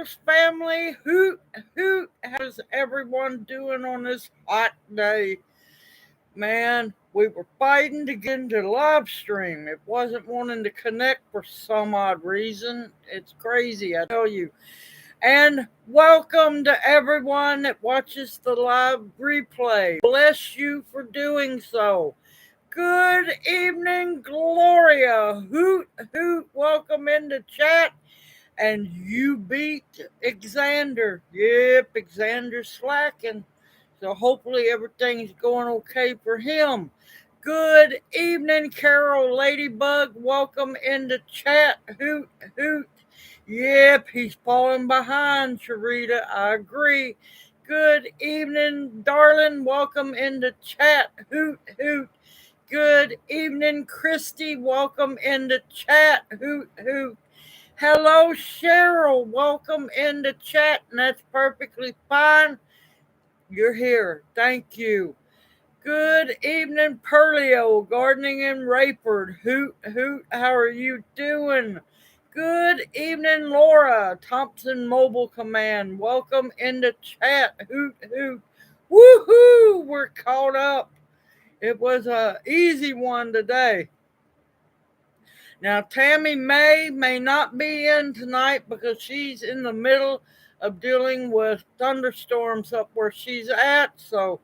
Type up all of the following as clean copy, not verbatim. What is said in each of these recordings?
OWLS family, hoot, hoot, how's everyone doing on this hot day? Man, we were fighting to get into live stream. It wasn't wanting to connect for some odd reason. It's crazy, I tell you. And welcome to everyone that watches the live replay. Bless you for doing so. Good evening, Gloria. Hoot, hoot, welcome into chat. And you beat Xander. Yep, Xander's slacking. So hopefully everything's going okay for him. Good evening, Carol Ladybug. Welcome into chat. Hoot, hoot. Yep, he's falling behind, Sharita. I agree. Good evening, darling. Welcome into chat. Hoot, hoot. Good evening, Christy. Welcome into chat. Hoot, hoot. Hello, Cheryl. Welcome into chat, and that's perfectly fine. You're here. Thank you. Good evening, Perlio, Gardening in Rayford. Hoot, hoot. How are you doing? Good evening, Laura, Thompson Mobile Command. Welcome into chat. Hoot, hoot. Woohoo! We're caught up. It was an easy one today. Now, Tammy may not be in tonight because she's in the middle of dealing with thunderstorms up where she's at. So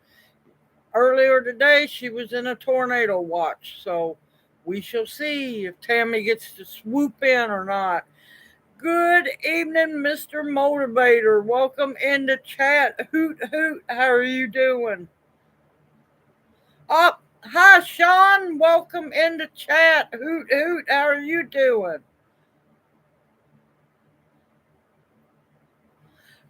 earlier today, she was in a tornado watch. So we shall see if Tammy gets to swoop in or not. Good evening, Mr. Motivator. Welcome into chat. Hoot, hoot. How are you doing? Up. Hi, Sean. Welcome into chat. Hoot, hoot. How are you doing?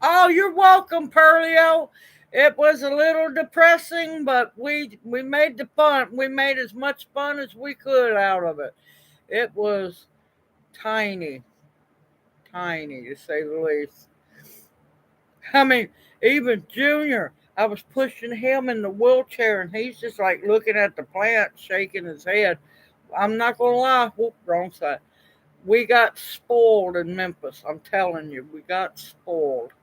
Oh, you're welcome, Perlio. It was a little depressing, but we made the fun. We made as much fun as we could out of it. It was tiny to say the least. I mean, even Junior, I was pushing him in the wheelchair, and he's just like looking at the plant, shaking his head. I'm not gonna lie. Whoop, wrong side. We got spoiled in Memphis. I'm telling you, we got spoiled.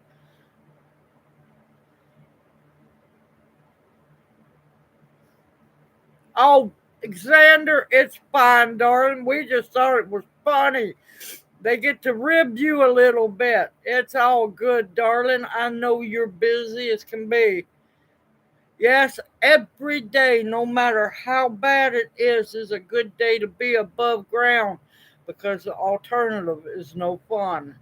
Oh, Xander, it's fine, darling. We just thought it was funny. They get to rib you a little bit. It's all good, darling. I know you're busy as can be. Yes, every day, no matter how bad it is a good day to be above ground because the alternative is no fun.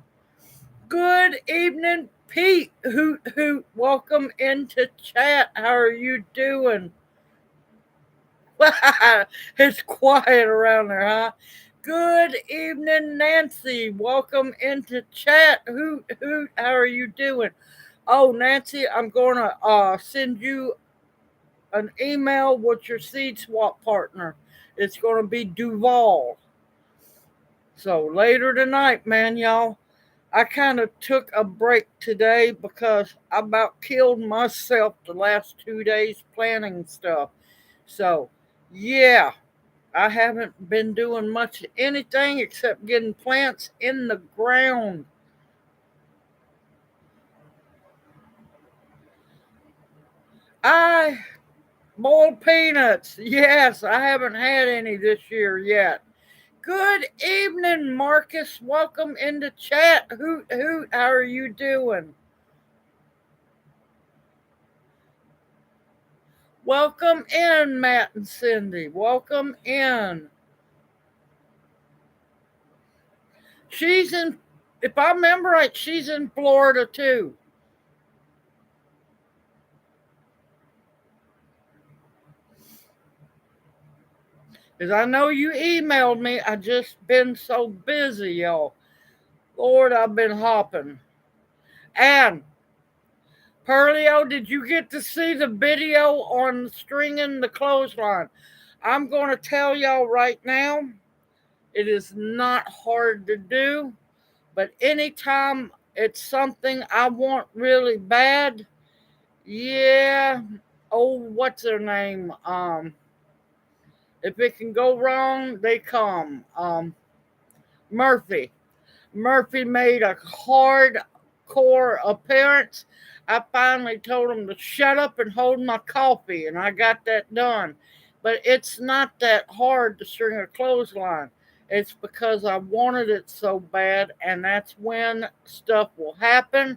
Good evening, Pete. Hoot, hoot. Welcome into chat. How are you doing? It's quiet around there, huh? Good evening, Nancy. Welcome into chat. Hoot, hoot. How are you doing? Oh, Nancy, I'm going to send you an email with your seed swap partner. It's going to be Duval. So later tonight, man, y'all, I kind of took a break today because I about killed myself the last 2 days planning stuff. So, yeah, I haven't been doing much of anything except getting plants in the ground. I boiled peanuts. Yes, I haven't had any this year yet. Good evening, Marcus. Welcome into chat. Hoot, hoot. How are you doing? Welcome in, Matt and Cindy. Welcome in. She's in, if I remember right, she's in Florida too. Because I know you emailed me. I just been so busy, y'all. Lord, I've been hopping. And Perlio, did you get to see the video on stringing the clothesline? I'm going to tell y'all right now, it is not hard to do, but anytime it's something I want really bad, yeah. Oh, what's her name? If it can go wrong, they come. Murphy. Murphy made a hard core appearance, I finally told them to shut up and hold my coffee, and I got that done. But it's not that hard to string a clothesline. It's because I wanted it so bad, and that's when stuff will happen.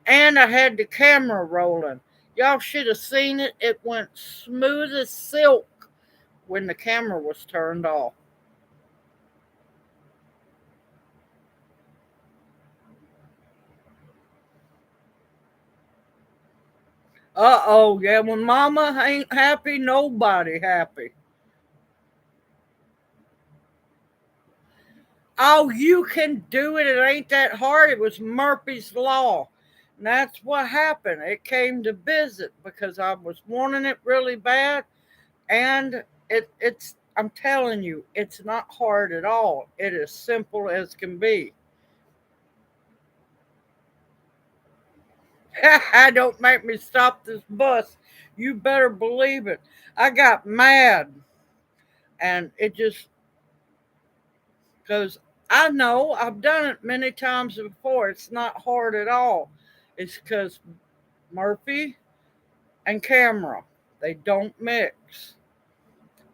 And I had the camera rolling. Y'all should have seen it. It went smooth as silk when the camera was turned off. Uh-oh, yeah, when mama ain't happy, nobody happy. Oh, you can do it. It ain't that hard. It was Murphy's Law. And that's what happened. It came to visit because I was wanting it really bad. And it's, I'm telling you, it's not hard at all. It is simple as can be. Don't make me stop this bus. You better believe it. I got mad. And it just, because I know I've done it many times before. It's not hard at all. It's because Murphy and camera, they don't mix.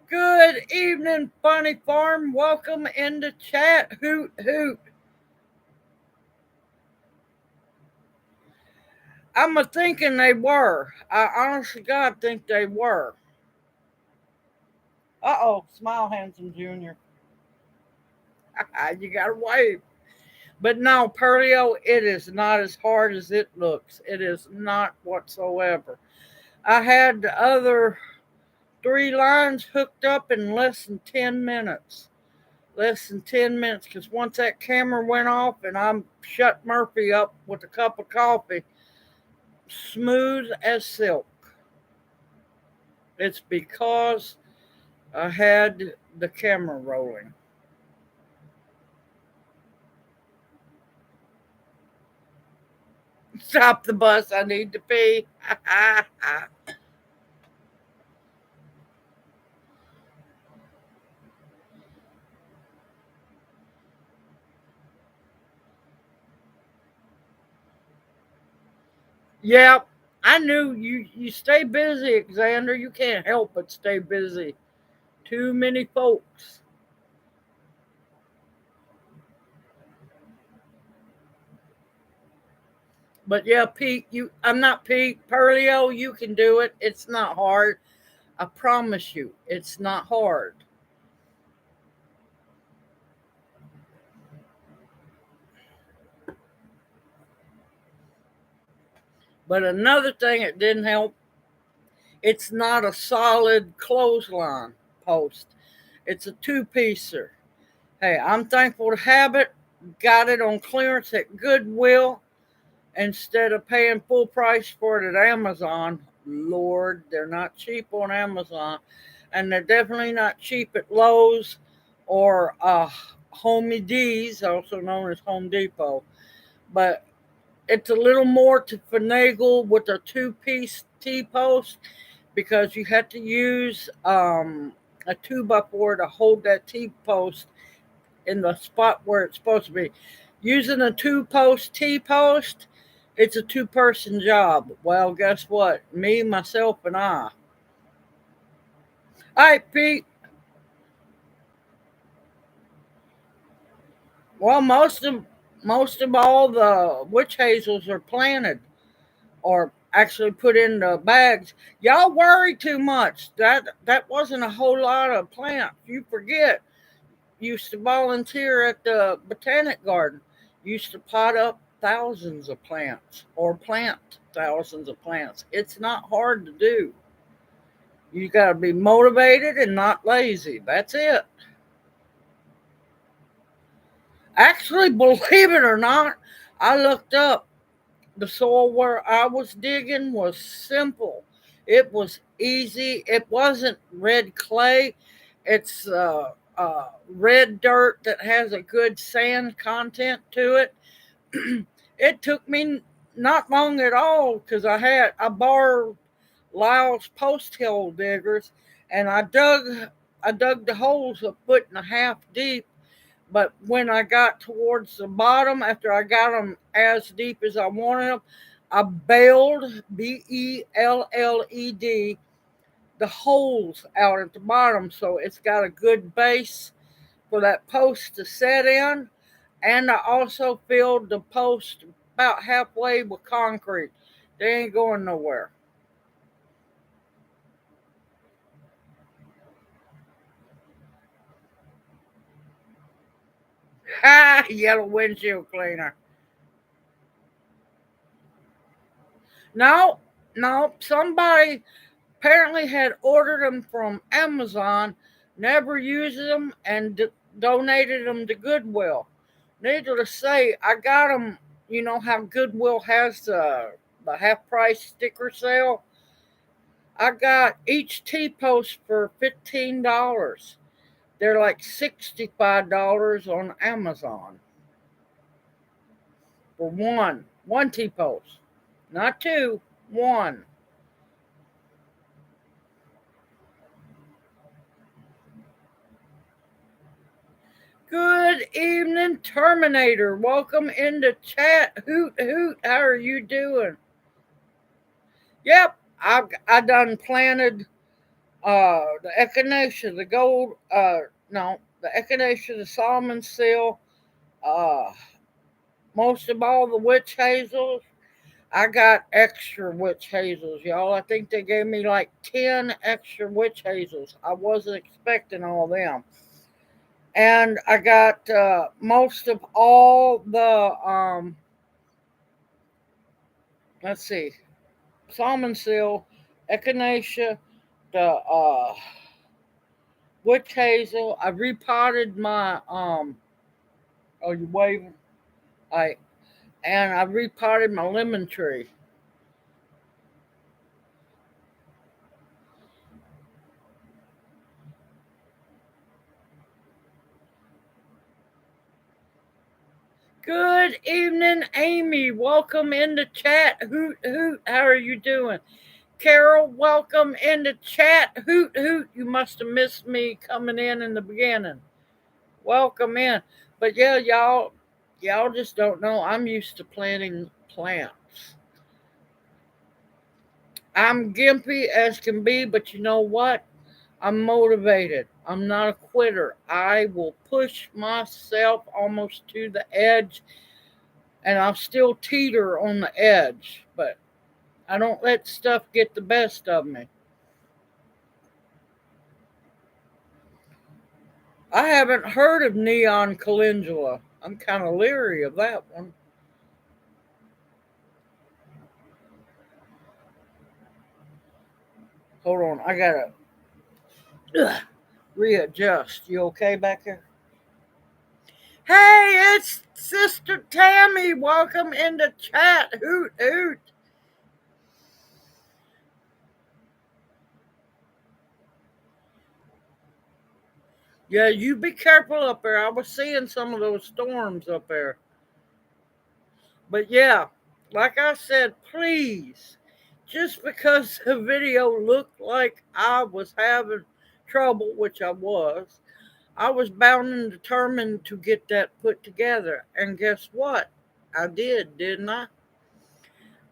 Good evening, Funny Farm. Welcome into chat. Hoot, hoot. I'm a thinking they were. I honestly God think they were. Uh-oh, smile handsome junior. You gotta wave. But no, Pearlio, it is not as hard as it looks. It is not whatsoever. I had the other 3 lines hooked up in less than 10 minutes. Less than 10 minutes, because once that camera went off and I shut Murphy up with a cup of coffee, smooth as silk. It's because I had the camera rolling. Stop the bus, I need to pee. Yeah, I knew you stay busy, Xander. You can't help but stay busy. Too many folks. But yeah, Pete, I'm not Pete. Pearlio, you can do it. It's not hard. I promise you, it's not hard. But another thing that didn't help, it's not a solid clothesline post. It's a two-piecer. Hey, I'm thankful to have it. Got it on clearance at Goodwill instead of paying full price for it at Amazon. Lord, they're not cheap on Amazon. And they're definitely not cheap at Lowe's or Homey D's, also known as Home Depot. But it's a little more to finagle with a two-piece T-post because you have to use a 2x4 to hold that T-post in the spot where it's supposed to be. Using a two-post T-post, it's a two-person job. Well, guess what? Me, myself, and I. All right, Pete. Well, most of all the witch hazels are planted or actually put in the bags. Y'all worry too much. That wasn't a whole lot of plants. You forget. Used to volunteer at the botanic garden. Used to pot up thousands of plants or plant thousands of plants. It's not hard to do. You got to be motivated and not lazy. That's it. Actually, believe it or not, I looked up the soil where I was digging was simple. It was easy. It wasn't red clay. It's red dirt that has a good sand content to it. It took me not long at all because I borrowed Lyle's post hole diggers and I dug the holes a foot and a half deep But when I got towards the bottom, after I got them as deep as I wanted them, I bailed, Belled, the holes out at the bottom so it's got a good base for that post to set in. And I also filled the post about halfway with concrete. They ain't going nowhere. Ha! Yellow windshield cleaner. No, no, somebody apparently had ordered them from Amazon, never used them, and donated them to Goodwill. Needless to say, I got them. You know how Goodwill has the half price sticker sale? I got each T post for $15. They're like $65 on Amazon for one T post, not two, one. Good evening, Terminator. Welcome into chat. Hoot hoot. How are you doing? Yep, I done planted the echinacea, the gold no, the echinacea, the Solomon seal, uh most of all the witch hazels. I got extra witch hazels, y'all. I think they gave me like 10 extra witch hazels. I wasn't expecting all them. And I got most of all the let's see, salmon seal, echinacea, the witch hazel. I repotted my oh, you waving? I and I repotted my lemon tree. Good evening, Amy. Welcome into chat. Hoot hoot. How are you doing? Carol, welcome into chat. Hoot hoot. You must have missed me coming in the beginning. Welcome in. But yeah, y'all just don't know. I'm used to planting plants. I'm gimpy as can be, but you know what? I'm motivated. I'm not a quitter. I will push myself almost to the edge, and I'll still teeter on the edge, but I don't let stuff get the best of me. I haven't heard of neon calendula. I'm kind of leery of that one. Hold on, I gotta readjust. You okay back there? Hey, it's Sister Tammy. Welcome into chat. Hoot hoot. Yeah, you be careful up there. I was seeing some of those storms up there. But yeah, like I said, please, just because the video looked like I was having trouble, which I was bound and determined to get that put together. And guess what? I did, didn't I?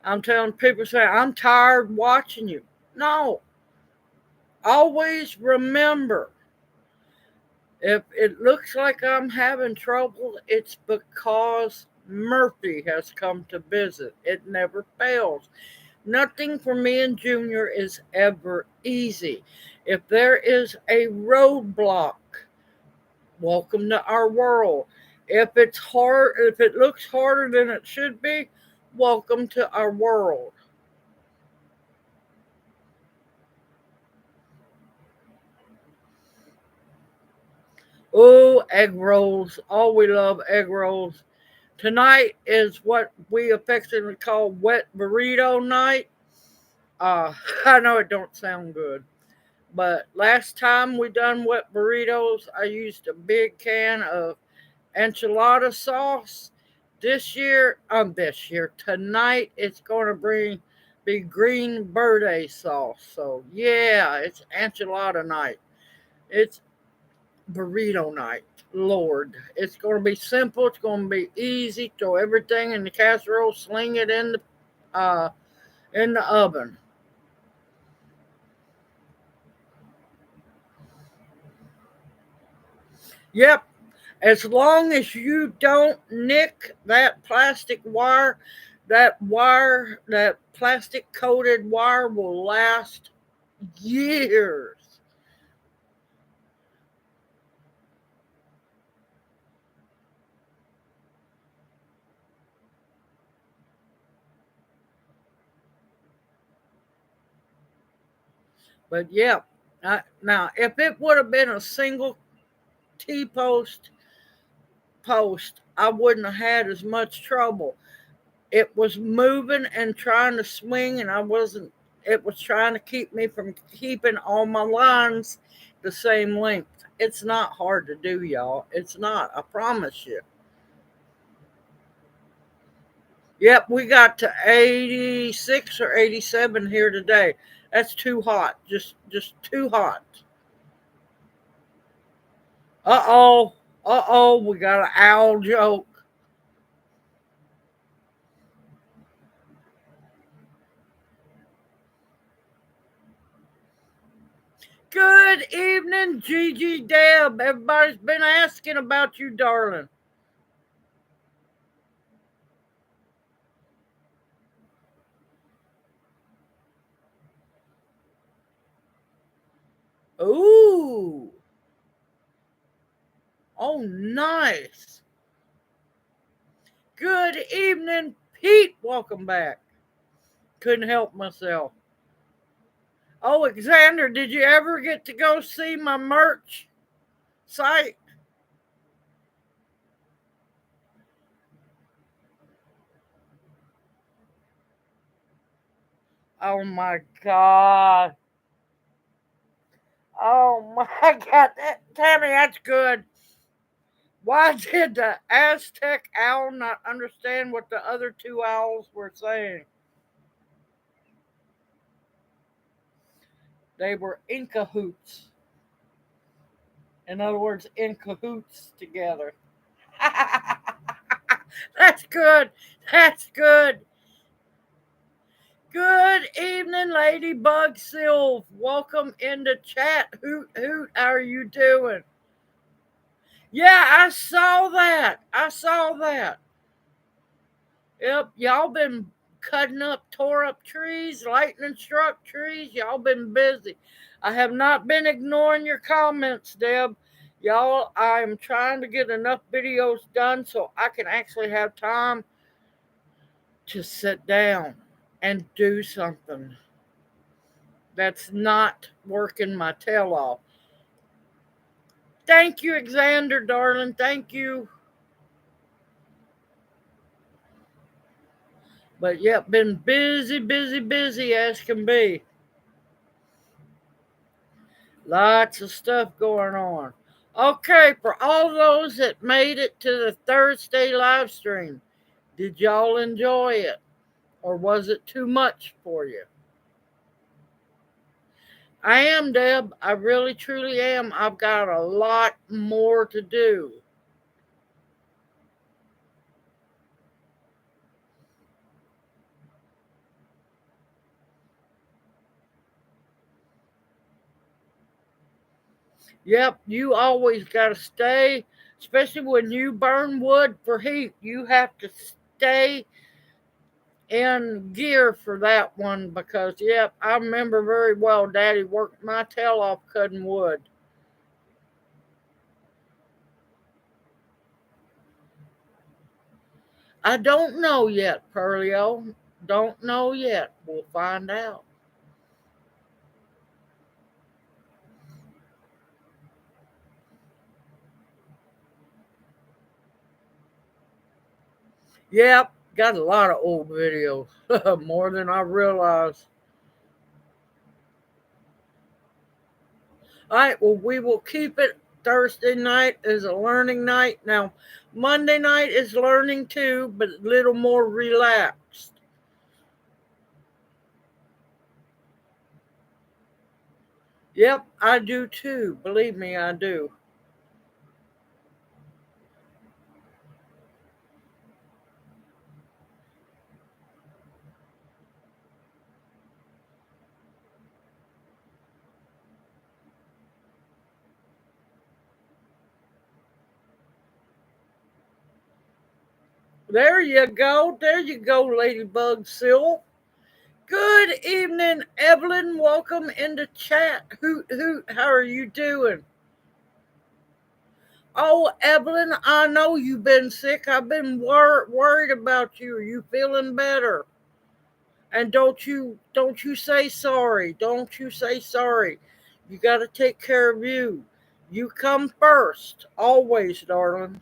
I'm telling people say I'm tired watching you. No, always remember, if it looks like I'm having trouble, it's because Murphy has come to visit. It never fails. Nothing for me and Junior is ever easy. If there is a roadblock, welcome to our world. If it's hard, if it looks harder than it should be, welcome to our world. Oh, egg rolls. Oh, we love egg rolls. Tonight is what we affectionately call wet burrito night. I know it don't sound good, but last time we done wet burritos, I used a big can of enchilada sauce. This year, tonight it's going to be green verde sauce. So yeah, it's enchilada night. It's burrito night. Lord, it's going to be simple. It's going to be easy. Throw everything in the casserole, sling it in the oven. Yep, as long as you don't nick that plastic wire, that plastic coated wire will last years. But yeah, now if it would have been a single T post, I wouldn't have had as much trouble. It was moving and trying to swing, and I wasn't. It was trying to keep me from keeping all my lines the same length. It's not hard to do, y'all. It's not. I promise you. Yep, we got to 86 or 87 here today. That's too hot. Just too hot. Uh-oh. Uh-oh, we got an owl joke. Good evening, Gigi Deb. Everybody's been asking about you, darling. Ooh. Oh, nice. Good evening, Pete. Welcome back. Couldn't help myself. Oh, Alexander, did you ever get to go see my merch site? Oh my God. Oh my God. Tammy, that's good. Why did the Aztec owl not understand what the other two owls were saying? They were in cahoots. In other words, in cahoots together. That's good. That's good. Good evening, Ladybug Sylve. Welcome into chat. Hoot hoot, how are you doing? Yeah, I saw that. I saw that. Yep, y'all been cutting up, tore up trees, lightning struck trees. Y'all been busy. I have not been ignoring your comments, Deb. Y'all, I am trying to get enough videos done so I can actually have time to sit down and do something that's not working my tail off. Thank you, Alexander, darling. Thank you. But yep, been busy, busy, busy as can be. Lots of stuff going on. Okay, for all those that made it to the Thursday live stream, did y'all enjoy it? Or was it too much for you? I am, Deb. I really, truly am. I've got a lot more to do. Yep, you always got to stay, especially when you burn wood for heat. You have to stay in gear for that one because, yep, I remember very well Daddy worked my tail off cutting wood. I don't know yet, Pearlio. Don't know yet. We'll find out. Yep, got a lot of old videos, more than I realized. All right, well, we will keep it. Thursday night is a learning night. Now, Monday night is learning too, but a little more relaxed. Yep, I do too. Believe me, I do. There you go. There you go, Ladybug Sil. Good evening, Evelyn. Welcome into chat. Hoot hoot. How are you doing? Oh, Evelyn, I know you've been sick. I've been worried about you. Are you feeling better? And don't you say sorry. Don't you say sorry. You got to take care of you. You come first, always, darling.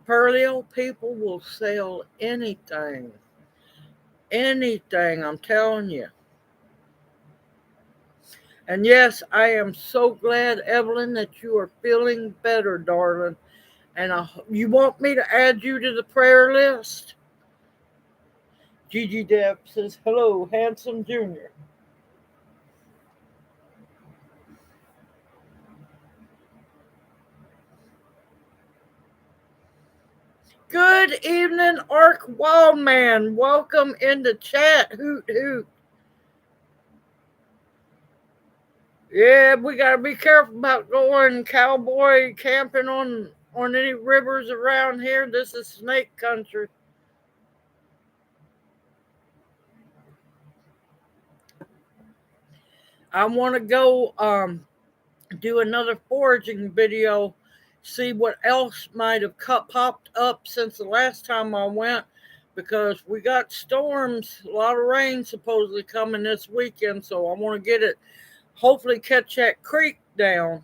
Pearlio, people will sell anything. Anything, I'm telling you. And yes, I am so glad, Evelyn, that you are feeling better, darling. And you want me to add you to the prayer list? Gigi Deb says, hello, handsome junior. Good evening, Ark Wildman. Welcome into chat. Hoot hoot. Yeah, we gotta be careful about going cowboy camping on any rivers around here. This is snake country. I want to go do another foraging video, see what else might have popped up since the last time I went, because we got storms, a lot of rain supposedly coming this weekend, so I want to get it, hopefully catch that creek down.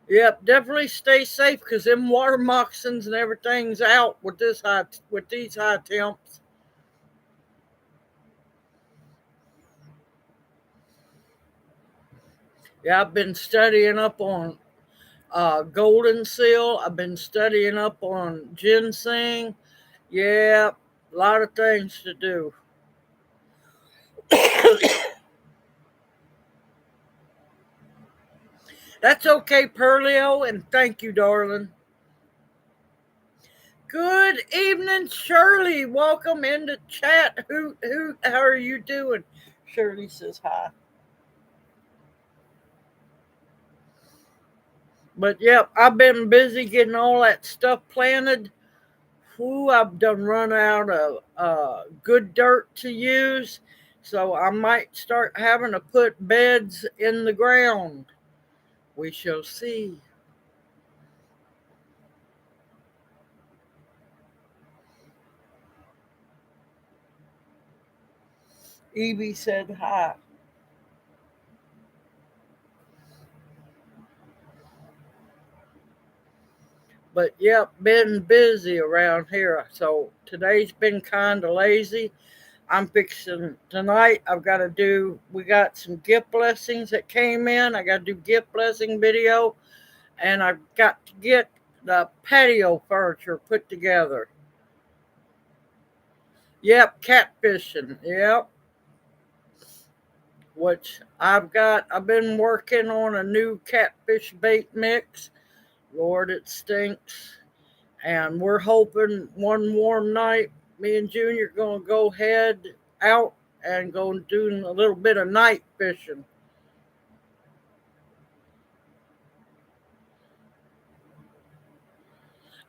Yep, definitely stay safe because them water moccasins and everything's out with these high temps. Yeah, I've been studying up on golden seal. I've been studying up on ginseng. Yeah, a lot of things to do. That's okay, Pearlio, and thank you, darling. Good evening, Shirley. Welcome into chat. Hoot hoot. How are you doing? Shirley says hi. But yep, I've been busy getting all that stuff planted. Ooh, I've done run out of good dirt to use, so I might start having to put beds in the ground. We shall see. Evie said hi. But yep, been busy around here. So today's been kind of lazy. I'm fixing tonight. We got some gift blessings that came in. I got to do gift blessing video, and I've got to get the patio furniture put together. Yep, catfishing. Yep. Which I've been working on a new catfish bait mix. Lord, it stinks. And we're hoping one warm night, me and Junior gonna go head out and go do a little bit of night fishing.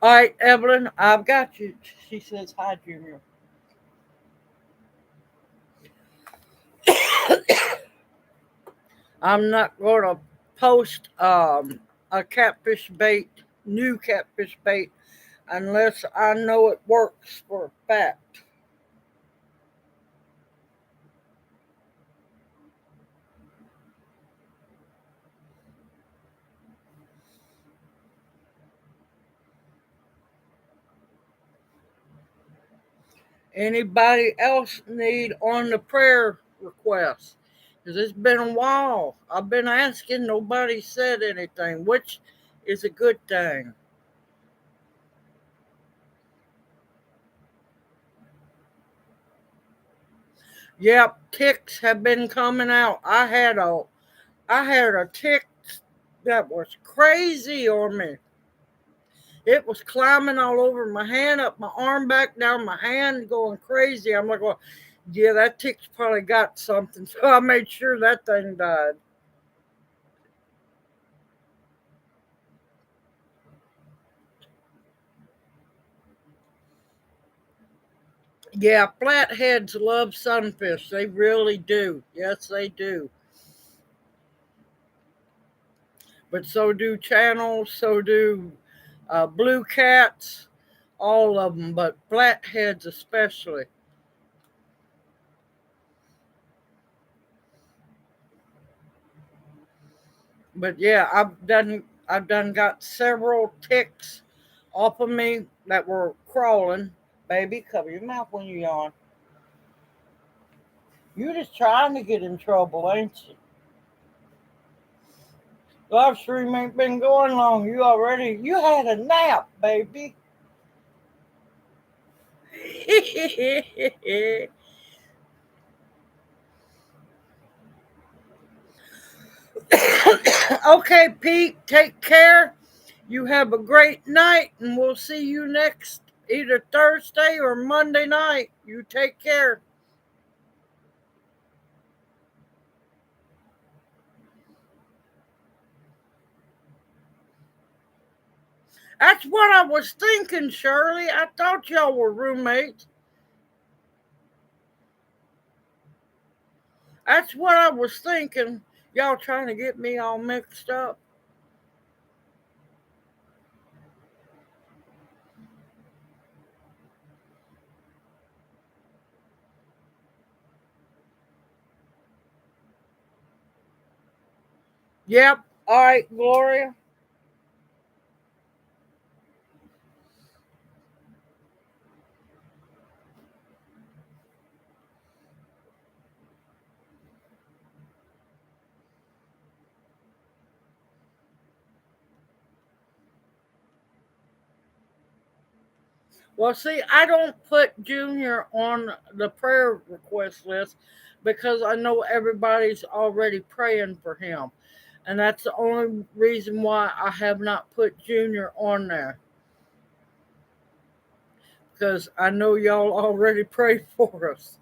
All right, Evelyn, I've got you. She says hi, Junior. I'm not gonna post a catfish bait, new catfish bait, unless I know it works for a fact. Anybody else need on the prayer request? Because it's been a while. I've been asking, nobody said anything, which is a good thing. Yep, ticks have been coming out. I had a tick that was crazy on me. It was climbing all over my hand, up my arm, back down my hand, going crazy. I'm like, well, Yeah, that tick's probably got something, so I made sure that thing died. Yeah, flatheads love sunfish. They really do. Yes, they do. But so do channels, so do blue cats, all of them, but flatheads especially. But yeah, I've done got several ticks off of me that were crawling. Baby, cover your mouth when you yawn. You just trying to get in trouble, ain't you? Live stream ain't been going long. You had a nap, baby. Okay, Pete, take care. You have a great night, and we'll see you next either Thursday or Monday night. You take care. That's what I was thinking, Shirley. I thought y'all were roommates. That's what I was thinking. Y'all trying to get me all mixed up. Yep. All right, Gloria. Well, see, I don't put Junior on the prayer request list because I know everybody's already praying for him. And that's the only reason why I have not put Junior on there because I know y'all already prayed for us.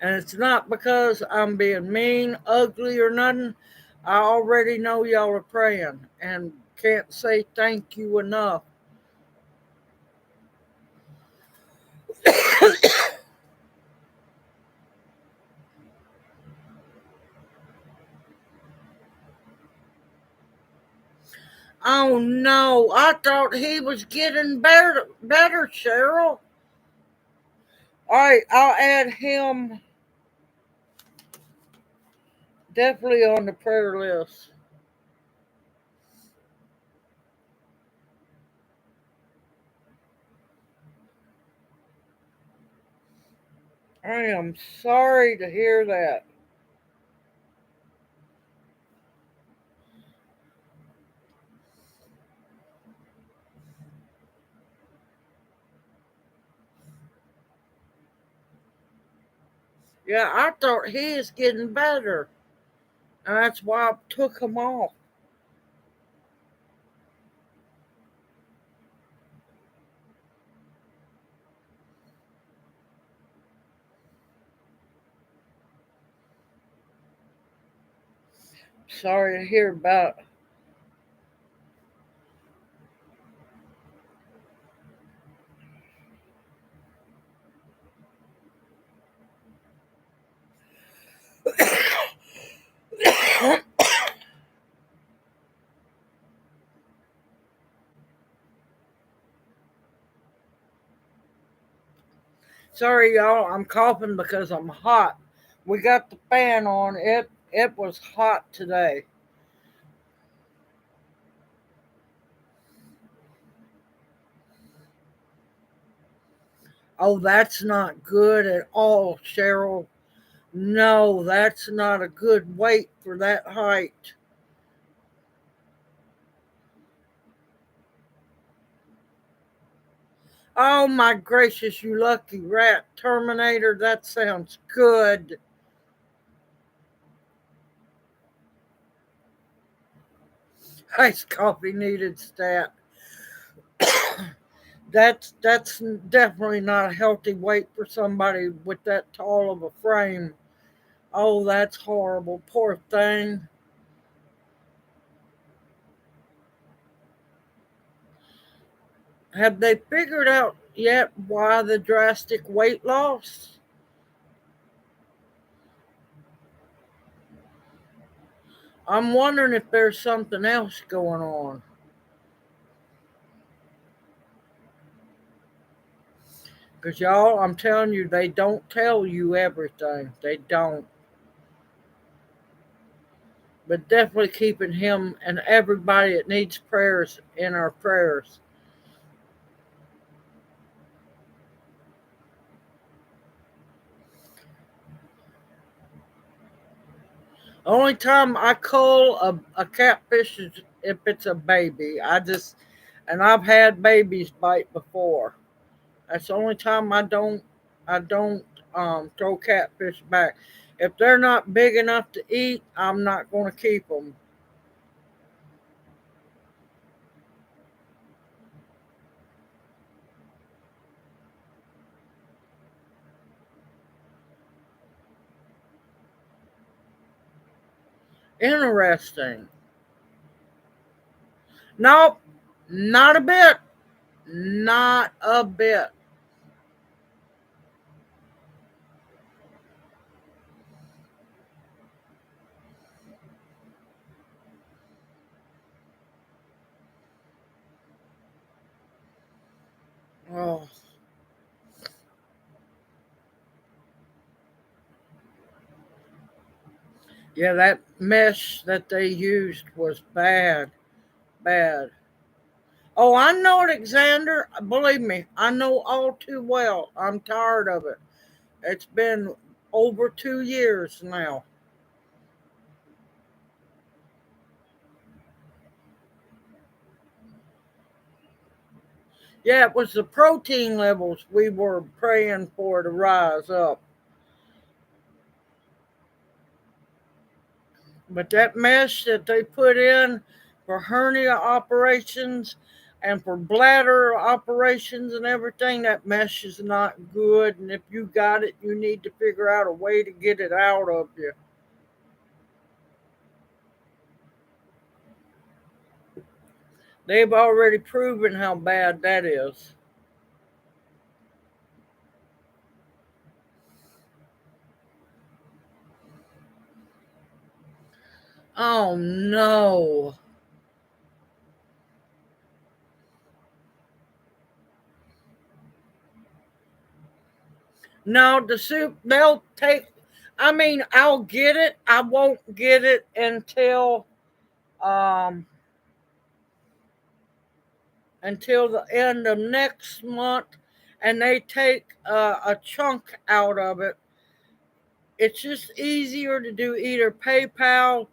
And it's not because I'm being mean, ugly, or nothing. I already know y'all are praying and can't say thank you enough. Oh no, I thought he was getting better, Cheryl. All right, I'll add him definitely on the prayer list. I am sorry to hear that. Yeah, I thought he is getting better, and that's why I took him off. Sorry to hear about. Sorry, y'all. I'm coughing because I'm hot. We got the fan on. It was hot today. Oh, that's not good at all, Cheryl. No, that's not a good weight for that height. Oh my gracious, you lucky rat Terminator. That sounds good. Iced coffee needed stat. That's definitely not a healthy weight for somebody with that tall of a frame. Oh, that's horrible. Poor thing. Have they figured out yet why the drastic weight loss? I'm wondering if there's something else going on. Because, y'all, I'm telling you, they don't tell you everything. They don't. But definitely keeping him and everybody that needs prayers in our prayers. Only time I cull a catfish is if it's a baby. And I've had babies bite before. That's the only time I don't throw catfish back. If they're not big enough to eat, I'm not going to keep them. Interesting. Nope, not a bit. Not a bit. Oh, yeah, that mesh that they used was bad, bad. Oh, I know it, Alexander. Believe me, I know all too well. I'm tired of it. It's been over 2 years now. Yeah, it was the protein levels we were praying for to rise up. But that mesh that they put in for hernia operations and for bladder operations and everything, that mesh is not good. And if you got it, you need to figure out a way to get it out of you. They've already proven how bad that is. Oh no. No, the soup, they'll take, I mean, I'll get it. I won't get it um, until the end of next month, and they take a chunk out of it. It's just easier to do either PayPal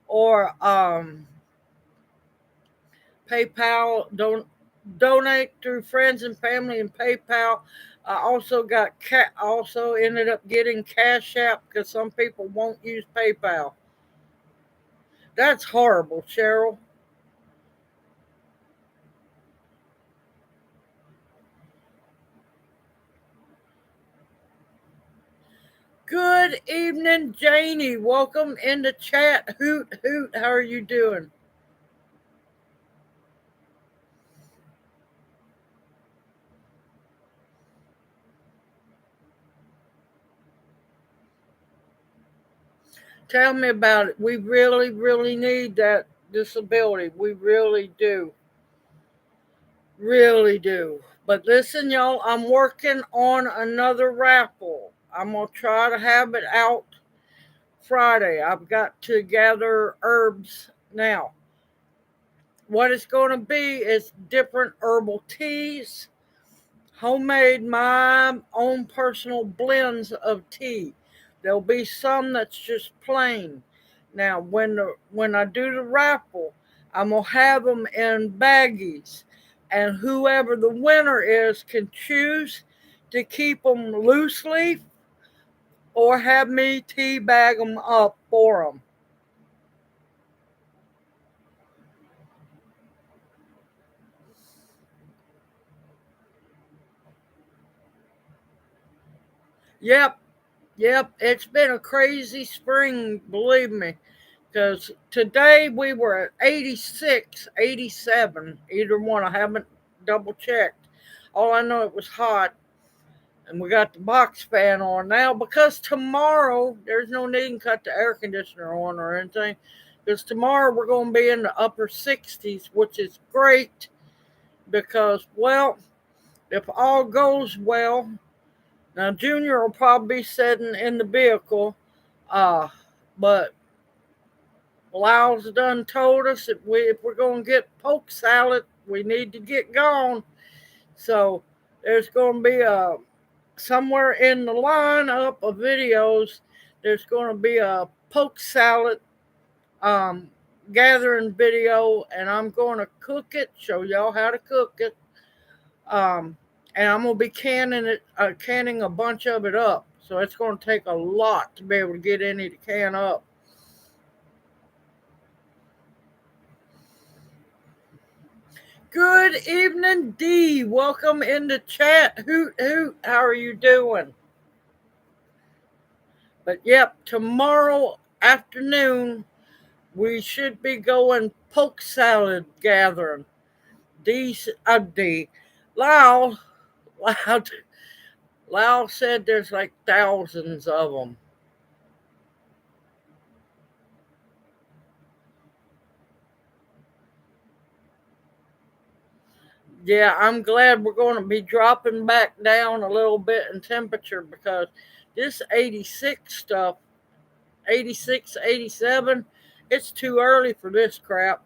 or PayPal. Donate through friends and family and PayPal. I also ended up getting Cash App because some people won't use PayPal. That's horrible, Cheryl. Good evening, Janie. Welcome in the chat. Hoot hoot. How are you doing? Tell me about it. We really, really need that disability. We really do. Really do. But listen, y'all, I'm working on another raffle. I'm going to try to have it out Friday. I've got to gather herbs now. What it's going to be is different herbal teas, homemade, my own personal blends of tea. There'll be some that's just plain. Now, when I do the raffle, I'm gonna have them in baggies, and whoever the winner is can choose to keep them loose leaf or have me tea bag them up for them. Yep, yep. It's been a crazy spring, believe me. Because today we were at 86, 87, either one. I haven't double checked. All I know it was hot, and we got the box fan on now because tomorrow there's no need to cut the air conditioner on or anything. Because tomorrow we're going to be in the upper 60s, which is great because, well, if all goes well, now Junior will probably be sitting in the vehicle, but Lyle's done told us if we're going to get poke salad, we need to get gone. So there's going to be somewhere in the lineup of videos. There's going to be a poke salad um, gathering video, and I'm going to cook it, show y'all how to cook it, and I'm going to be canning a bunch of it up. So it's going to take a lot to be able to get any to can up. Good evening, Dee. Welcome in the chat. Hoot, hoot. How are you doing? But yep, tomorrow afternoon, we should be going poke salad gathering. D. Lyle, Lyle, Lyle said there's like thousands of them. Yeah, I'm glad we're going to be dropping back down a little bit in temperature because this 86 stuff, 86, 87, it's too early for this crap.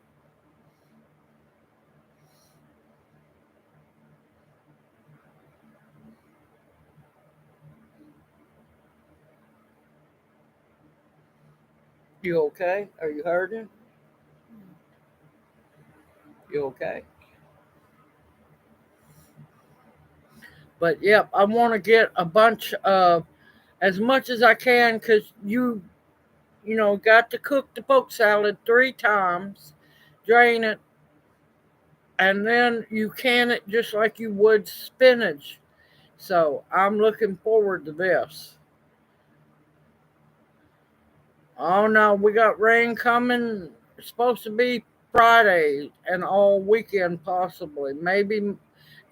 You okay? Are you hurting? You okay? But yep, I want to get a bunch of as much as I can because got to cook the poke salad 3 times, drain it, and then you can it just like you would spinach. So I'm looking forward to this. Oh no, we got rain coming. It's supposed to be Friday and all weekend possibly. Maybe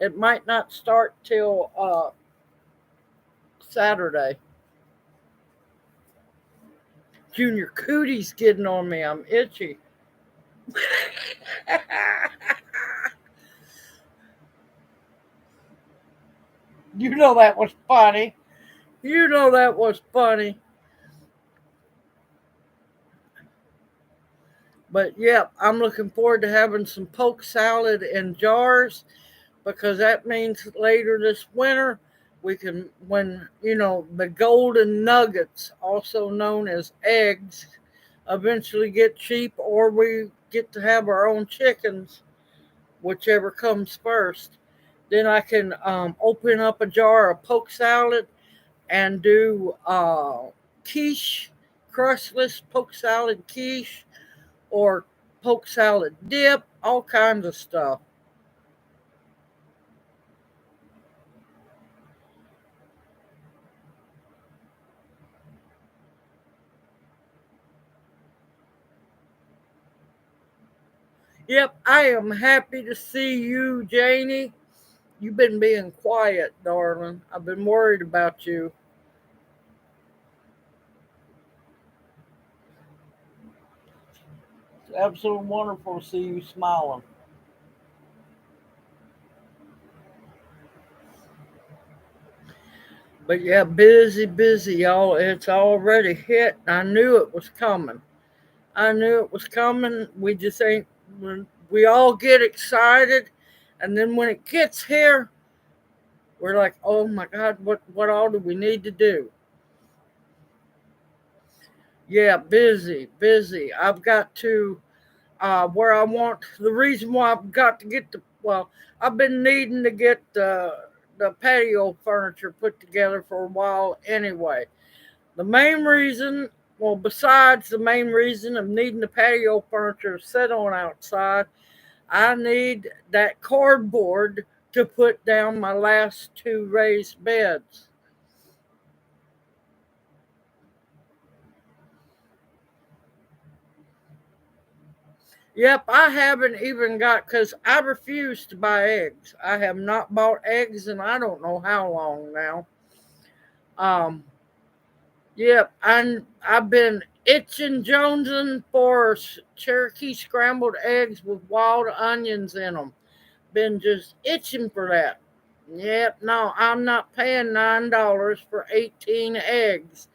it might not start till Saturday. Junior Cootie's getting on me. I'm itchy. You know that was funny. You know that was funny. But yeah, I'm looking forward to having some poke salad in jars because that means later this winter we can, when the golden nuggets, also known as eggs, eventually get cheap, or we get to have our own chickens, whichever comes first. Then I can open up a jar of poke salad and do quiche, crustless poke salad quiche, or poke salad dip, all kinds of stuff. Yep, I am happy to see you, Janie. You've been being quiet, darling. I've been worried about you. It's absolutely wonderful to see you smiling. But yeah, busy, busy, y'all. It's already hit. I knew it was coming. I knew it was coming. We just ain't. When we all get excited, and then when it gets here, we're like, "Oh my God, what all do we need to do?" Yeah, busy, busy. I've got to where I want. The reason why I've got to get I've been needing to get the patio furniture put together for a while anyway. The main reason, well, besides the main reason of needing the patio furniture set on outside, I need that cardboard to put down my last 2 raised beds. Yep, I haven't even got, because I refuse to buy eggs. I have not bought eggs and I don't know how long now. Um, yep, I've been itching jonesing for Cherokee scrambled eggs with wild onions in them. Been just itching for that. Yep, no, I'm not paying $9 for 18 eggs.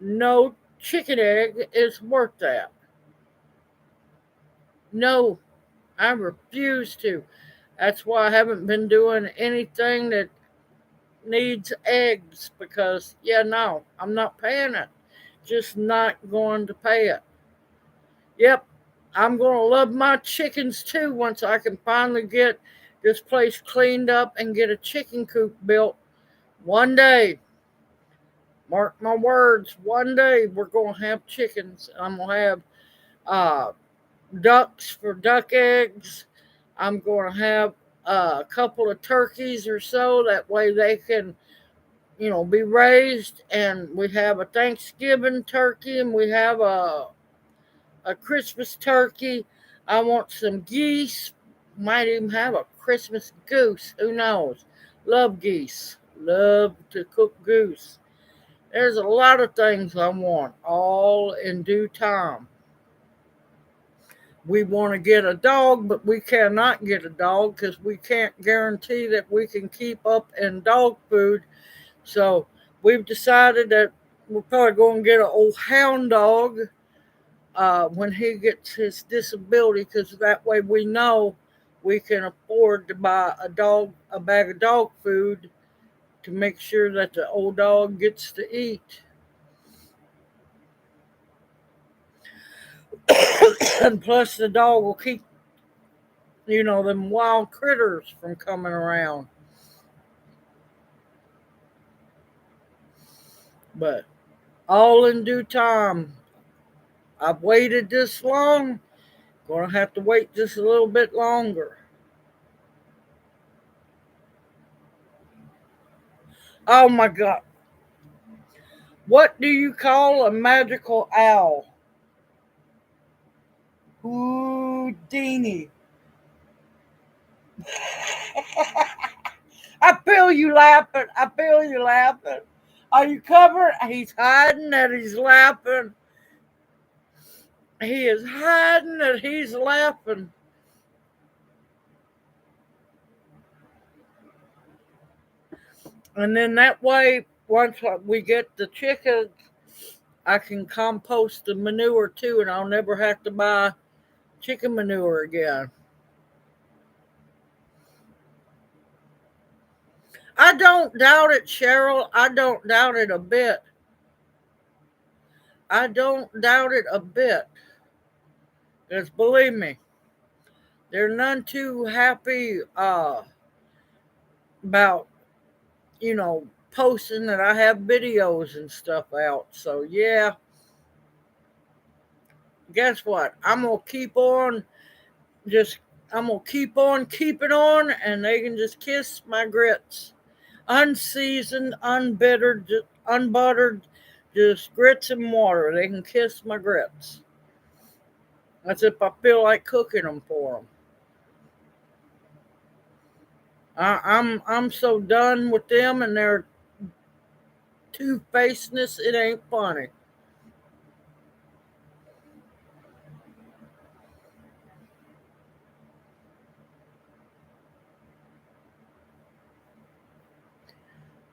No chicken egg is worth that. No, I refuse to. That's why I haven't been doing anything that needs eggs because, yeah, no, I'm not paying it. Just not going to pay it. Yep, I'm going to love my chickens too once I can finally get this place cleaned up and get a chicken coop built. One day, mark my words, one day we're going to have chickens. I'm going to have uh, ducks for duck eggs. I'm going to have a couple of turkeys or so. That way they can, be raised. And we have a Thanksgiving turkey and we have a Christmas turkey. I want some geese. Might even have a Christmas goose. Who knows? Love geese. Love to cook goose. There's a lot of things I want, all in due time. We want to get a dog, but we cannot get a dog because we can't guarantee that we can keep up in dog food. So we've decided that we're probably going to get an old hound dog when he gets his disability, because that way we know we can afford to buy a bag of dog food to make sure that the old dog gets to eat. And plus the dog will keep, them wild critters from coming around. But all in due time. I've waited this long, gonna have to wait just a little bit longer. Oh my god. What do you call a magical owl? Houdini. I feel you laughing. I feel you laughing. Are you covered? He's hiding that he's laughing. He is hiding that he's laughing. And then that way, once we get the chickens, I can compost the manure too, and I'll never have to buy chicken manure again. I don't doubt it, Cheryl. I don't doubt it a bit. I don't doubt it a bit. Because believe me, they're none too happy about, posting that I have videos and stuff out. So yeah, guess what? Just I'm gonna keep on keeping on, and they can just kiss my grits. Unseasoned, unbittered, unbuttered, just grits and water. They can kiss my grits. That's if I feel like cooking them for them. I'm so done with them and their two facedness. It ain't funny.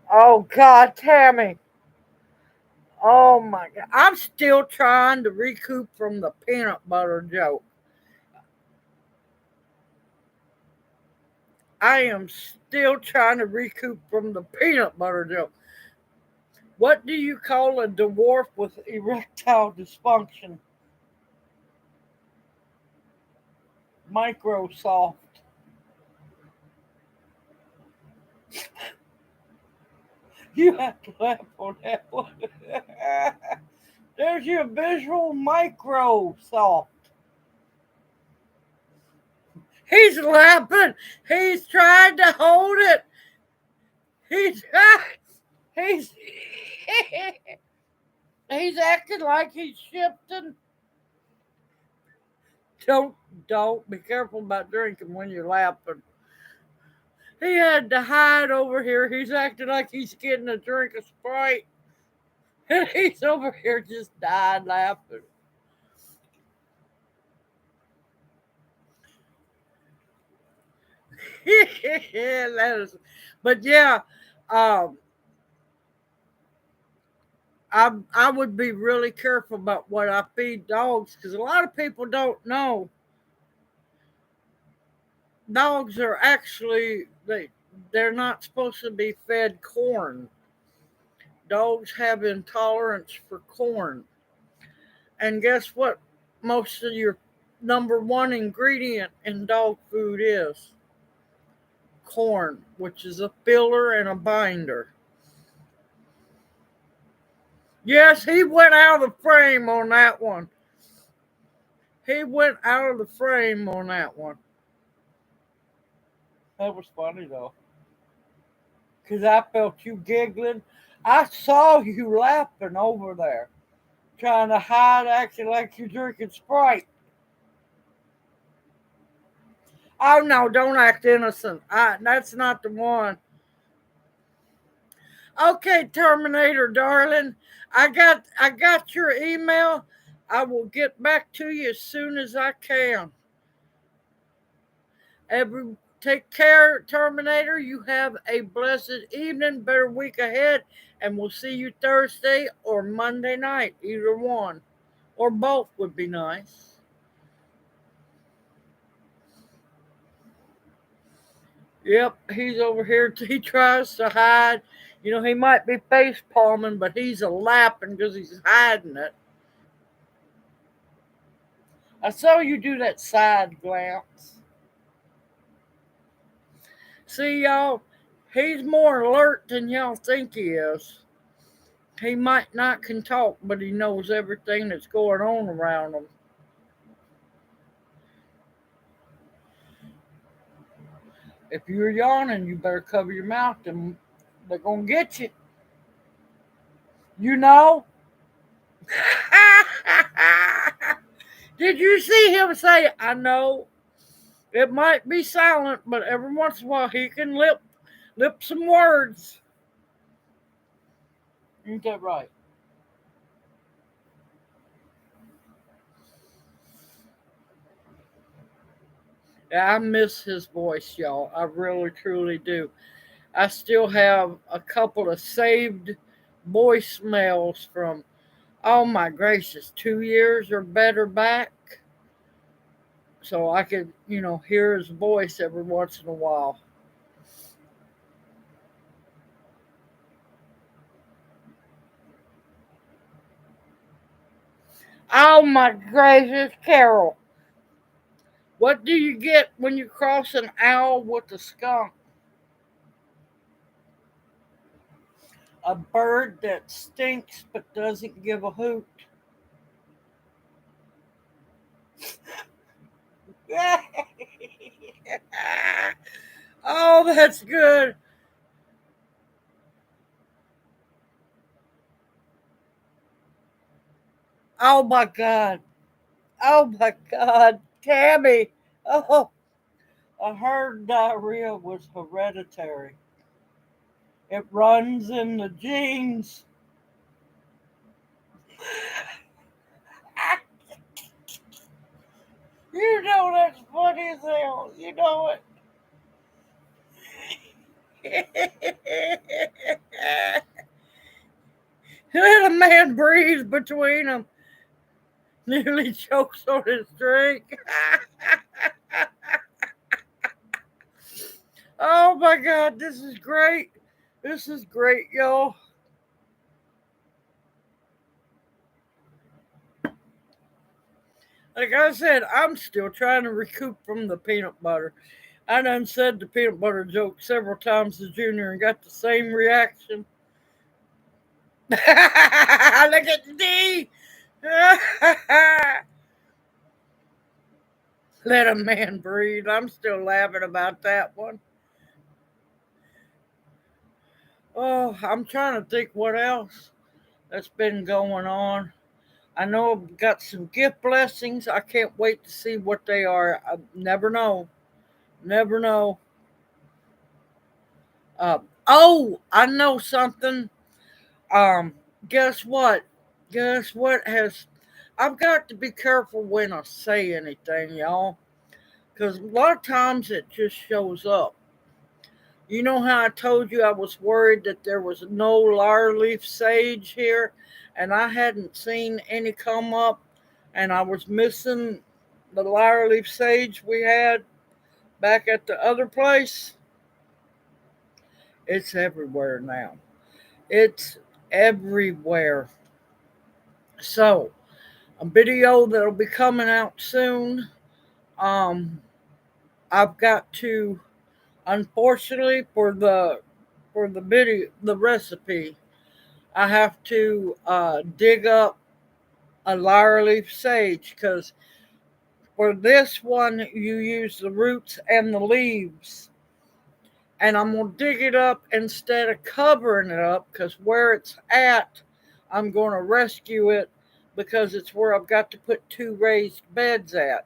Oh God, Tammy. Oh my God. I'm still trying to recoup from the peanut butter joke. I am still trying to recoup from the peanut butter joke. What do you call a dwarf with erectile dysfunction? Microsoft. You have to laugh on that one. There's your visual Microsoft. He's laughing. He's trying to hold it. He's he's he's acting like he's shifting Don't be careful about drinking when you're laughing. He had to hide over here. He's acting like he's getting a drink of Sprite. And he's over here just dying laughing. That is, but yeah, um, I would be really careful about what I feed dogs because a lot of people don't know dogs are actually they're not supposed to be fed corn. Dogs have intolerance for corn. And guess what? Most of your number one ingredient in dog food is corn, which is a filler and a binder. Yes, he went out of the frame on that one. He went out of the frame on that one. That was funny though. Because I felt you giggling. I saw you laughing over there, trying to hide, acting like you're drinking Sprite. Oh no, don't act innocent. That's not the one. Okay, Terminator, darling. I got your email. I will get back to you as soon as I can. Take care, Terminator. You have a blessed evening, better week ahead, and we'll see you Thursday or Monday night. Either one. Or both would be nice. Yep, he's over here. He tries to hide. You know, he might be face palming, but he's a laughing because he's hiding it. I saw you do that side glance. See, y'all, he's more alert than y'all think he is. He might not can talk, but he knows everything that's going on around him. If you're yawning, you better cover your mouth, and they're gonna get you. You know. Did you see him say, "I know"? It might be silent, but every once in a while he can lip some words. Ain't that right? Yeah, I miss his voice, y'all. I really, truly do. I still have a couple of saved voicemails from, oh my gracious, 2 years or better back. So I could, hear his voice every once in a while. Oh my gracious, Carol. What do you get when you cross an owl with a skunk? A bird that stinks but doesn't give a hoot. Oh, that's good. Oh my God. Oh my God. Tammy. Oh, I heard diarrhea was hereditary. It runs in the genes. You know that's funny as hell. You know it. Let a man breathe between them. Nearly chokes on his drink. Oh my God, this is great. This is great, y'all. Like I said, I'm still trying to recoup from the peanut butter. I done said the peanut butter joke several times to Junior and got the same reaction. Look at D. Let a man breathe. I'm still laughing about that one. Oh, I'm trying to think what else that's been going on. I know I've got some gift blessings. I can't wait to see what they are. I never know. Never know. Oh, I know something. Um, guess what? Guess what has. I've got to be careful when I say anything, y'all, because a lot of times it just shows up. You know how I told you I was worried that there was no lyre leaf sage here, and I hadn't seen any come up, and I was missing the lyre leaf sage we had back at the other place? It's everywhere now. It's everywhere. So, a video that'll be coming out soon. Um, I've got to, unfortunately, for the video, the recipe, I have to dig up a lyre leaf sage because for this one you use the roots and the leaves, and I'm gonna dig it up instead of covering it up because where it's at, I'm gonna rescue it because it's where I've got to put two raised beds at,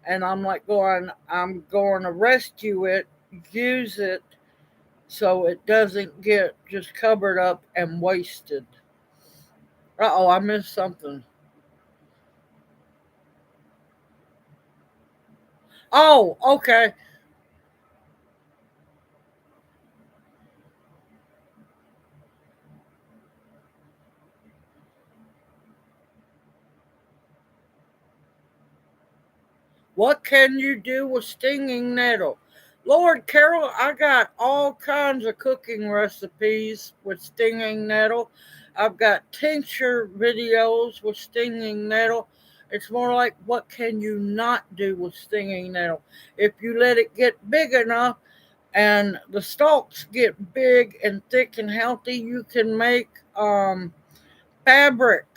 and I'm going to rescue it, use it so it doesn't get just covered up and wasted. Oh, I missed something. Oh, okay. What can you do with stinging nettle? Lord Carol, I got all kinds of cooking recipes with stinging nettle. I've got tincture videos with stinging nettle. It's more like what can you not do with stinging nettle? If you let it get big enough and the stalks get big and thick and healthy, you can make fabric.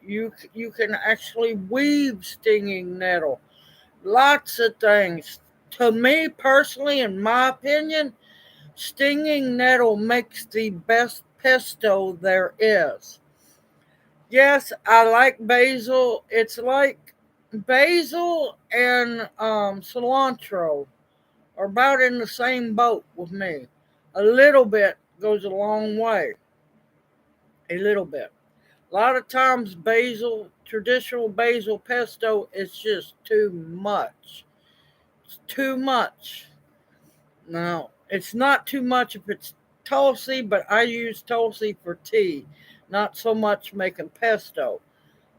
You can actually weave stinging nettle. Lots of things. To me personally, in my opinion, stinging nettle makes the best pesto there is. Yes, I like basil. It's like basil and cilantro are about in the same boat with me. A little bit goes a long way. A little bit. A lot of times, basil, traditional basil pesto, is just too much. It's too much. Now, it's not too much if it's Tulsi, but I use Tulsi for tea, not so much making pesto.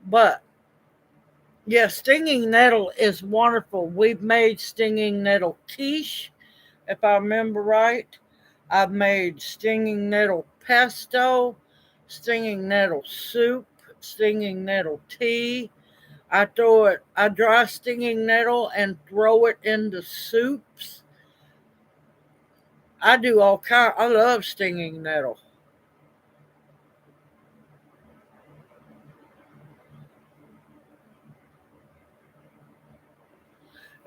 But yeah, stinging nettle is wonderful. We've made stinging nettle quiche, if I remember right. I've made stinging nettle pesto, stinging nettle soup, stinging nettle tea. I dry stinging nettle and throw it into soups. I do all kind. I love stinging nettle.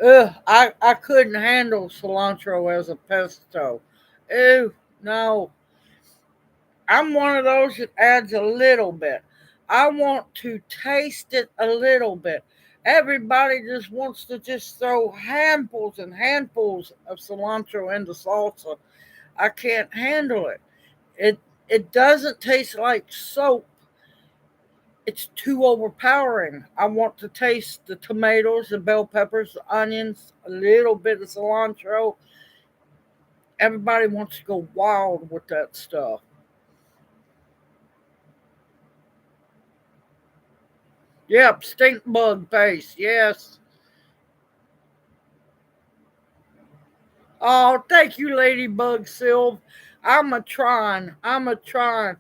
Ugh, I couldn't handle cilantro as a pesto. Ew, no. I'm one of those that adds a little bit. I want to taste it a little bit. Everybody just wants to just throw handfuls and handfuls of cilantro into salsa. I can't handle it. It it doesn't taste like soap. It's too overpowering. I want to taste the tomatoes, the bell peppers, the onions, a little bit of cilantro. Everybody wants to go wild with that stuff. Yep, stink bug face. Yes. Oh, thank you, Ladybug Sylv. I'm a trying. I'm a trying.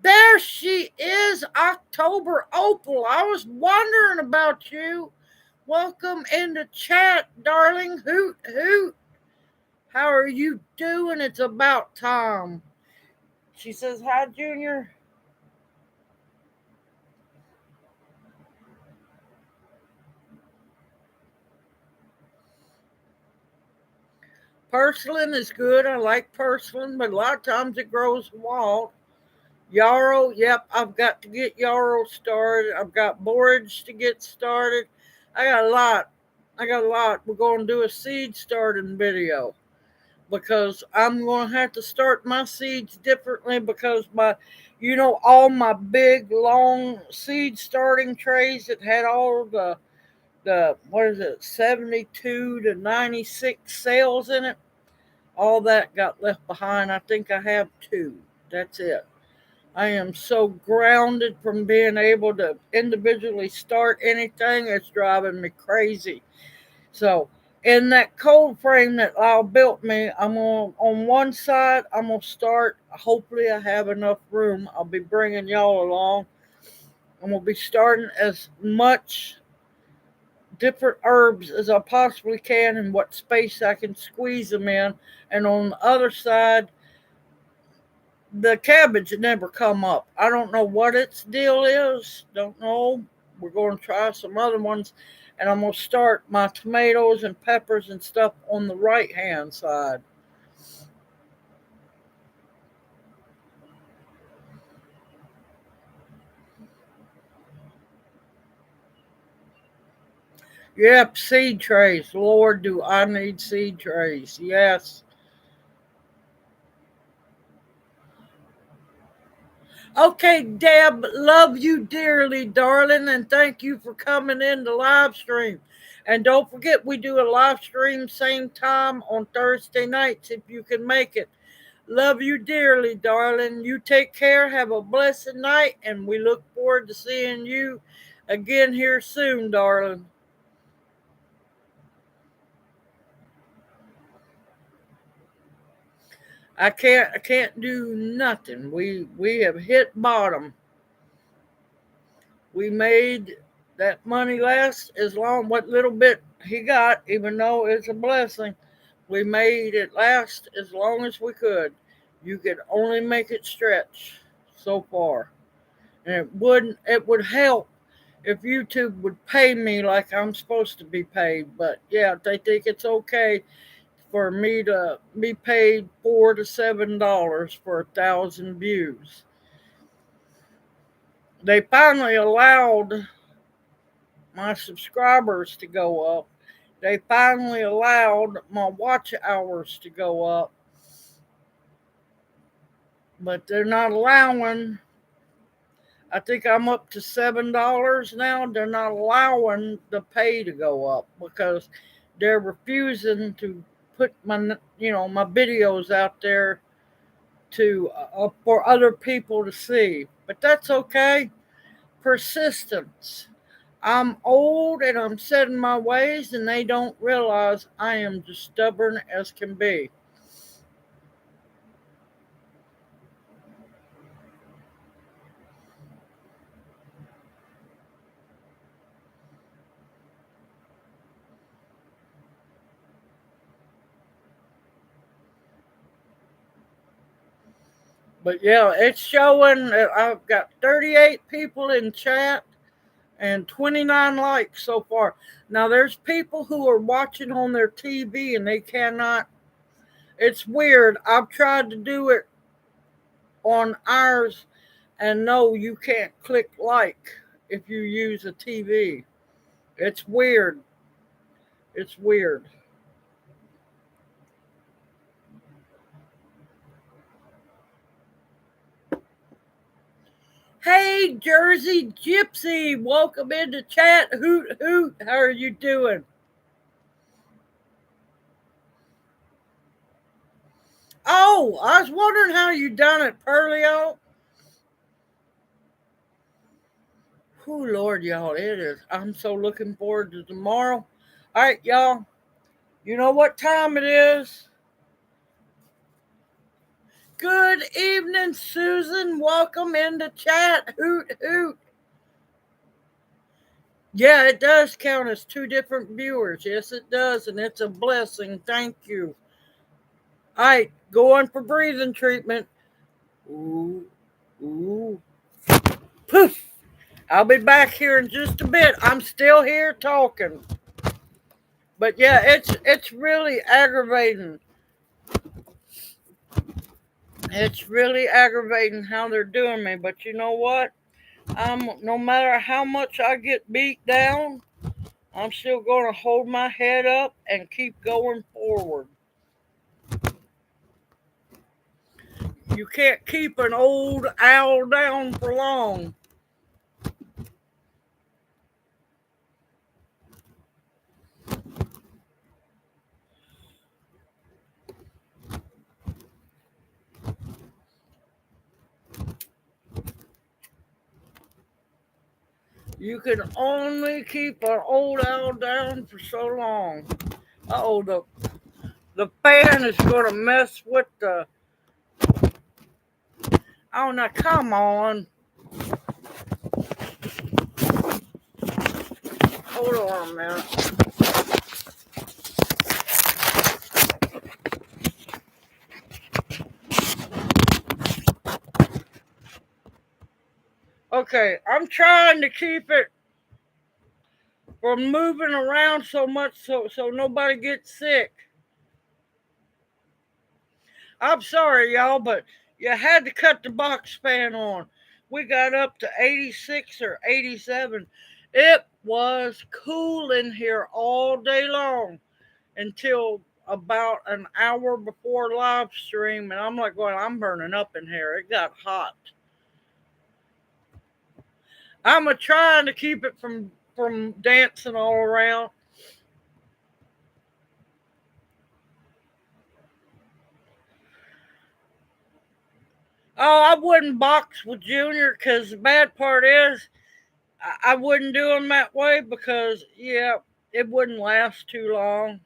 There she is, October Opal. I was wondering about you. Welcome in the chat, darling. Hoot, hoot. How are you doing? It's about time. She says, hi, Junior. Purslane is good. I like purslane, but a lot of times it grows wild. Yarrow, yep, I've got to get Yarrow started. I've got borage to get started. I got a lot. I got a lot. We're going to do a seed starting video because I'm going to have to start my seeds differently because all my big long seed starting trays that had all the what is it, 72 to 96 cells in it, all that got left behind. I think I have two. That's it. I am so grounded from being able to individually start anything. It's driving me crazy. So, in that cold frame that Lyle built me, on one side, I'm going to start. Hopefully, I have enough room. I'll be bringing y'all along. I'm going to be starting as much different herbs as I possibly can in what space I can squeeze them in. And on the other side, the cabbage never come up. I don't know what its deal is. Don't know. We're going to try some other ones. And I'm going to start my tomatoes and peppers and stuff on the right hand side. Yep, seed trays. Lord, do I need seed trays. Yes. Okay, Deb, love you dearly, darling, and thank you for coming in the live stream. And don't forget, we do a live stream same time on Thursday nights if you can make it. Love you dearly, darling. You take care. Have a blessed night, and we look forward to seeing you again here soon, darling. I can't do nothing. We have hit bottom. We made that money last as long what little bit he got, even though it's a blessing. We made it last as long as we could. You could only make it stretch so far. And it would help if YouTube would pay me like I'm supposed to be paid. But yeah, they think it's okay for me to be paid $4 to $7 for 1,000 views. They finally allowed my subscribers to go up. They finally allowed my watch hours to go up. But they're not allowing, I think I'm up to $7 now. They're not allowing the pay to go up because they're refusing to put my videos out there to for other people to see. But that's okay. Persistence. I'm old and I'm set in my ways, and they don't realize I am just stubborn as can be. But yeah, it's showing that I've got 38 people in chat and 29 likes so far. Now, there's people who are watching on their TV and they cannot. It's weird. I've tried to do it on ours, and no, you can't click like if you use a TV. It's weird. It's weird. Hey, Jersey Gypsy, welcome into chat. Hoot, hoot. How are you doing? Oh, I was wondering how you done it, Pearlio. Oh, Lord, y'all, it is. I'm so looking forward to tomorrow. All right, y'all. You know what time it is? Good evening, Susan. Welcome into chat. Hoot, hoot. Yeah, it does count as two different viewers. Yes, it does. And it's a blessing. Thank you. All right, going for breathing treatment. Ooh, ooh. Poof. I'll be back here in just a bit. I'm still here talking. But yeah, it's really aggravating. It's really aggravating how they're doing me, but you know what? No matter how much I get beat down, I'm still going to hold my head up and keep going forward. You can't keep an old owl down for long. You can only keep an old owl down for so long. Oh, the fan is going to mess with the. Oh, now come on. Hold on a minute. Okay, I'm trying to keep it from moving around so much so nobody gets sick. I'm sorry, y'all, but you had to cut the box fan on. We got up to 86 or 87. It was cool in here all day long until about an hour before live stream, and I'm like, well, I'm burning up in here. It got hot. I'm a trying to keep it from dancing all around. Oh, I wouldn't box with Junior because the bad part is I wouldn't do them that way because, yeah, it wouldn't last too long.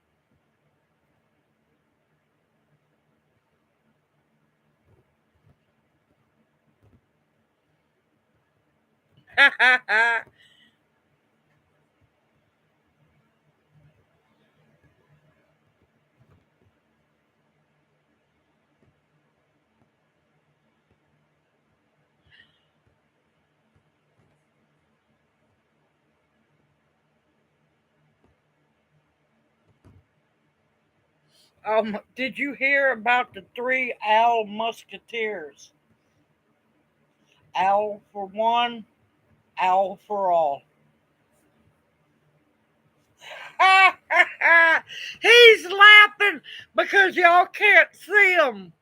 Did you hear about the three owl musketeers? Owl for one, owl for all. He's laughing because y'all can't see him.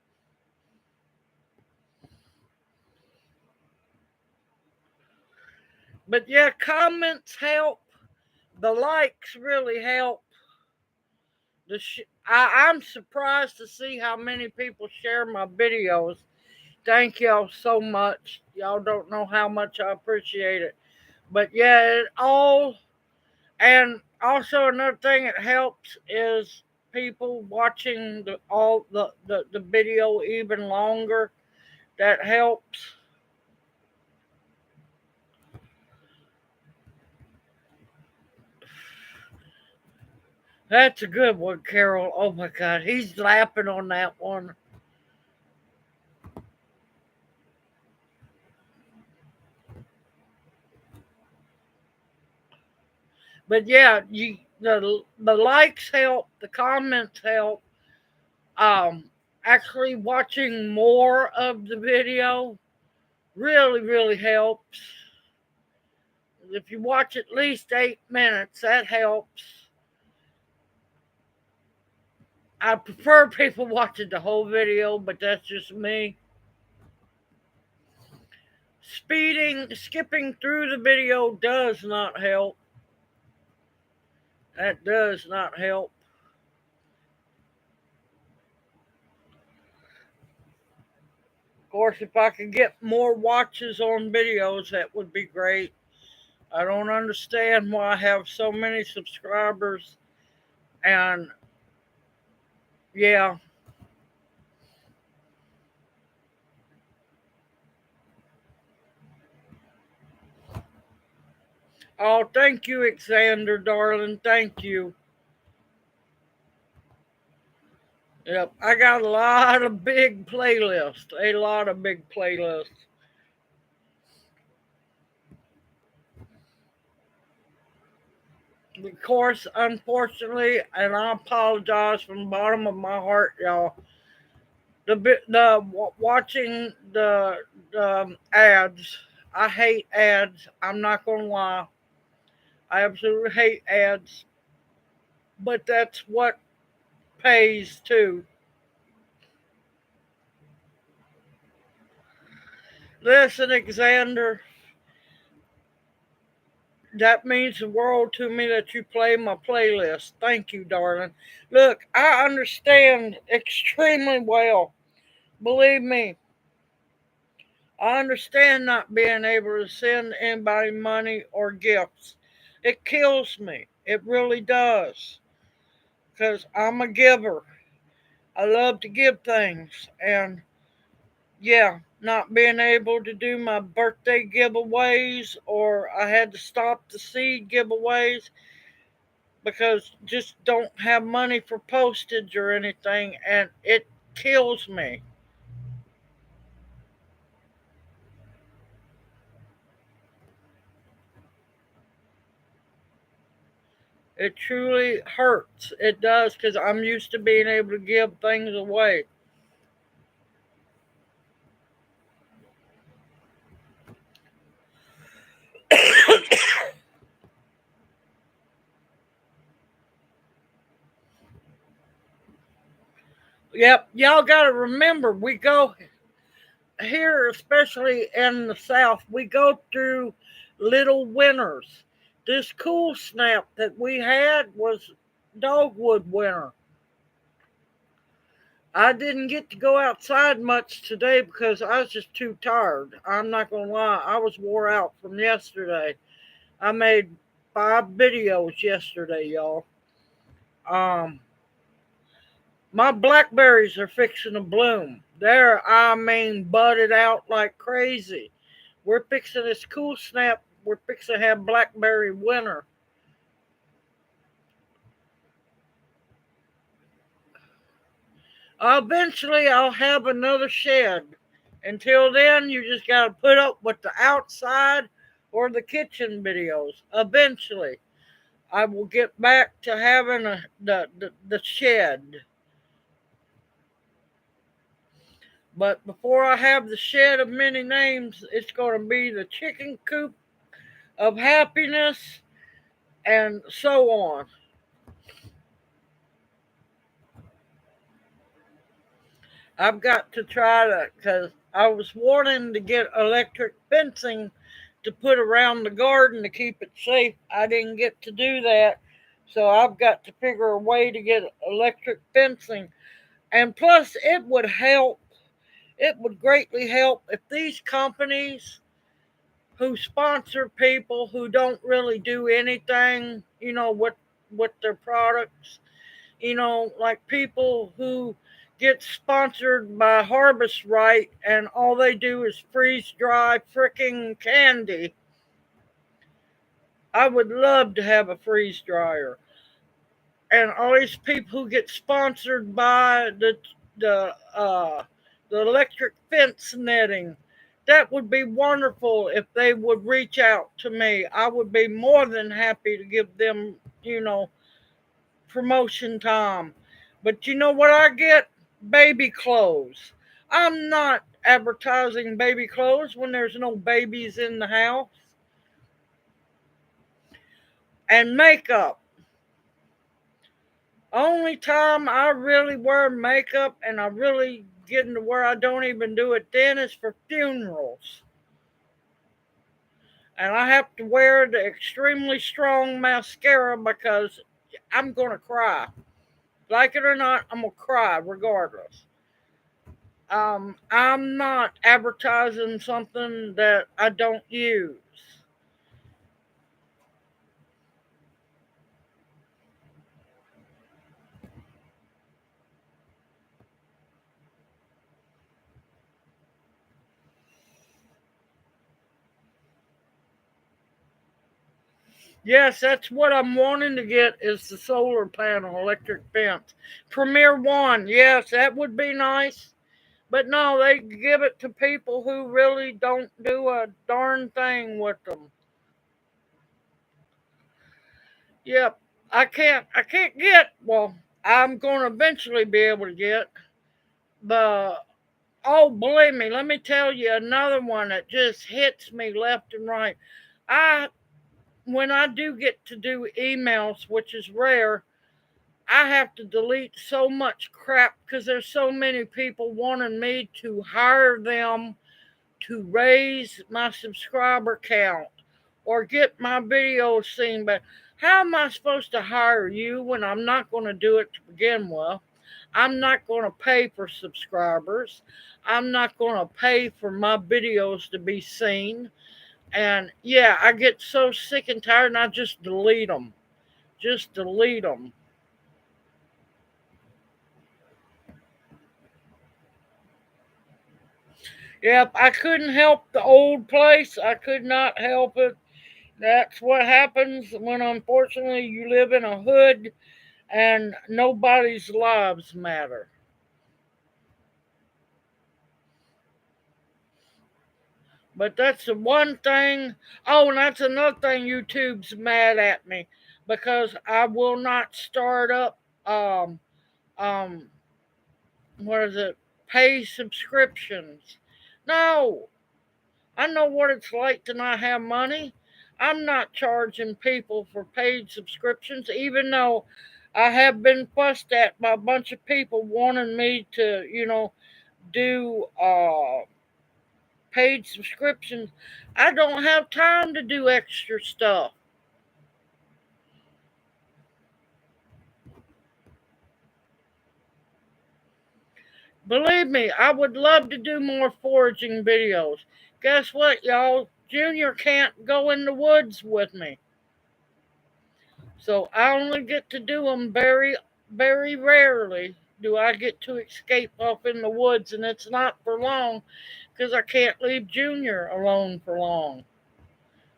But yeah, comments help. The likes really help. I'm surprised to see how many people share my videos. Thank y'all so much. Y'all don't know how much I appreciate it. But yeah, it all, and also another thing it helps is people watching the video even longer. That helps. That's a good one, Carol. Oh my God, he's laughing on that one. But yeah, the likes help, the comments help. Actually watching more of the video really helps. If you watch at least 8 minutes, that helps. I prefer people watching the whole video, but that's just me. Skipping through the video does not help. That does not help. Of course, if I could get more watches on videos, that would be great. I don't understand why I have so many subscribers. And yeah. Oh, thank you, Alexander, darling. Thank you. Yep, I got a lot of big playlists. A lot of big playlists. Of course, unfortunately, and I apologize from the bottom of my heart, y'all. Watching the ads. I hate ads. I'm not gonna lie. I absolutely hate ads, but that's what pays too. Listen, Xander, that means the world to me that you play my playlist. Thank you, darling. Look, I understand extremely well. Believe me, I understand not being able to send anybody money or gifts. It kills me. It really does. Because I'm a giver. I love to give things. And yeah, not being able to do my birthday giveaways, or I had to stop the seed giveaways because just don't have money for postage or anything, and it kills me. It truly hurts. It does, because I'm used to being able to give things away. Yep, y'all got to remember, we go here, especially in the South, we go through little winters. This cool snap that we had was dogwood winter. I didn't get to go outside much today because I was just too tired. I'm not going to lie, I was wore out from yesterday. I made 5 videos yesterday, y'all. Um, my blackberries are fixing to bloom. They're, I mean, budded out like crazy. We're fixing this cool snap. We're fixing to have blackberry winter. Eventually, I'll have another shed. Until then, you just got to put up with the outside or the kitchen videos. Eventually, I will get back to having the shed. But before I have the shed of many names, it's going to be the chicken coop of happiness and so on. I've got to try to, because I was wanting to get electric fencing to put around the garden to keep it safe. I didn't get to do that. So I've got to figure a way to get electric fencing. And plus, it would greatly help if these companies who sponsor people who don't really do anything, with their products, like people who get sponsored by Harvest Right and all they do is freeze dry freaking candy. I would love to have a freeze dryer. And all these people who get sponsored by the electric fence netting, that would be wonderful if they would reach out to me. I would be more than happy to give them, promotion time. But you know what I get? Baby clothes. I'm not advertising baby clothes when there's no babies in the house. And makeup. Only time I really wear makeup and I really get into where I don't even do it then is for funerals. And I have to wear the extremely strong mascara because I'm going to cry. Like it or not, I'm going to cry regardless. I'm not advertising something that I don't use. Yes, that's what I'm wanting to get is the solar panel electric fence. Premier One, yes, that would be nice. But no, they give it to people who really don't do a darn thing with them. Yep, I can't get. Well, I'm going to eventually be able to get the oh, believe me, let me tell you another one that just hits me left and right. I When I do get to do emails, which is rare, I have to delete so much crap because there's so many people wanting me to hire them to raise my subscriber count or get my videos seen. But how am I supposed to hire you when I'm not going to do it to begin with? I'm not going to pay for subscribers. I'm not going to pay for my videos to be seen. And yeah, I get so sick and tired and I just delete them. Just delete them. Yep, I couldn't help the old place. I could not help it. That's what happens when unfortunately you live in a hood and nobody's lives matter. But that's the one thing. Oh, and that's another thing YouTube's mad at me because I will not start up um what is it? Pay subscriptions. No, I know what it's like to not have money. I'm not charging people for paid subscriptions, even though I have been fussed at by a bunch of people wanting me to, do paid subscriptions. I don't have time to do extra stuff. Believe me, I would love to do more foraging videos. Guess what, y'all? Junior can't go in the woods with me. So I only get to do them very, very rarely. Do I get to escape off in the woods, and it's not for long because I can't leave Junior alone for long.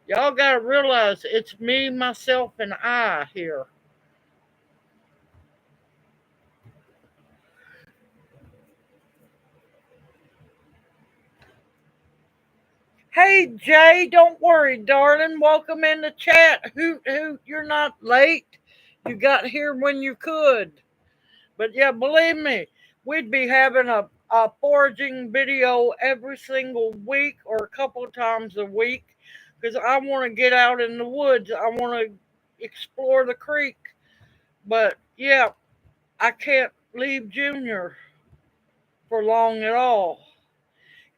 Y'all got to realize it's me, myself, and I here. Hey, Jay, don't worry, darling. Welcome in the chat. Hoot, hoot, you're not late. You got here when you could. But yeah, believe me, we'd be having a foraging video every single week or a couple of times a week because I want to get out in the woods. I want to explore the creek. But yeah, I can't leave Junior for long at all.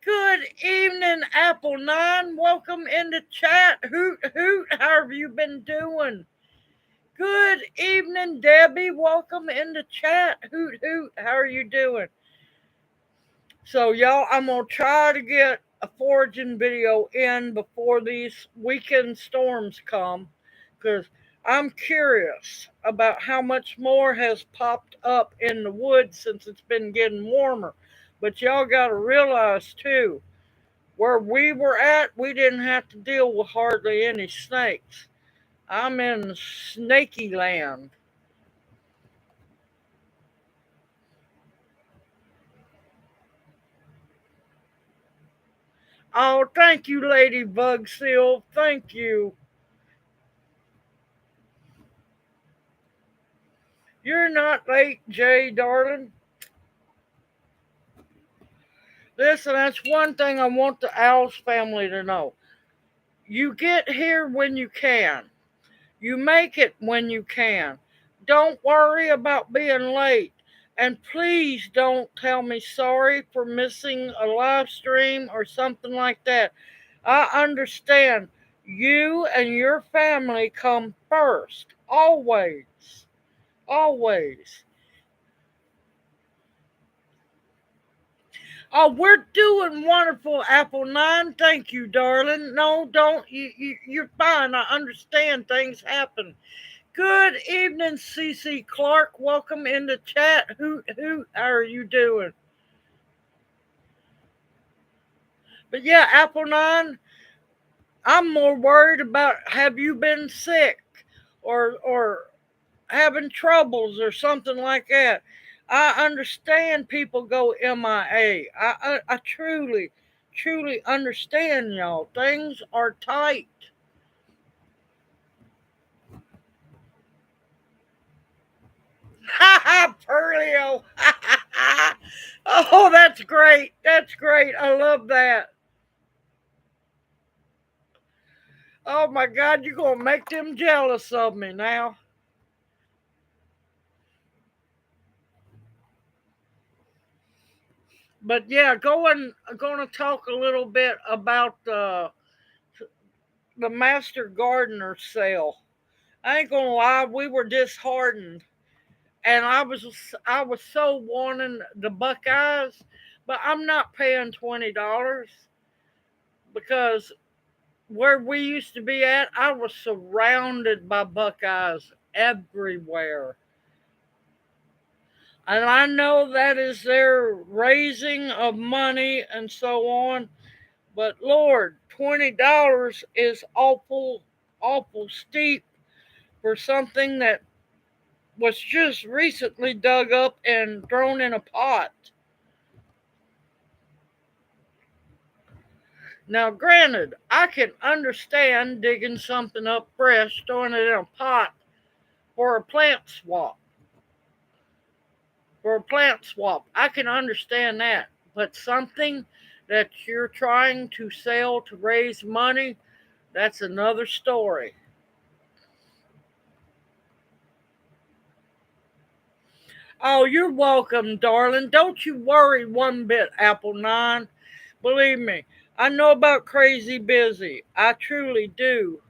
Good evening, Apple 9. Welcome in the chat. Hoot, hoot. How have you been doing? Good evening, Debbie. Welcome in the chat. Hoot, hoot. How are you doing? So, y'all, I'm going to try to get a foraging video in before these weekend storms come because I'm curious about how much more has popped up in the woods since it's been getting warmer. But y'all got to realize, too, where we were at, we didn't have to deal with hardly any snakes. I'm in snaky land. Oh, thank you, Ladybug Seal. Thank you. You're not late, Jay, darling. Listen, that's one thing I want the Owls family to know. You get here when you can. You make it when you can. Don't worry about being late. And please don't tell me sorry for missing a live stream or something like that. I understand you and your family come first. Always. Always. Oh, we're doing wonderful, Apple 9. Thank you, darling. No, don't. You're fine. I understand things happen. Good evening, CC Clark. Welcome in the chat. Who are you doing? But yeah, Apple 9, I'm more worried about have you been sick or having troubles or something like that. I understand people go MIA. I truly, truly understand y'all. Things are tight. Ha ha, Pearlio. Oh, that's great. That's great. I love that. Oh my God, you're gonna make them jealous of me now. But yeah, going to talk a little bit about the Master Gardener sale. I ain't gonna lie, we were disheartened, and I was so wanting the Buckeyes, but I'm not paying $20 because where we used to be at, I was surrounded by Buckeyes everywhere. And I know that is their raising of money and so on, but Lord, $20 is awful, awful steep for something that was just recently dug up and thrown in a pot. Now, granted, I can understand digging something up fresh, throwing it in a pot for a plant swap. For a plant swap, I can understand that. But something that you're trying to sell to raise money, that's another story. Oh, you're welcome, darling. Don't you worry one bit, Apple 9. Believe me, I know about crazy busy. I truly do.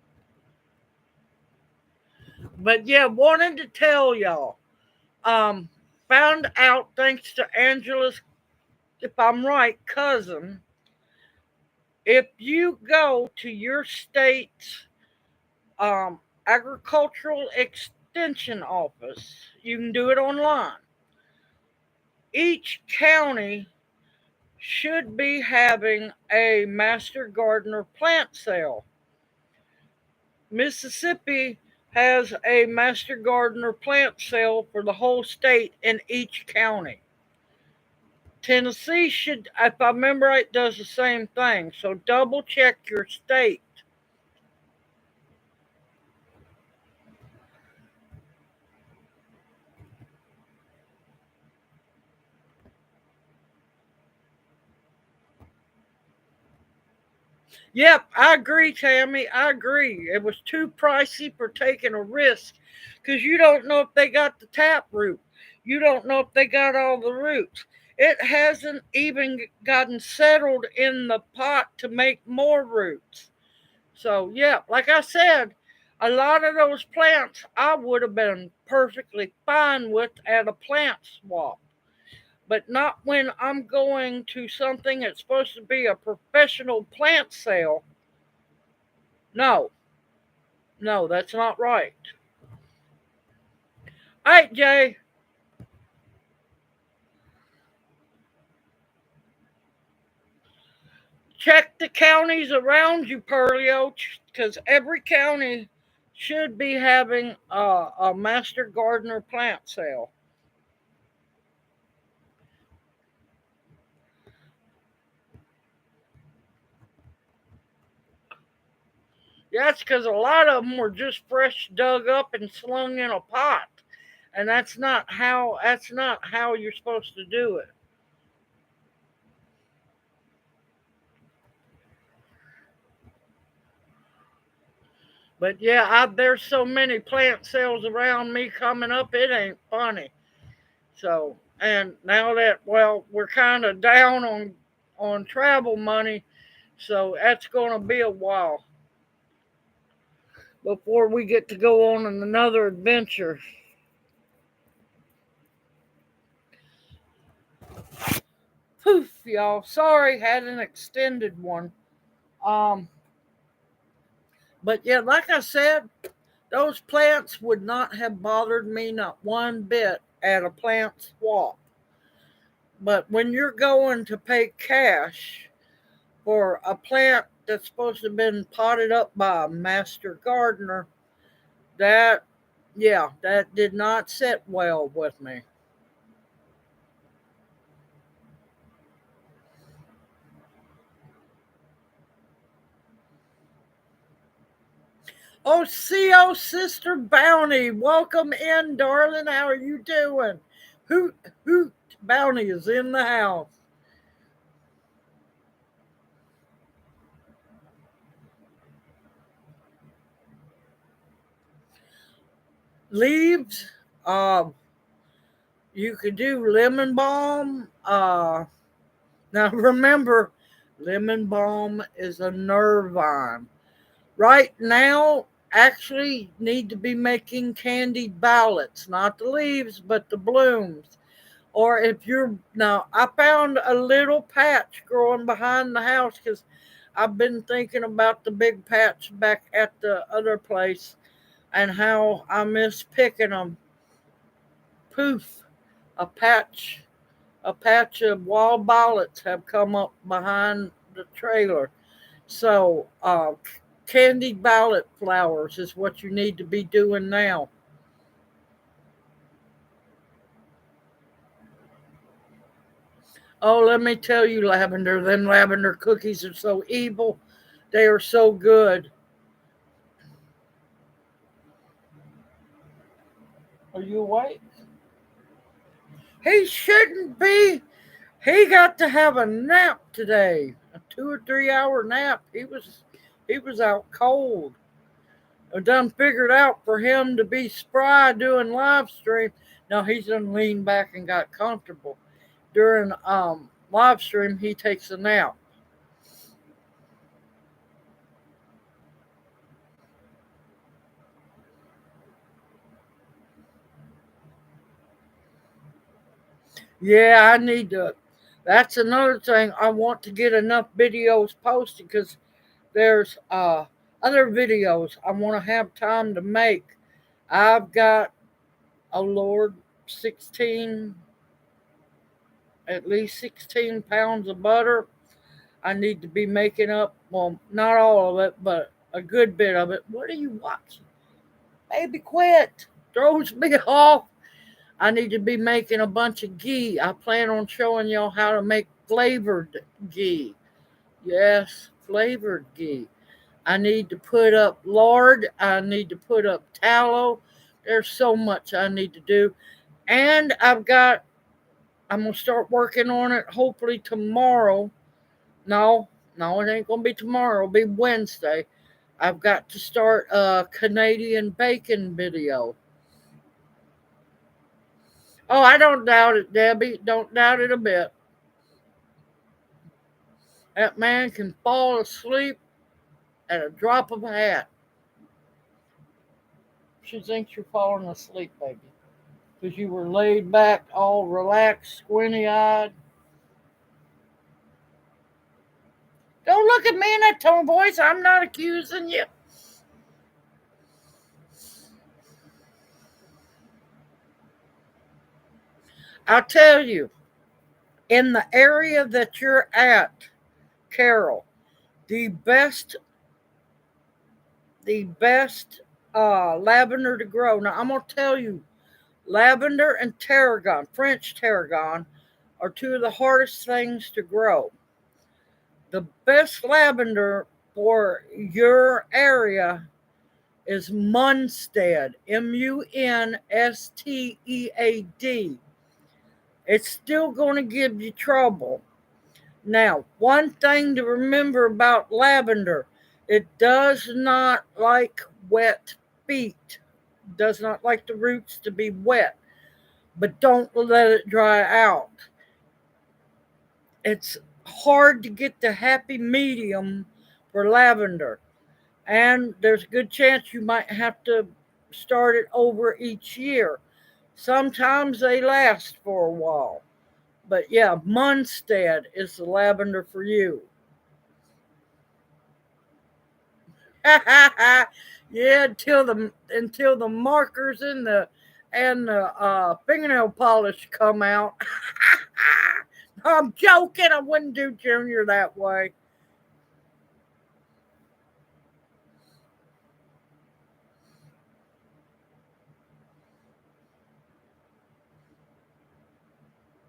But yeah, wanted to tell y'all. Um, Found out thanks to Angela's, if I'm right, cousin. If you go to your state's agricultural extension office, you can do it online. Each county should be having a Master Gardener plant sale. Mississippi has a Master Gardener plant sale for the whole state in each county. Tennessee should, if I remember right, does the same thing. So double check your state. Yep, I agree, Tammy. I agree. It was too pricey for taking a risk because you don't know if they got the tap root. You don't know if they got all the roots. It hasn't even gotten settled in the pot to make more roots. So, yeah, like I said, a lot of those plants I would have been perfectly fine with at a plant swap, but not when I'm going to something that's supposed to be a professional plant sale. No, no, that's not right. All right, Jay, check the counties around you, Pearlio, because every county should be having a Master Gardener plant sale. Yeah, that's because a lot of them were just fresh dug up and slung in a pot, and that's not how you're supposed to do it. But yeah, there's so many plant sales around me coming up, it ain't funny. So, and now that, well, we're kind of down on travel money, so that's going to be a while before we get to go on another adventure. Poof, y'all. Sorry, had an extended one. Um, but yeah, like I said, those plants would not have bothered me not one bit at a plant swap. But when you're going to pay cash for a plant that's supposed to have been potted up by a master gardener, that, yeah, that did not sit well with me. Oh, CO Sister Bounty, welcome in, darling. How are you doing? Hoot, hoot, Bounty is in the house. Leaves, uh, you could do lemon balm. Now remember, lemon balm is a nervine. Right now, actually, need to be making candied violets, not the leaves, but the blooms. Or if you're now, I found a little patch growing behind the house because I've been thinking about the big patch back at the other place and how I miss picking them. Poof, a patch, a patch of wild violets have come up behind the trailer. So, candied violet flowers is what you need to be doing now. Oh, let me tell you, Lavender, them lavender cookies are so evil. They are so good. Are you awake? He shouldn't be. He got to have a nap today, a 2 or 3 hour nap. He was out cold. I done figured out for him to be spry doing live stream. Now he's done leaned back and got comfortable. During live stream, he takes a nap. Yeah, I need to. That's another thing. I want to get enough videos posted because there's other videos I want to have time to make. I've got, oh Lord, 16, at least 16 pounds of butter. I need to be making up, well, not all of it, but a good bit of it. What are you watching? Baby, quit. Throws me off. I need to be making a bunch of ghee. I plan on showing y'all how to make flavored ghee. Yes, flavored ghee. I need to put up lard. I need to put up tallow. There's so much I need to do. And I'm going to start working on it hopefully tomorrow. No, no, it ain't going to be tomorrow. It'll be Wednesday. I've got to start a Canadian bacon video. Oh, I don't doubt it, Debbie. Don't doubt it a bit. That man can fall asleep at a drop of a hat. She thinks you're falling asleep, baby. Because you were laid back, all relaxed, squinty eyed. Don't look at me in that tone voice. I'm not accusing you. I'll tell you, in the area that you're at, Carol, the best, the best lavender to grow. Now, I'm going to tell you, lavender and tarragon, French tarragon, are two of the hardest things to grow. The best lavender for your area is Munstead, Munstead. It's still going to give you trouble. Now, one thing to remember about lavender, it does not like wet feet. It does not like the roots to be wet, but don't let it dry out. It's hard to get the happy medium for lavender, and there's a good chance you might have to start it over each year. Sometimes they last for a while. But yeah, Munstead is the lavender for you. Yeah, until the markers and the fingernail polish come out. I'm joking. I wouldn't do Junior that way.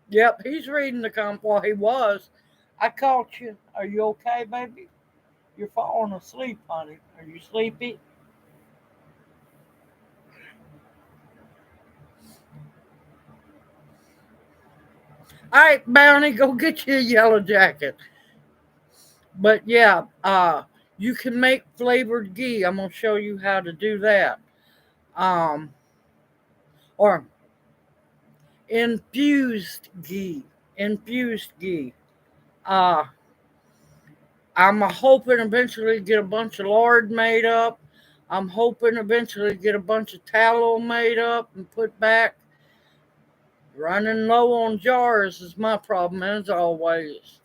Yep, he's reading the comp. Well, he was. I caught you. Are you okay, baby? You're falling asleep, honey. Are you sleepy? All right, Bounty, go get you a yellow jacket. But yeah, you can make flavored ghee. I'm gonna show you how to do that. Um, or infused ghee. Infused ghee. Uh, I'm hoping eventually get a bunch of lard made up. I'm hoping eventually get a bunch of tallow made up and put back. Running low on jars is my problem, as always.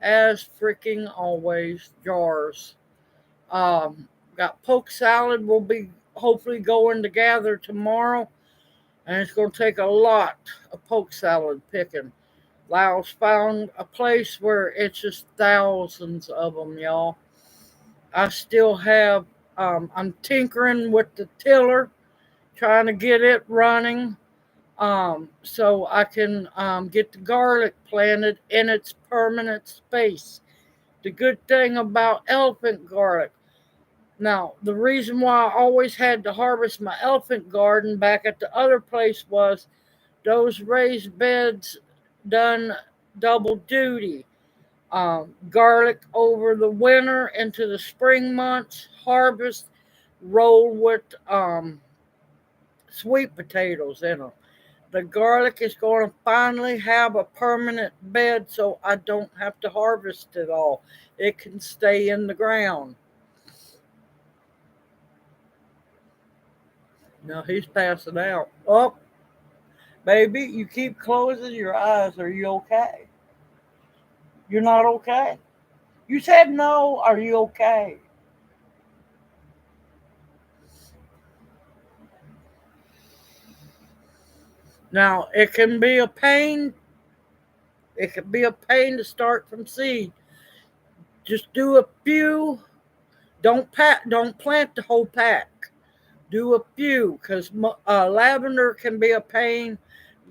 As freaking always, jars. Got poke salad. Will be hopefully going to gather tomorrow, and it's going to take a lot of poke salad picking. Laos found a place where it's just thousands of them, y'all. I still have. I'm tinkering with the tiller, trying to get it running, so I can get the garlic planted in its permanent space. The good thing about elephant garlic. Now, the reason why I always had to harvest my elephant garden back at the other place was those raised beds done double duty. Garlic over the winter into the spring months, harvest, roll with sweet potatoes in them. The garlic is going to finally have a permanent bed so I don't have to harvest it all. It can stay in the ground. No, he's passing out. Oh, baby, you keep closing your eyes. Are you okay? You're not okay? You said no. Are you okay? Now, it can be a pain. It can be a pain to start from seed. Just do a few. Don't plant the whole pack. Do a few, because lavender can be a pain,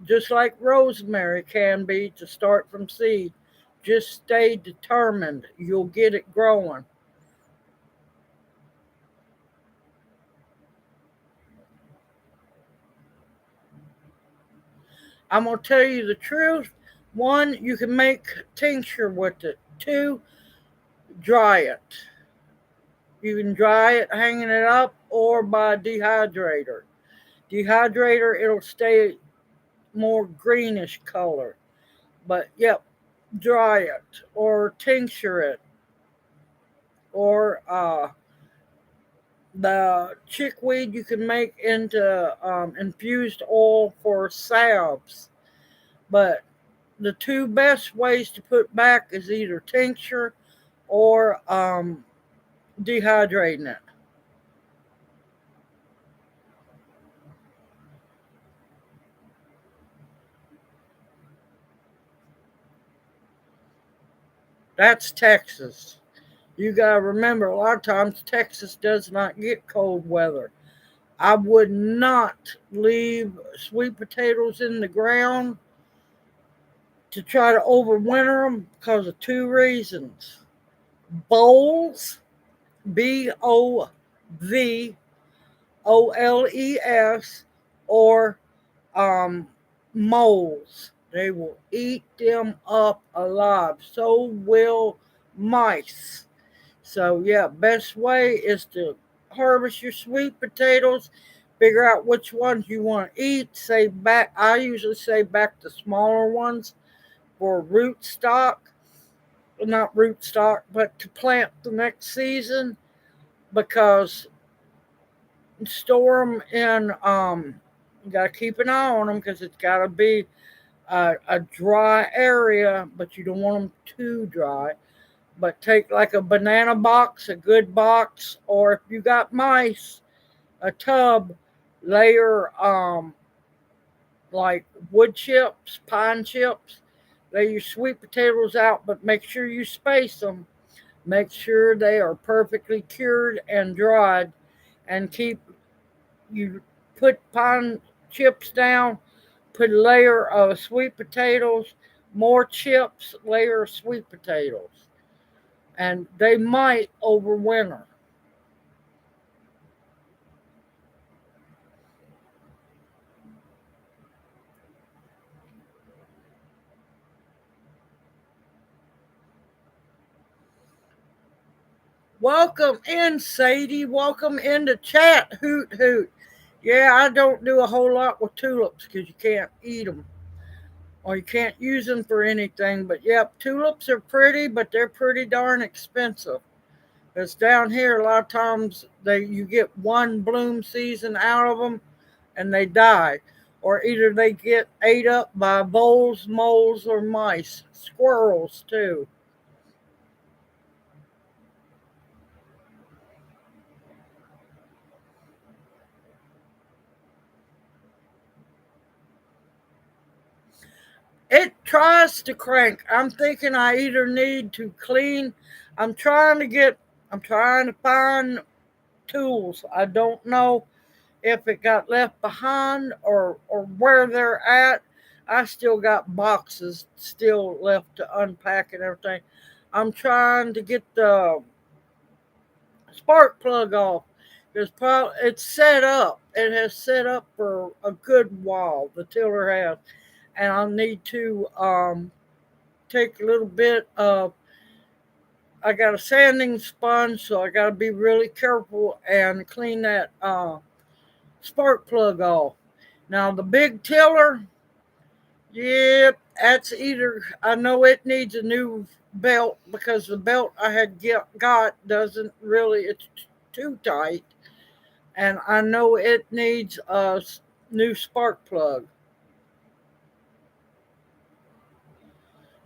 just like rosemary can be to start from seed. Just stay determined. You'll get it growing. I'm going to tell you the truth. One, you can make tincture with it. Two, dry it. You can dry it hanging it up or by dehydrator. Dehydrator, it'll stay more greenish color. But yep, dry it or tincture it or the chickweed you can make into infused oil for salves. But the two best ways to put back is either tincture or dehydrating it. That's Texas. You got to remember, a lot of times Texas does not get cold weather. I would not leave sweet potatoes in the ground to try to overwinter them because of two reasons. Bowls, BOVOLES, or um, moles. They will eat them up alive. So will mice. So yeah, best way is to harvest your sweet potatoes, figure out which ones you want to eat. Say back. I usually say back the smaller ones for root stock, not root stock, but to plant the next season because store them in. You got to keep an eye on them because it's got to be a dry area, but you don't want them too dry. But take like a banana box, a good box, or if you got mice, a tub, layer like wood chips, pine chips, lay your sweet potatoes out, but make sure you space them. Make sure they are perfectly cured and dried, and keep you put pine chips down, put a layer of sweet potatoes, more chips, layer of sweet potatoes, and they might overwinter. Welcome in, Sadie. Welcome into chat. Hoot hoot. Yeah, I don't do a whole lot with tulips because you can't eat them or you can't use them for anything. But yep, tulips are pretty, but they're pretty darn expensive. Because down here, a lot of times you get one bloom season out of them and they die, or either they get ate up by voles, moles, or mice, squirrels too. It tries to crank. I'm thinking I either need to clean. I'm trying to get. I'm trying to find tools. I don't know if it got left behind or where they're at. I still got boxes still left to unpack and everything. I'm trying to get the spark plug off. It's set up. It has set up for a good while. The tiller has, and I'll need to take a little bit of. I got a sanding sponge, so I got to be really careful and clean that spark plug off. Now the big tiller, yep, that's either. I know it needs a new belt because the belt I had got doesn't really. It's too tight, and I know it needs a new spark plug.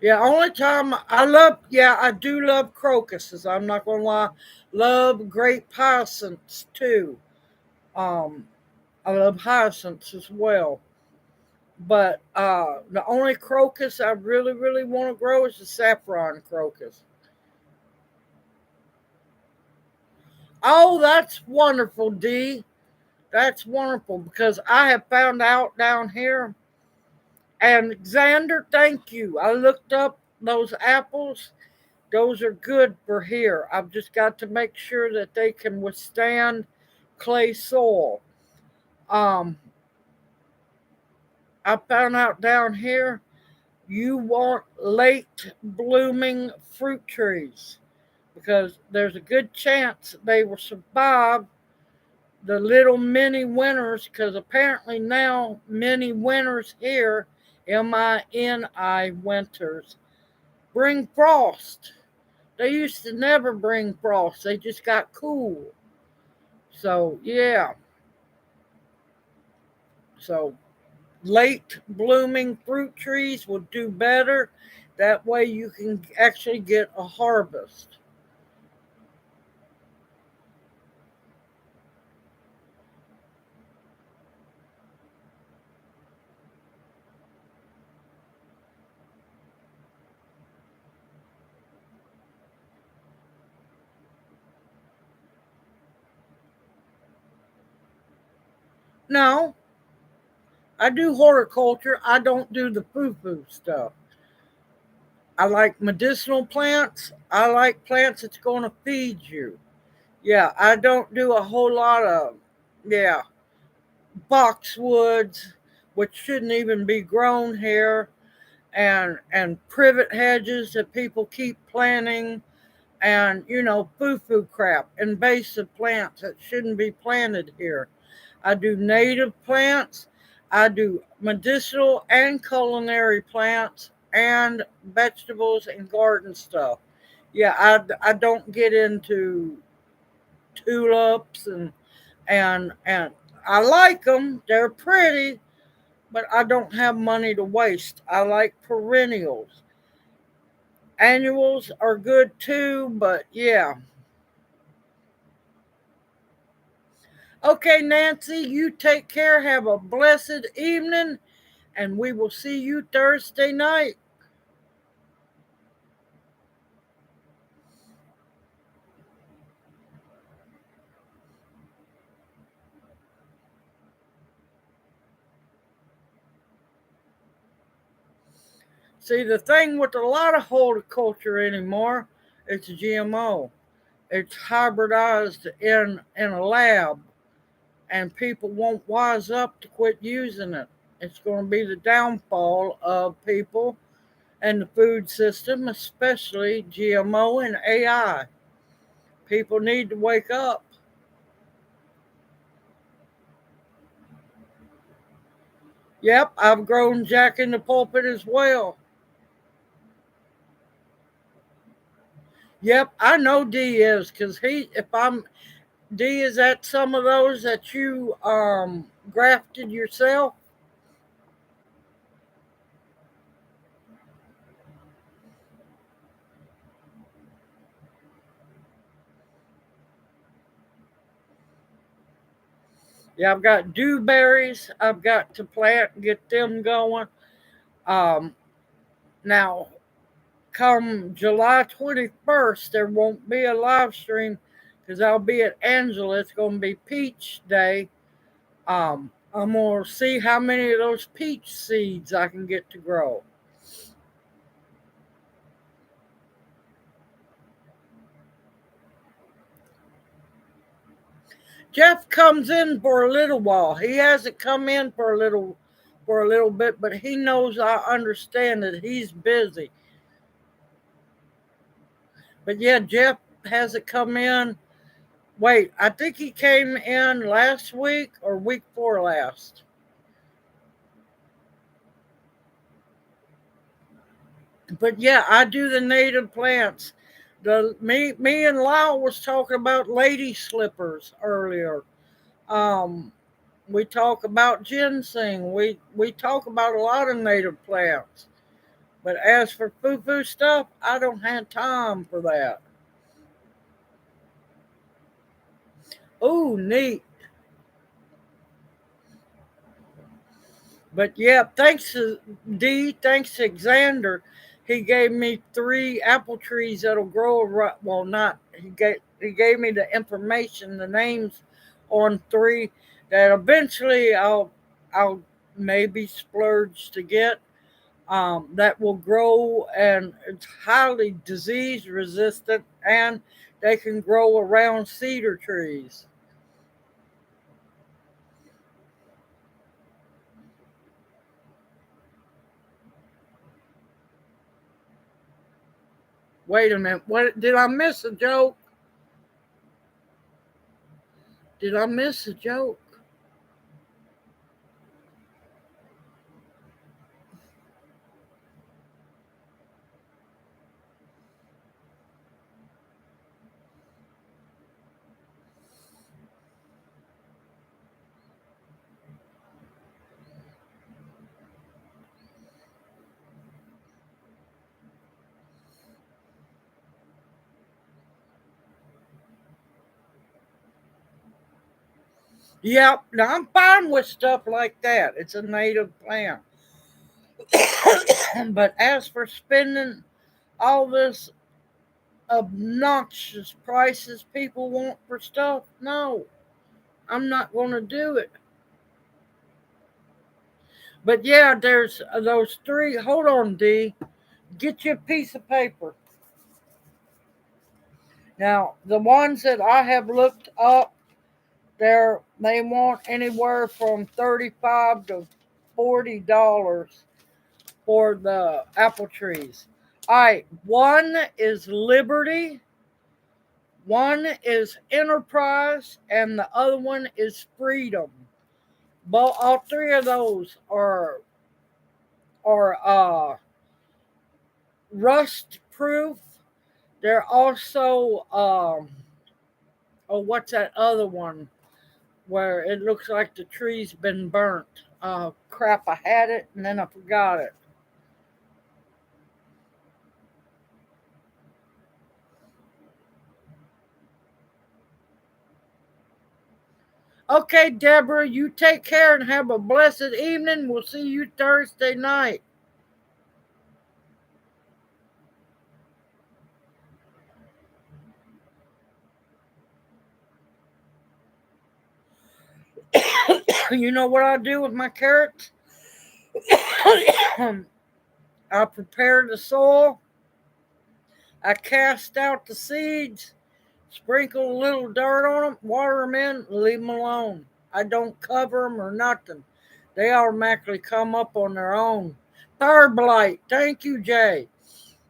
Yeah, only time I love, yeah, I do love crocuses. I'm not gonna lie, love great hyacinths too. Um, I love hyacinths as well. But the only crocus I really, really want to grow is the saffron crocus. Oh, that's wonderful, Dee. That's wonderful because I have found out down here. And Xander, thank you. I looked up those apples. Those are good for here. I've just got to make sure that they can withstand clay soil. Um, I found out down here you want late blooming fruit trees because there's a good chance they will survive the little mini winters because apparently now mini winters here, MINI winters, bring frost. They used to never bring frost, they just got cool. So, yeah. So, late blooming fruit trees will do better. That way, you can actually get a harvest. No, I do horticulture. I don't do the foo foo stuff. I like medicinal plants. I like plants that's going to feed you. Yeah, I don't do a whole lot of, yeah, boxwoods, which shouldn't even be grown here, and privet hedges that people keep planting, and foo foo crap, invasive plants that shouldn't be planted here. I do native plants. I do medicinal and culinary plants and vegetables and garden stuff. Yeah, I don't get into tulips and I like them. They're pretty, but I don't have money to waste. I like perennials. Annuals are good too, but yeah. Okay, Nancy, you take care. Have a blessed evening, and we will see you Thursday night. See, the thing with a lot of horticulture anymore, it's GMO. It's hybridized in a lab, and people won't wise up to quit using it. It's going to be the downfall of people and the food system, especially GMO and AI. People need to wake up. Yep, I've grown Jack in the Pulpit as well. Yep, I know D is because if I'm D, is that some of those that you grafted yourself? Yeah, I've got dewberries. I've got to plant and get them going. Um, Now, come July 21st, there won't be a live stream because I'll be at Angela. It's going to be Peach Day. I'm going to see how many of those peach seeds I can get to grow. Jeff comes in for a little while. He hasn't come in for a little bit, but he knows I understand that he's busy. But yeah, Jeff hasn't come in. Wait, I think he came in last week or week before last. But yeah, I do the native plants. Me and Lyle was talking about lady slippers earlier. Um, we talk about ginseng. We talk about a lot of native plants. But as for foo-foo stuff, I don't have time for that. Oh, neat. But yeah, thanks to D, thanks to Xander, he gave me 3 apple trees that'll grow. Well, not he gave me the information, the names on 3 that eventually I'll maybe splurge to get. That will grow and it's highly disease resistant and they can grow around cedar trees. Wait a minute. What did I miss a joke? Did I miss a joke? Yep. Now I'm fine with stuff like that. It's a native plant. But as for spending all this obnoxious prices people want for stuff, no, I'm not going to do it. But yeah, there's those 3. Hold on, D. Get you a piece of paper. Now, the ones that I have looked up, they want anywhere from 35 to $40 for the apple trees. All right, one is Liberty, one is Enterprise, and the other one is Freedom. But all 3 of those are rust proof. They're also oh, what's that other one where it looks like the tree's been burnt? Crap, I had it and then I forgot it. Okay, Deborah, you take care and have a blessed evening. We'll see you Thursday night. You know what I do with my carrots? I prepare the soil. I cast out the seeds, sprinkle a little dirt on them, water them in, leave them alone. I don't cover them or nothing. They automatically come up on their own. Third blight. Thank you, Jay.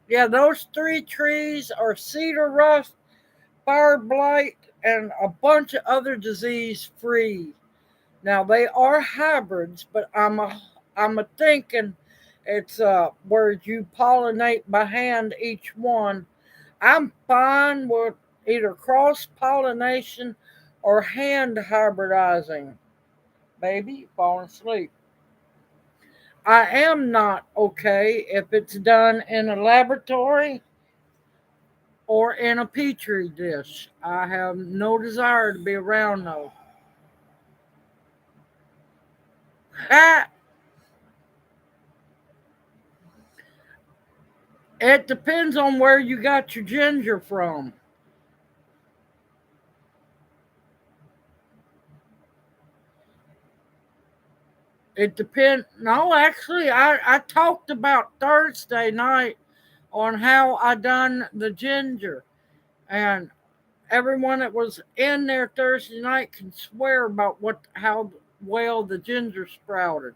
Yeah, those 3 trees are cedar rust. fire blight, and a bunch of other disease free. Now they are hybrids, but I'm a thinking it's where you pollinate by hand each one. I'm fine with either cross pollination or hand hybridizing. Baby, falling asleep. I am not okay if it's done in a laboratory or in a petri dish. I have no desire to be around those. Ah, it depends on where you got your ginger from. It depends. No, actually, I talked about Thursday night on how I done the ginger. And everyone that was in there Thursday night can swear about how well the ginger sprouted.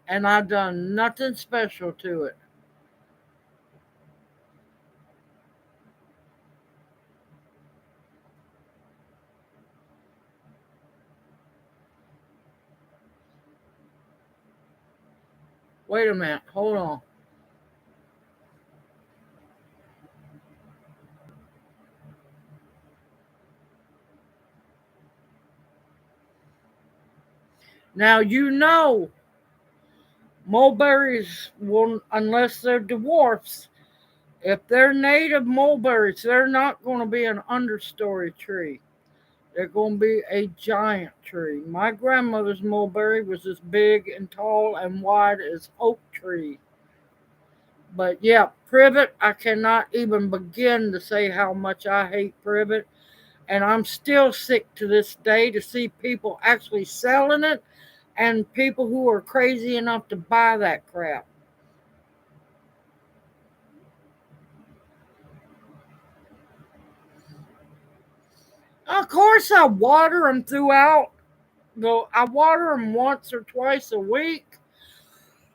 And I done nothing special to it. Wait a minute, hold on. Now you know mulberries will, unless they're dwarfs, if they're native mulberries, they're not going to be an understory tree. They're going to be a giant tree. My grandmother's mulberry was as big and tall and wide as oak tree. But yeah, privet, I cannot even begin to say how much I hate privet. And I'm still sick to this day to see people actually selling it and people who are crazy enough to buy that crap. Of course, I water them throughout. Though I water them once or twice a week,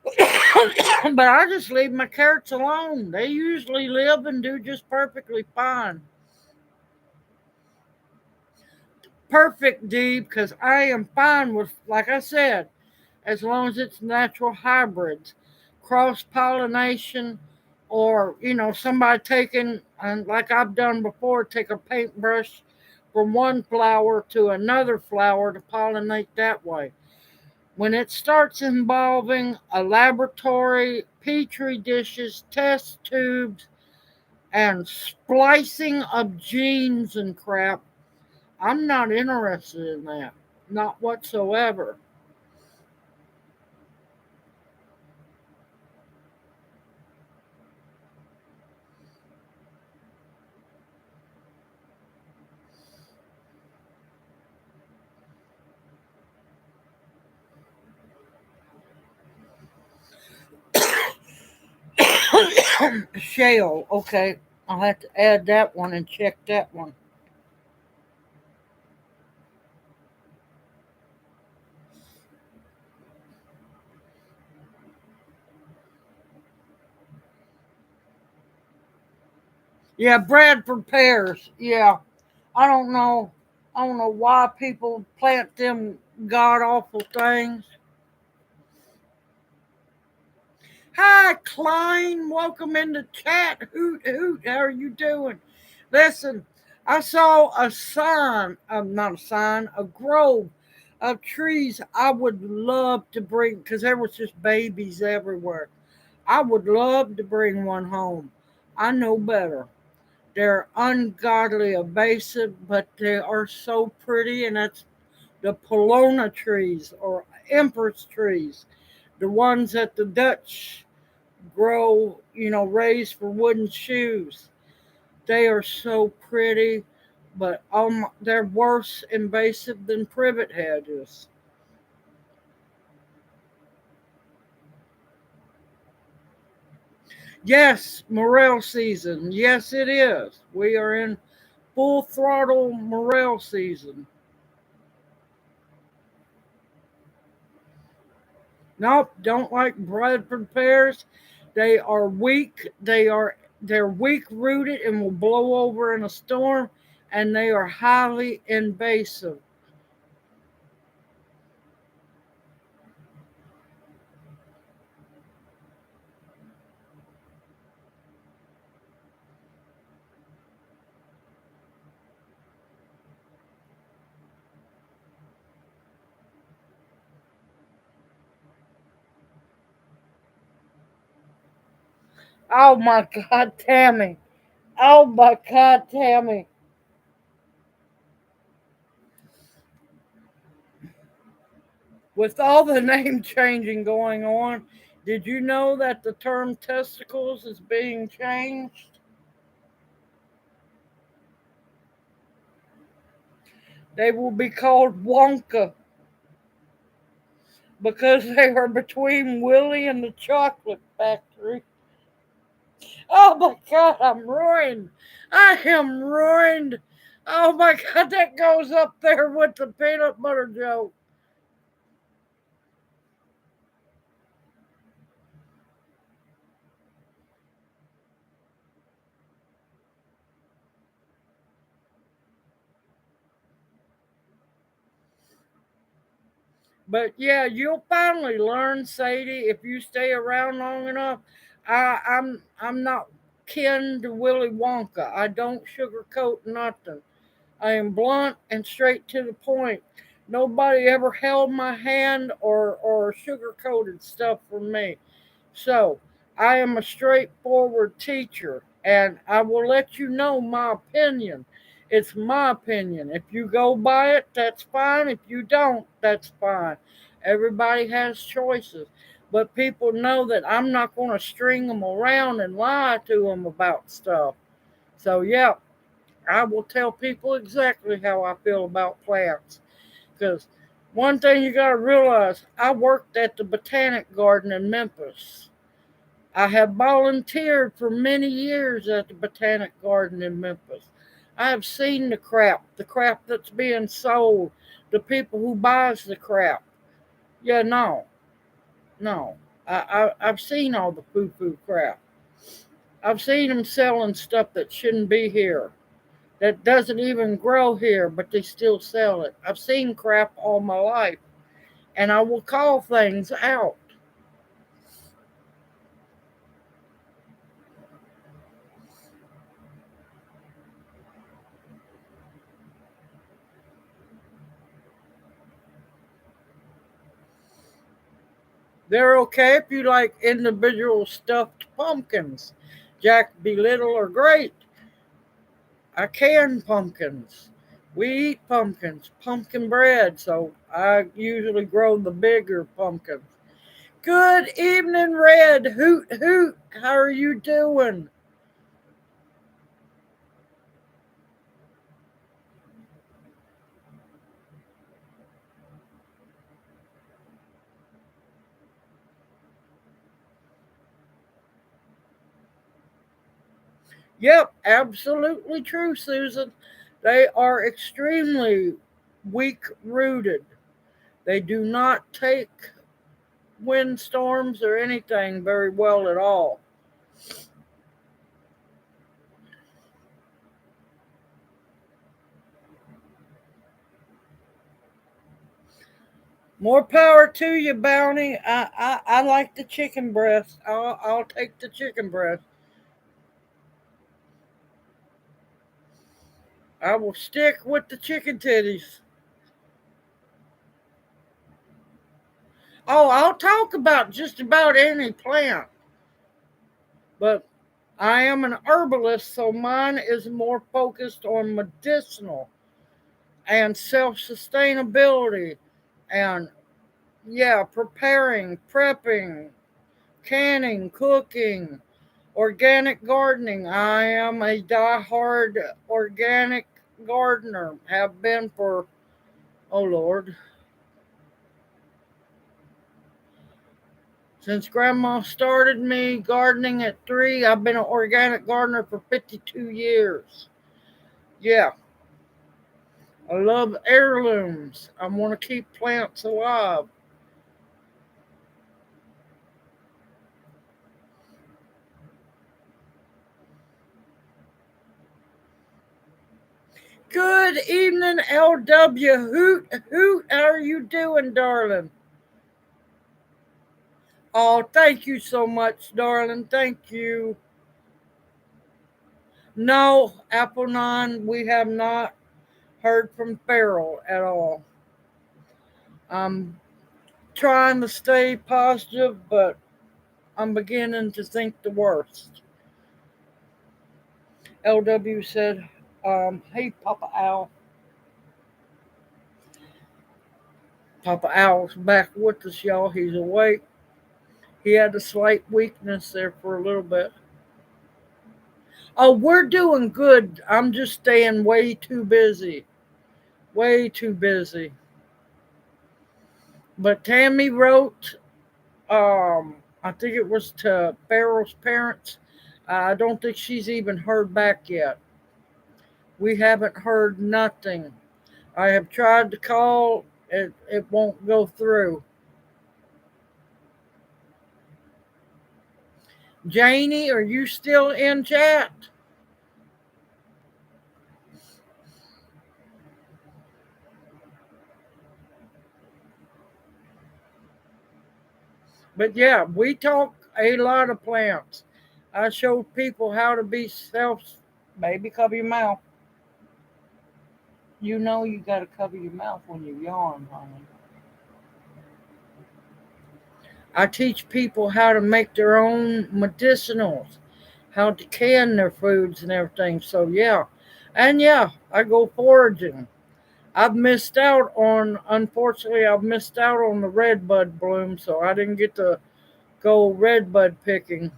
but I just leave my carrots alone. They usually live and do just perfectly fine. Perfect, D, because I am fine with, like I said, as long as it's natural hybrids, cross pollination, or somebody taking, and like I've done before, take a paintbrush from one flower to another flower to pollinate that way. When it starts involving a laboratory, petri dishes, test tubes, and splicing of genes and crap, I'm not interested in that. Not whatsoever. Shale, okay. I'll have to add that one and check that one. Yeah, Bradford pears. Yeah, I don't know. I don't know why people plant them god awful things. Hi, Klein. Welcome in the chat. Hoot, hoot. How are you doing? Listen, I saw a sign, not a sign, a grove of trees I would love to bring because there was just babies everywhere. I would love to bring one home. I know better. They're ungodly invasive, but they are so pretty, and that's the Polona trees or Empress trees, the ones that the Dutch grow, raised for wooden shoes. They are so pretty, but they're worse invasive than privet hedges. Yes, morel season. Yes, it is. We are in full throttle morel season. Nope, don't like Bradford pears. They are weak. They're weak rooted and will blow over in a storm. and they are highly invasive. Oh my God, Tammy. Oh my God, Tammy. With all the name changing going on, did you know that the term testicles is being changed? They will be called Wonka because they are between Willie and the chocolate factory. Oh my God, I'm ruined. I am ruined. Oh my God, that goes up there with the peanut butter joke. But yeah, you'll finally learn, Sadie, if you stay around long enough. I'm not kin to Willy Wonka. I don't sugarcoat nothing. I am blunt and straight to the point. Nobody ever held my hand or sugarcoated stuff for me. So I am a straightforward teacher, and I will let you know my opinion. It's my opinion. If you go by it, that's fine. If you don't, that's fine. Everybody has choices. But people know that I'm not going to string them around and lie to them about stuff. So, yeah, I will tell people exactly how I feel about plants. Because one thing you got to realize, I worked at the Botanic Garden in Memphis. I have volunteered for many years at the Botanic Garden in Memphis. I have seen the crap that's being sold, the people who buys the crap. Yeah, no, no. I've seen all the poo-poo crap. I've seen them selling stuff that shouldn't be here, that doesn't even grow here, but they still sell it. I've seen crap all my life, and I will call things out. They're okay if you like individual stuffed pumpkins. Jack be little or great. I can pumpkins. We eat pumpkins, pumpkin bread, so I usually grow the bigger pumpkins. Good evening, Red. Hoot hoot. How are you doing? Yep, absolutely true, Susan. They are extremely weak rooted. They do not take windstorms or anything very well at all. More power to you, Bounty. I like the chicken breast. I'll take the chicken breast. I will stick with the chicken titties. Oh, I'll talk about just about any plant, but I am an herbalist, so mine is more focused on medicinal and self sustainability and, yeah, preparing, prepping, canning, cooking, organic gardening. I am a die-hard organic gardener, have been for, oh Lord, since Grandma started me gardening at 3. I've been an organic gardener for 52 years. Yeah, I love heirlooms. I want to keep plants alive. Good evening, LW. Hoot, how are you doing, darling? Oh, thank you so much, darling. Thank you. No, Apple 9, we have not heard from Farrell at all. I'm trying to stay positive, but I'm beginning to think the worst. LW said, hey, Papa Owl. Papa Owl's back with us, y'all. He's awake. He had a slight weakness there for a little bit. Oh, we're doing good. I'm just staying way too busy. Way too busy. But Tammy wrote, I think it was to Farrell's parents. I don't think she's even heard back yet. We haven't heard nothing. I have tried to call, it won't go through. Janie, are you still in chat? But yeah, we talk a lot of plants. I showed people how to be baby, cover your mouth. You know you got to cover your mouth when you yawn, honey. I teach people how to make their own medicinals, how to can their foods and everything. So yeah, and yeah, I go foraging. Unfortunately, I've missed out on the redbud bloom, so I didn't get to go redbud picking.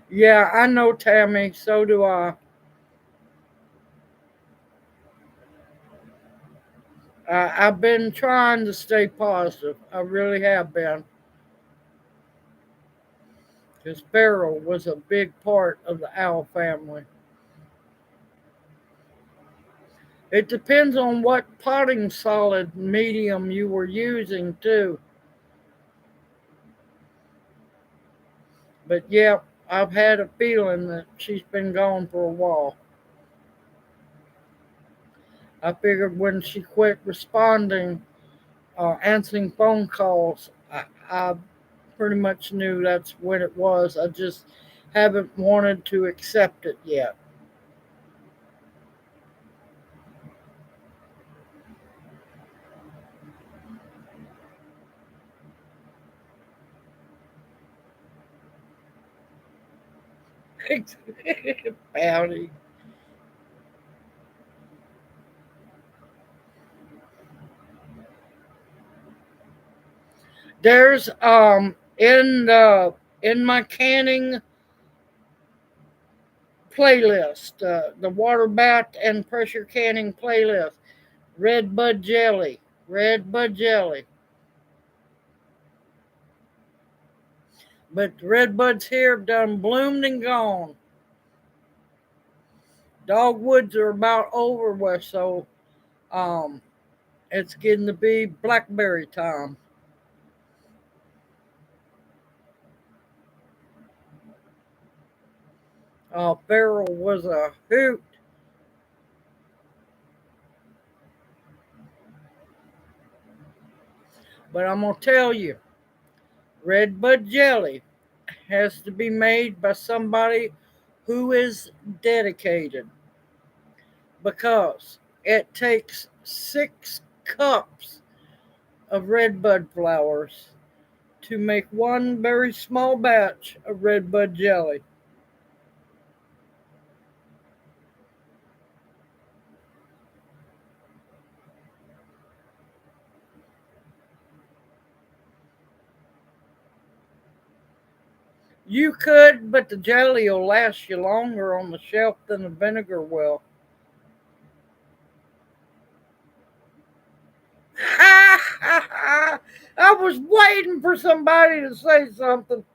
Yeah, I know, Tammy. So do I. I've been trying to stay positive. I really have been. Because Farrell was a big part of the owl family. It depends on what potting solid medium you were using, too. But yeah, I've had a feeling that she's been gone for a while. I figured when she quit responding, answering phone calls, I pretty much knew that's when it was. I just haven't wanted to accept it yet. Pouty. There's in my canning playlist, the water bath and pressure canning playlist, red bud jelly, red bud jelly. But the red buds here have done bloomed and gone. Dogwoods are about over with, so um, it's getting to be blackberry time. Farrell was a hoot. But I'm going to tell you, red bud jelly has to be made by somebody who is dedicated because it takes 6 cups of red bud flowers to make one very small batch of red bud jelly. You could, but the jelly will last you longer on the shelf than the vinegar will. I was waiting for somebody to say something.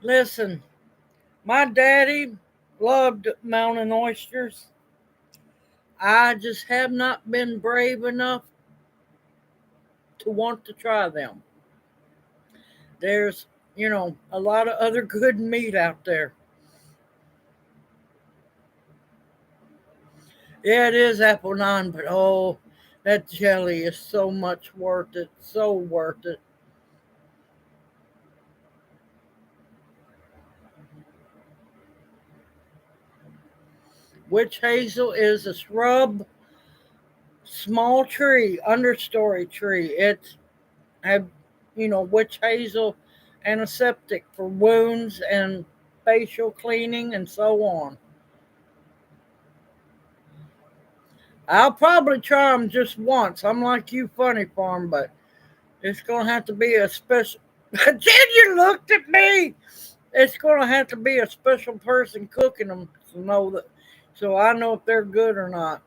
Listen, my daddy loved mountain oysters. I just have not been brave enough to want to try them. There's, a lot of other good meat out there. Yeah, it is apple nine, but oh, that jelly is so much worth it. So worth it. Witch hazel is a shrub, small tree, understory tree. It's have, witch hazel antiseptic for wounds and facial cleaning and so on. I'll probably try them just once. I'm like you, Funny Farm, but it's going to have to be a special. Ginger looked at me. It's going to have to be a special person cooking them to know that, so I know if they're good or not.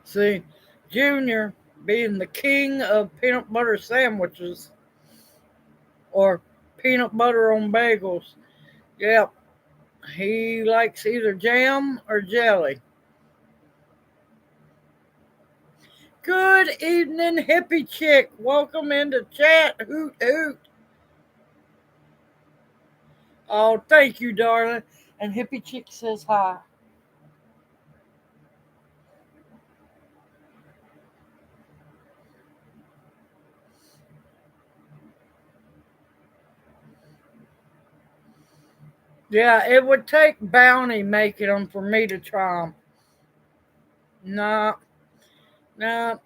See, Junior being the king of peanut butter sandwiches or peanut butter on bagels. Yep, he likes either jam or jelly. Good evening, hippie chick. Welcome into chat. Hoot hoot. Oh, thank you, darling. And hippie chick says hi. Yeah, it would take bounty making them for me to try them. No, no.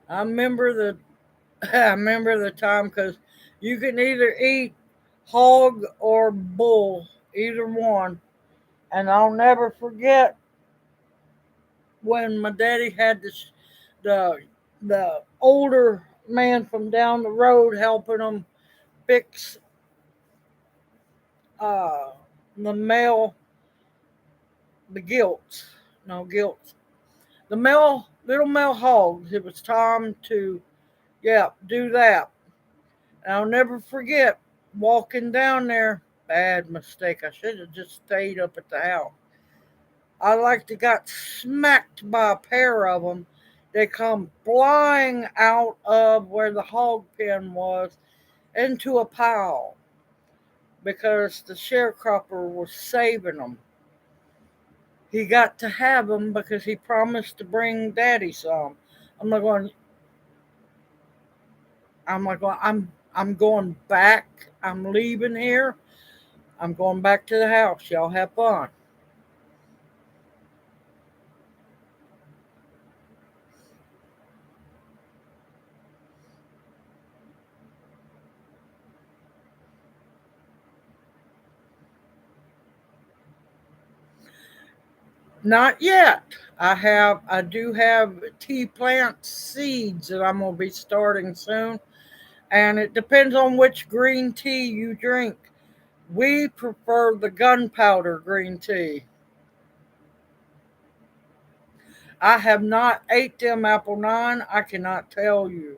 I remember the I remember the time because you can either eat hog or bull, either one. And I'll never forget when my daddy had the the older man from down the road helping him fix uh, the male the gilts, no gilts, the male little male hogs. It was time to do that. And I'll never forget walking down there. Bad mistake. I should have just stayed up at the house. I like to got smacked by a pair of them. They come flying out of where the hog pen was into a pile because the sharecropper was saving them. He got to have them because he promised to bring Daddy some. I'm not going. I'm like, going. I'm going back. I'm leaving here. I'm going back to the house. Y'all have fun. Not yet. I do have tea plant seeds that I'm gonna be starting soon, and it depends on which green tea you drink. We prefer the gunpowder green tea. I have not ate them apple nine. I cannot tell you.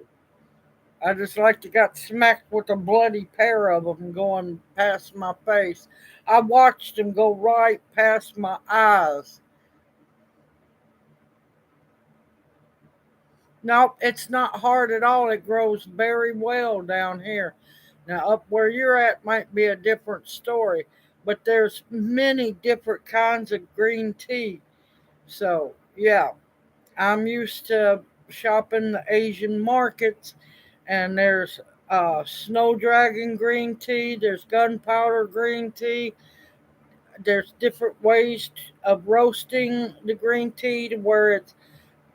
I just like to got smacked with a bloody pair of them going past my face. I watched them go right past my eyes. No, it's not hard at all. It grows very well down here. Now, up where you're at might be a different story, but there's many different kinds of green tea. So, yeah, I'm used to shopping the Asian markets, and there's snow dragon green tea, there's gunpowder green tea, there's different ways of roasting the green tea to where it's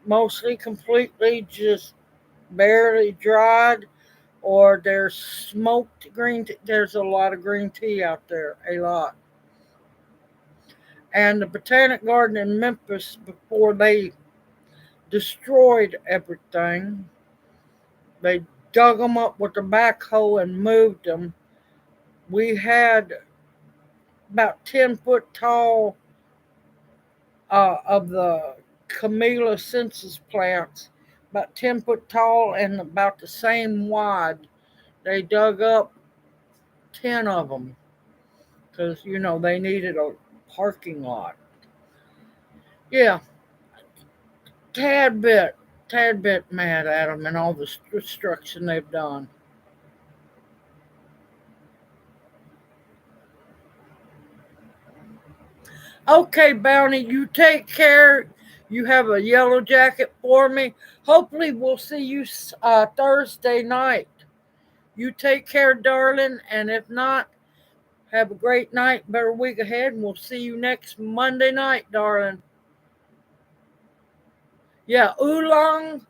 mostly completely just barely dried, or there's smoked green tea. There's a lot of green tea out there, a lot. and the Botanic Garden in Memphis, before they destroyed everything, they dug them up with a backhoe and moved them. We had about 10 foot tall of the Camellia census plants, about 10 foot tall and about the same wide. They dug up 10 of them because, they needed a parking lot. Yeah, tad bit, tad bit mad at them and all the destruction they've done. Okay, Bounty, you take care. You have a yellow jacket for me. Hopefully, we'll see you Thursday night. You take care, darling, and if not, have a great night, better week ahead, and we'll see you next Monday night, darling. Yeah, oolong.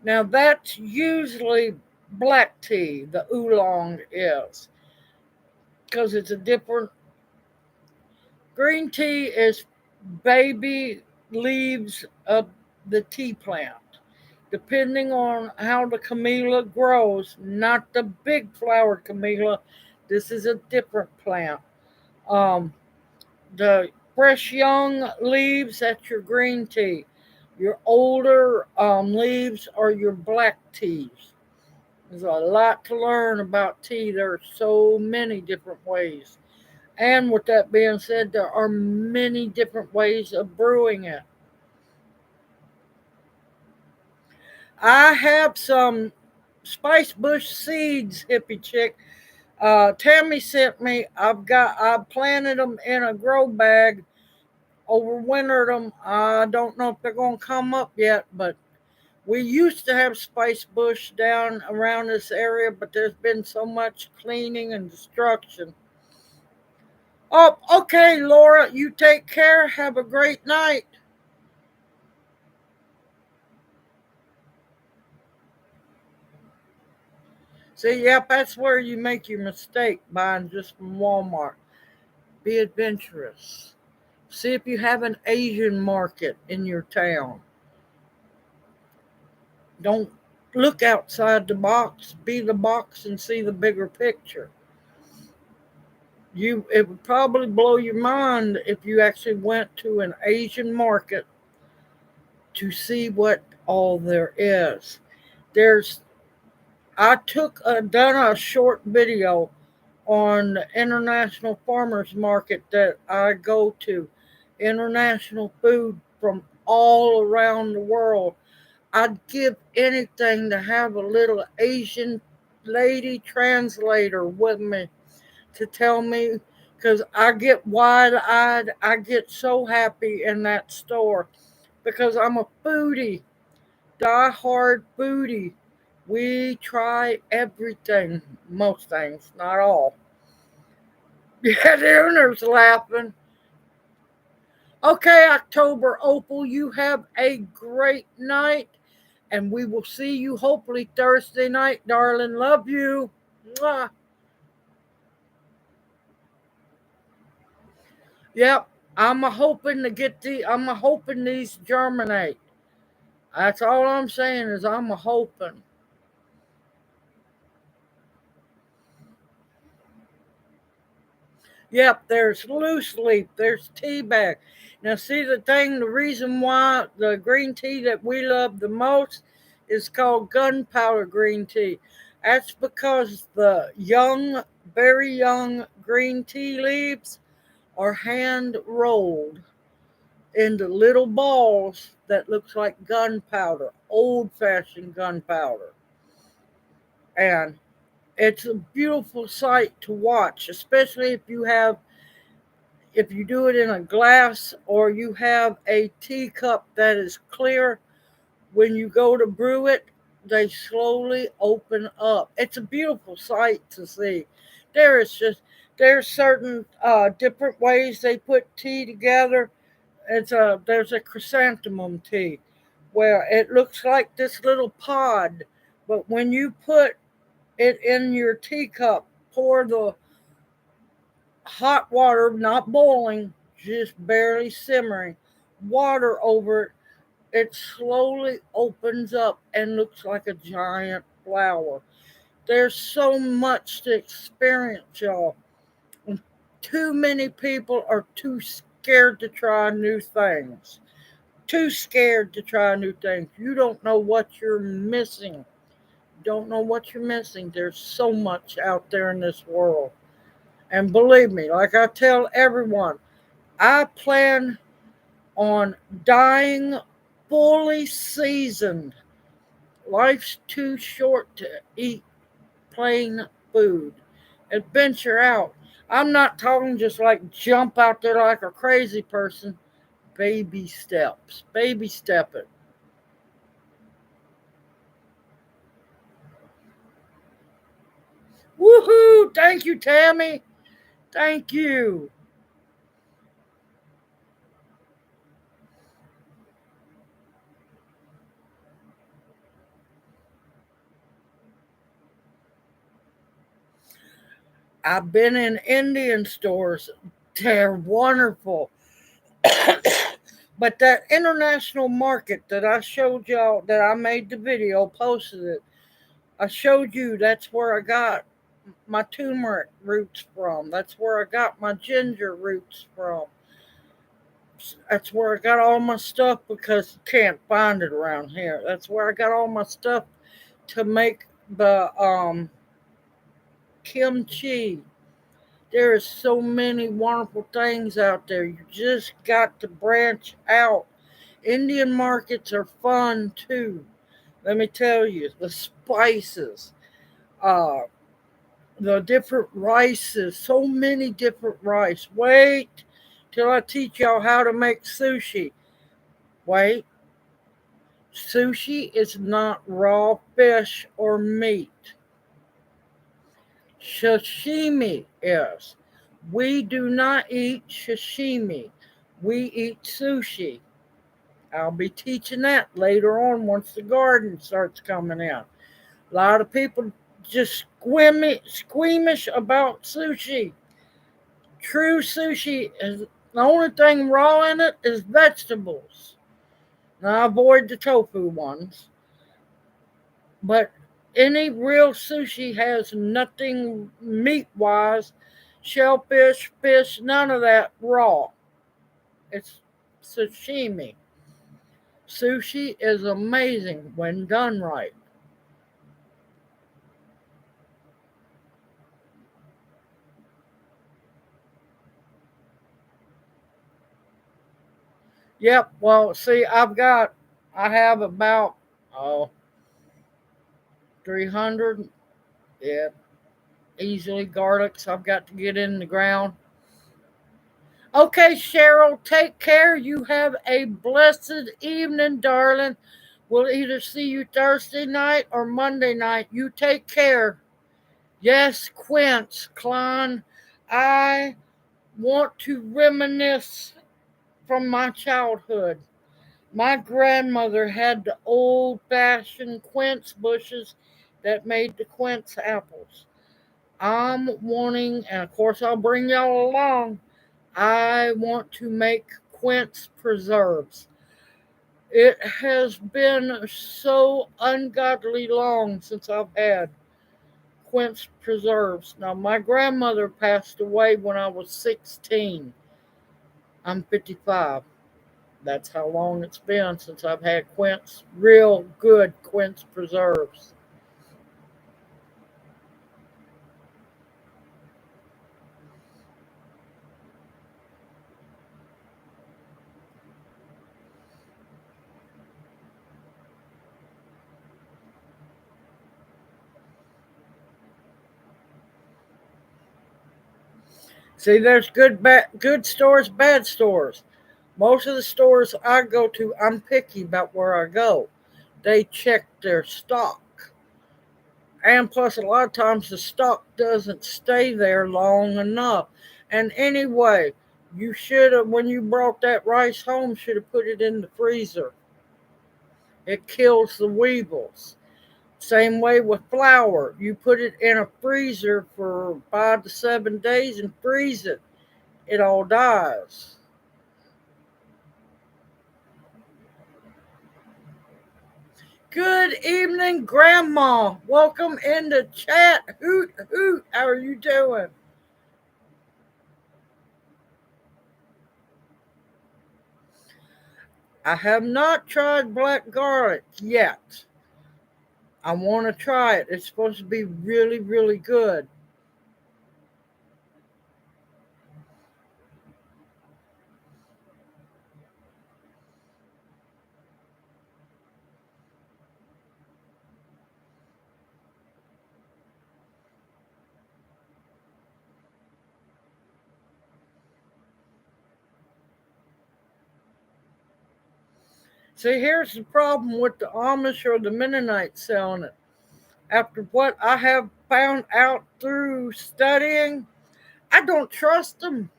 Now, that's usually black tea, the oolong is, because it's a different. Green tea is baby leaves of the tea plant. Depending on how the camellia grows, not the big flowered camellia, this is a different plant. Um, the fresh young leaves, that's your green tea. Your older leaves are your black teas. There's a lot to learn about tea. There are so many different ways. And with that being said, there are many different ways of brewing it. I have some spice bush seeds, hippie chick. Tammy sent me. I planted them in a grow bag, overwintered them. I don't know if they're gonna come up yet, but we used to have spice bush down around this area, but there's been so much cleaning and destruction. Oh, okay, Laura, you take care. Have a great night. See, yep, that's where you make your mistake buying just from Walmart. Be adventurous. See if you have an Asian market in your town. Don't look outside the box. Be the box and see the bigger picture. It would probably blow your mind if you actually went to an Asian market to see what all there is. There's I done a short video on the international farmers market that I go to. International food from all around the world. I'd give anything to have a little Asian lady translator with me to tell me, because I get wide eyed. I get so happy in that store because I'm a foodie, die-hard foodie. We try everything, most things, not all. Yeah, the owner's laughing. Okay, October Opal, you have a great night, and we will see you hopefully Thursday night, darling. Love you. Mwah. Yep, I'm a hoping these germinate. That's all I'm saying is I'm a hoping. Yep, there's loose leaf, there's tea bag. Now, see the reason why the green tea that we love the most is called gunpowder green tea. That's because the young, very young green tea leaves are hand rolled into little balls that looks like gunpowder, old fashioned gunpowder. And it's a beautiful sight to watch, especially if you do it in a glass or you have a teacup that is clear. When you go to brew it, they slowly open up. It's a beautiful sight to see. There is just there's certain different ways they put tea together. There's a chrysanthemum tea where it looks like this little pod, but when you put it in your teacup, pour the hot water, not boiling, just barely simmering, water over it. It slowly opens up and looks like a giant flower. There's so much to experience, y'all. And too many people are too scared to try new things. Too scared to try new things. You don't know what you're missing. Don't know what you're missing. There's so much out there in this world. And believe me, like I tell everyone, I plan on dying fully seasoned. Life's too short to eat plain food. Adventure out. I'm not talking just like jump out there like a crazy person. Baby steps. Baby step it. Woohoo! Thank you, Tammy. Thank you. I've been in Indian stores. They're wonderful. But that international market that I showed y'all, that I made the video, posted it, I showed you that's where I got my turmeric roots from. That's where I got my ginger roots from. That's where I got all my stuff because you can't find it around here. That's where I got all my stuff to make the kimchi. There is so many wonderful things out there. You just got to branch out. Indian markets are fun too. Let me tell you, the spices, uh, the different rices, so many different rice. Wait till I teach y'all how to make sushi. Wait, sushi is not raw fish or meat. Sashimi is. We do not eat sashimi. We eat sushi. I'll be teaching that later on once the garden starts coming in. A lot of people just squeamish about sushi. True sushi is the only thing raw in it is vegetables. Now I avoid the tofu ones, but any real sushi has nothing meat wise, shellfish, fish, none of that raw. It's sashimi. Sushi is amazing when done right. Yep. Well, see, I have about, oh, 300. Yeah, easily garlics I've got to get in the ground. Okay, Cheryl, take care. You have a blessed evening, darling. We'll either see you Thursday night or Monday night. You take care. Yes, Quince, Klein, I want to reminisce from my childhood. My grandmother had the old fashioned quince bushes that made the quince apples. I'm wanting, and of course, I'll bring y'all along. I want to make quince preserves. It has been so ungodly long since I've had quince preserves. Now, my grandmother passed away when I was 16. I'm 55. That's how long it's been since I've had quince, real good quince preserves. See, there's good stores, bad stores. Most of the stores I go to, I'm picky about where I go. They check their stock. And plus, a lot of times the stock doesn't stay there long enough. And anyway, you should have, when you brought that rice home, should have put it in the freezer. It kills the weevils. Same way with flour. You put it in a freezer for 5 to 7 days and freeze it. It all dies. Good evening, Grandma. Welcome in the chat. Hoot, hoot. How are you doing? I have not tried black garlic yet. I want to try it. It's supposed to be really, really good. See, here's the problem with the Amish or the Mennonites selling it. After what I have found out through studying, I don't trust them.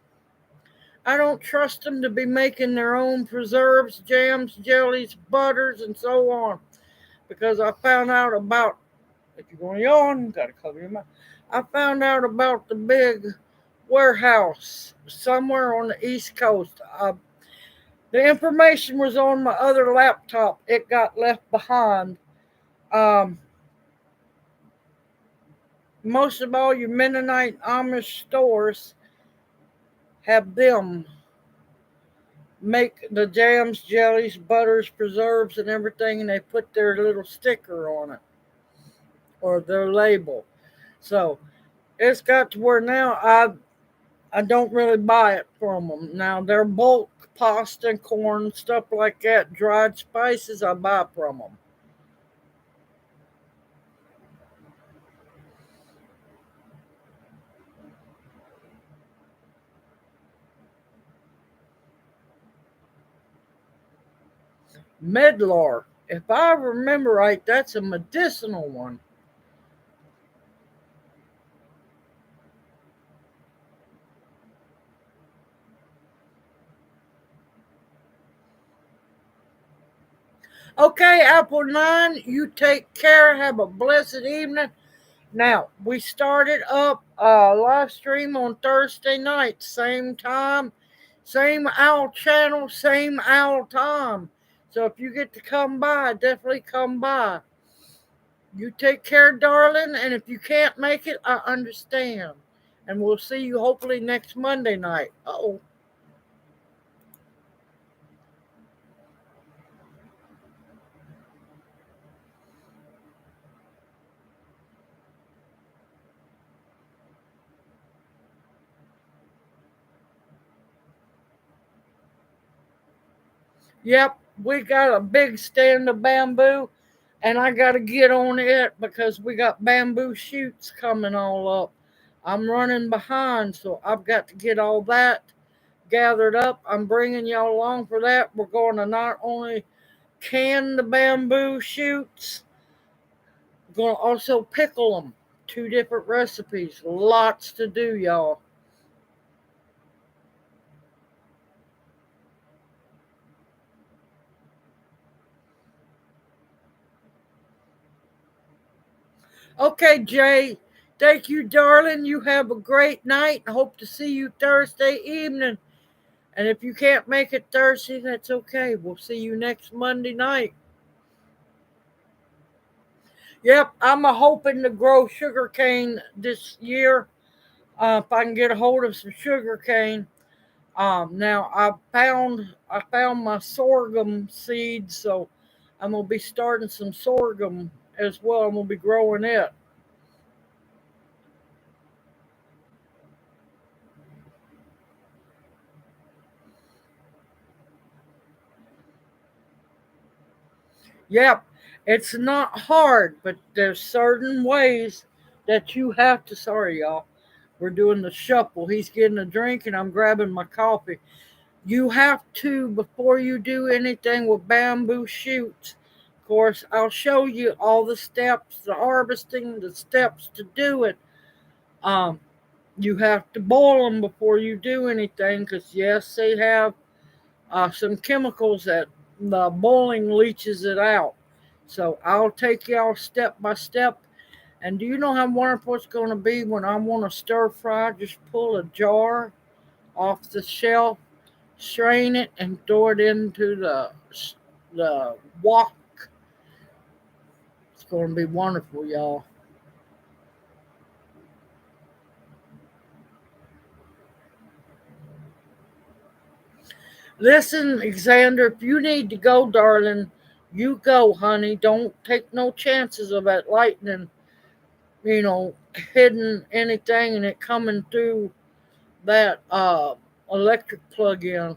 I don't trust them to be making their own preserves, jams, jellies, butters, and so on. Because I found out about, if you're going to yawn, you got to cover your mouth. I found out about the big warehouse somewhere on the East Coast. The information was on my other laptop. It got left behind. Um, Most of all your Mennonite Amish stores have them make the jams, jellies, butters, preserves, and everything, and they put their little sticker on it or their label. So it's got to where now I don't really buy it from them. Now their bulk pasta and corn, stuff like that, dried spices, I buy from them. Medlar, if I remember right, that's a medicinal one. Okay, Apple 9, you take care. Have a blessed evening. Now, we started up a live stream on Thursday night, same time, same owl channel, same owl time. So if you get to come by, definitely come by. You take care, darling, and if you can't make it, I understand. And we'll see you hopefully next Monday night. Oh. Yep, we got a big stand of bamboo, and I got to get on it because we got bamboo shoots coming all up. I'm running behind, so I've got to get all that gathered up. I'm bringing y'all along for that. We're going to not only can the bamboo shoots, we're going to also pickle them. Two different recipes. Lots to do, y'all. Okay, Jay. Thank you, darling. You have a great night. I hope to see you Thursday evening. And if you can't make it Thursday, that's okay. We'll see you next Monday night. Yep, I'm hoping to grow sugar cane this year. If I can get a hold of some sugar cane. Now I found my sorghum seeds, so I'm gonna be starting some sorghum as well. I'm gonna be growing it. Yep, it's not hard, but there's certain ways that you have to. Sorry, y'all. We're doing the shuffle. He's getting a drink, and I'm grabbing my coffee. You have to, before you do anything with bamboo shoots, of course, I'll show you all the steps, the harvesting, the steps to do it. Um, you have to boil them before you do anything because, yes, they have some chemicals that the boiling leaches it out. So I'll take y'all step by step. And do you know how wonderful it's going to be when I want to stir fry? Just pull a jar off the shelf, strain it, and throw it into the wok. going to be wonderful, y'all. Listen, Xander, if you need to go, darling, you go, honey. Don't take no chances of that lightning, you know, hitting anything and it coming through that electric plug in.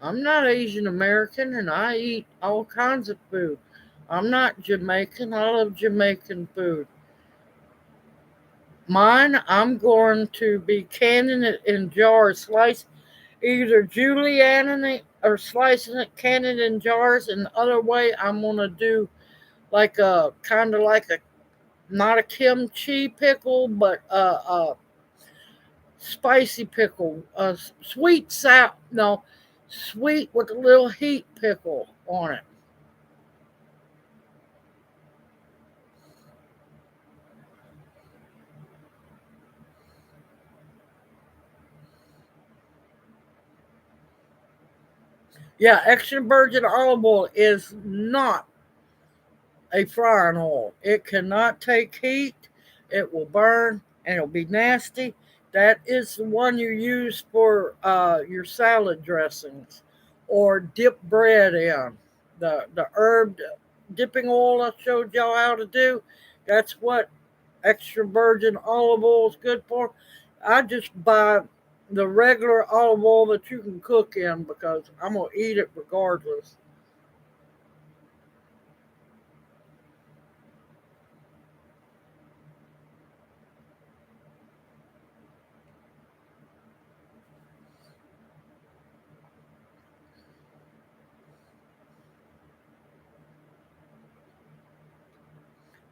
I'm not Asian American and I eat all kinds of food. I'm not Jamaican. I love Jamaican food. Mine, I'm going to be canning it in jars, slice either julienning it or slicing it, canning it in jars. And the other way, I'm gonna do like a kind of like a not a kimchi pickle, but a spicy pickle, a sweet sap, no, sweet with a little heat pickle on it. Yeah, extra virgin olive oil is not a frying oil. It cannot take heat. It will burn and it'll be nasty. That is the one you use for your salad dressings or dip bread in. The herb dipping oil I showed y'all how to do. That's what extra virgin olive oil is good for. I just buy the regular olive oil that you can cook in because I'm gonna eat it regardless.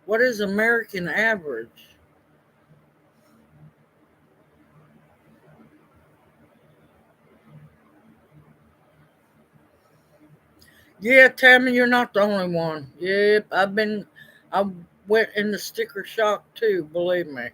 What is American average? Yeah, Tammy, you're not the only one. Yep, I went into sticker shock too, believe me.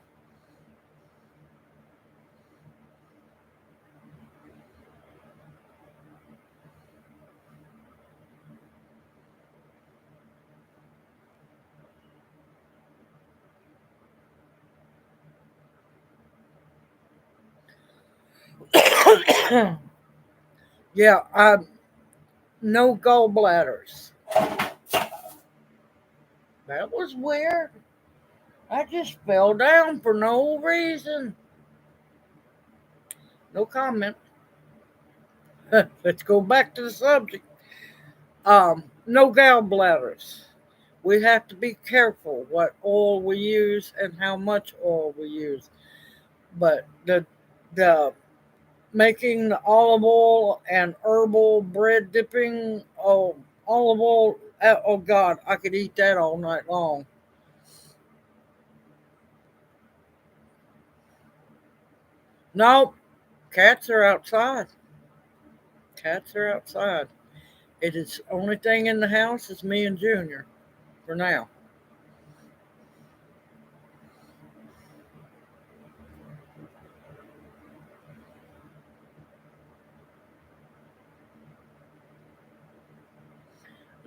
Yeah, no gallbladders. That was weird. I just fell down for no reason. No comment. Let's go back to the subject. No gallbladders. We have to be careful what oil we use and how much oil we use. But the making the olive oil and herbal bread dipping. Oh, olive oil. Oh God, I could eat that all night long. Nope, cats are outside. Cats are outside. It is only thing in the house is me and Junior for now.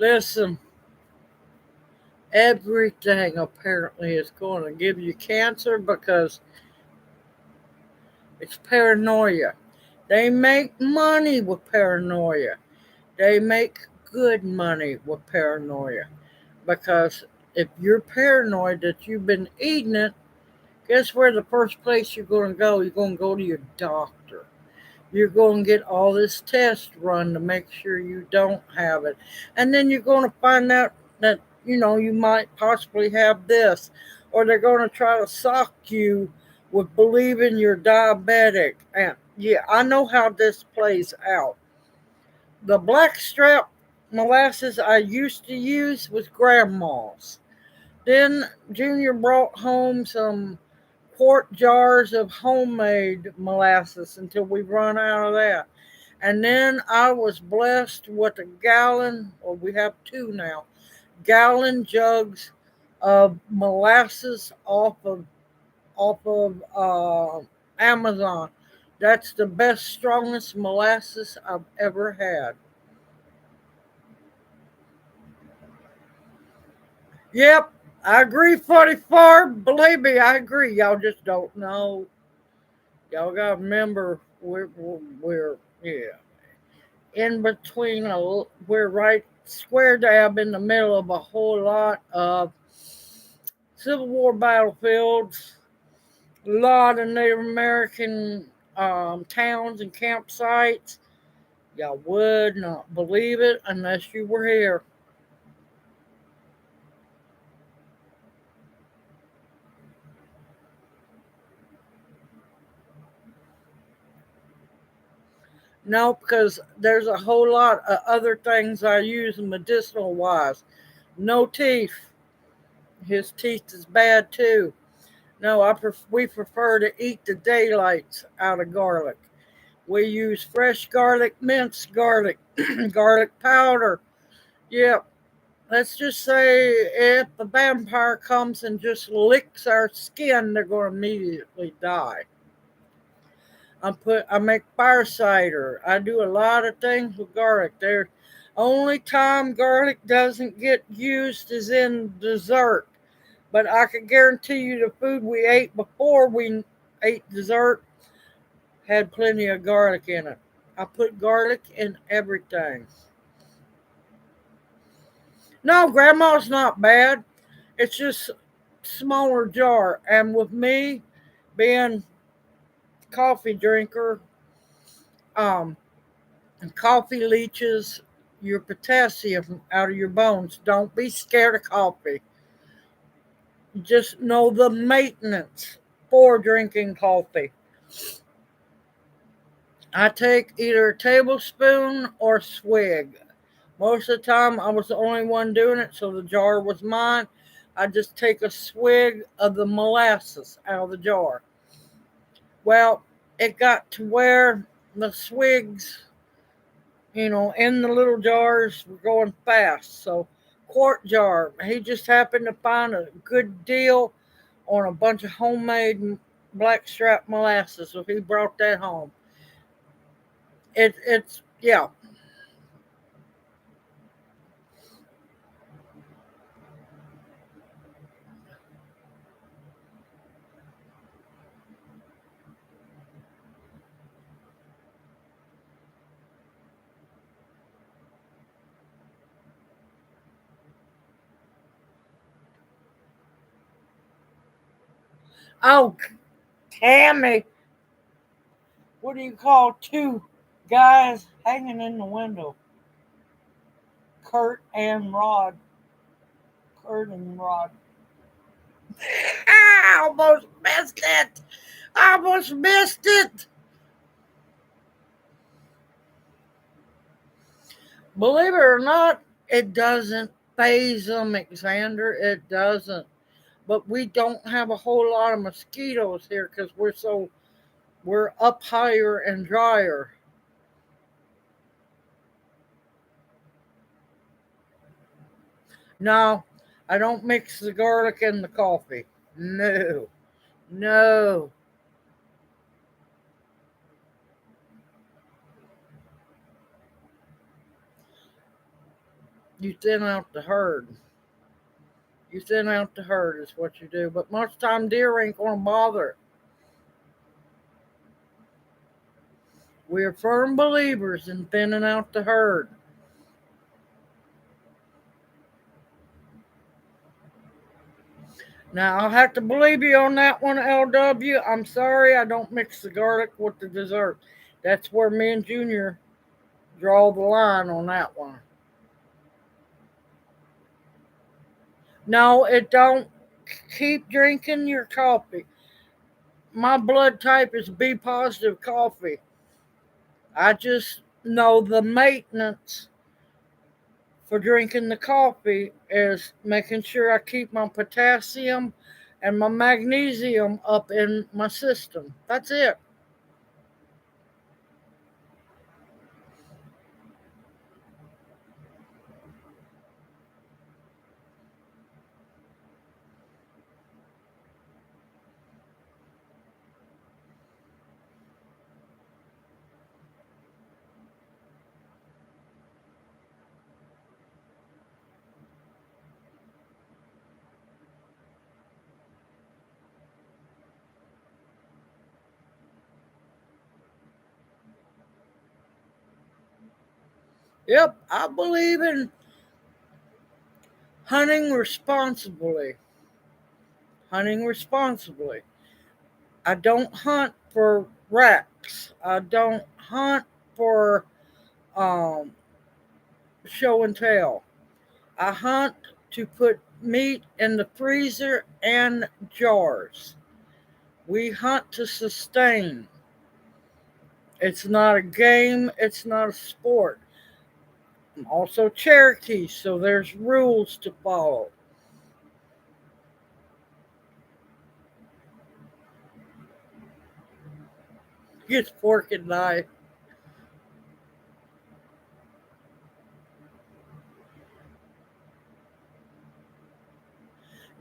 Listen, everything apparently is going to give you cancer because it's paranoia. They make money with paranoia. They make good money with paranoia because if you're paranoid that you've been eating it, guess where the first place you're going to go? You're going to go to your doctor. You're going to get all this test run to make sure you don't have it. And then you're going to find out that, you might possibly have this. Or they're going to try to sock you with believing you're diabetic. And yeah, I know how this plays out. The blackstrap molasses I used to use was grandma's. Then Junior brought home some quart jars of homemade molasses until we run out of that. And then I was blessed with a gallon, or we have two now, gallon jugs of molasses off of Amazon. That's the best, strongest molasses I've ever had. Yep, I agree, 44. Believe me, I agree. Y'all just don't know. Y'all got to remember, we're yeah, in between, we're right square dab in the middle of a whole lot of Civil War battlefields, a lot of Native American towns and campsites. Y'all would not believe it unless you were here. No, because there's a whole lot of other things I use medicinal wise. No teeth. His teeth is bad too. No, we prefer to eat the daylights out of garlic. We use fresh garlic, minced garlic, garlic powder. Yep. Let's just say if a vampire comes and just licks our skin, they're going to immediately die. I make fire cider. I do a lot of things with garlic. The only time garlic doesn't get used is in dessert. But I can guarantee you the food we ate before we ate dessert had plenty of garlic in it. I put garlic in everything. No, grandma's not bad. It's just smaller jar. And with me being coffee drinker, um, and coffee leaches your potassium out of your bones. Don't be scared of coffee. Just know the maintenance for drinking coffee. I take either a tablespoon or swig. Most of the time, I was the only one doing it, so the jar was mine. I just take a swig of the molasses out of the jar. Well, it got to where the swigs, in the little jars were going fast. So, quart jar, he just happened to find a good deal on a bunch of homemade blackstrap molasses, so he brought that home. It's yeah. Oh, Tammy, what do you call two guys hanging in the window? Kurt and Rod. Kurt and Rod. I almost missed it. I almost missed it. Believe it or not, it doesn't phase them, Alexander. It doesn't. But we don't have a whole lot of mosquitoes here because we're up higher and drier. No, I don't mix the garlic in the coffee. No, no. You thin out the herd. You thin out the herd is what you do. But most time deer ain't gonna bother. We're firm believers in thinning out the herd. Now I'll have to believe you on that one, LW. I'm sorry I don't mix the garlic with the dessert. That's where me and Junior draw the line on that one. No, it don't. Keep drinking your coffee. My blood type is B positive coffee. I just know the maintenance for drinking the coffee is making sure I keep my potassium and my magnesium up in my system. That's it. Yep, I believe in hunting responsibly. Hunting responsibly. I don't hunt for racks. I don't hunt for um, show and tell. I hunt to put meat in the freezer and jars. We hunt to sustain. It's not a game, it's not a sport. I'm also Cherokee, so there's rules to follow. Get fork and knife.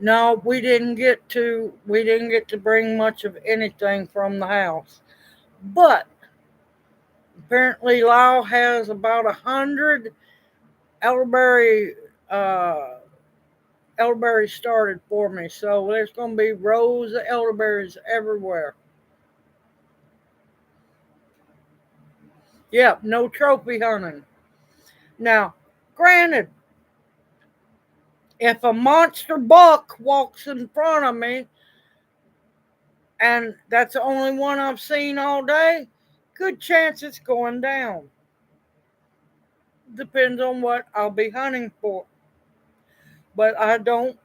No, we didn't get to bring much of anything from the house. But apparently Lyle has about 100 elderberry uh elderberry started for me. So there's gonna be rows of elderberries everywhere. Yep, no trophy hunting. Now, granted, if a monster buck walks in front of me and that's the only one I've seen all day, good chance it's going down. Depends on what I'll be hunting for. But I don't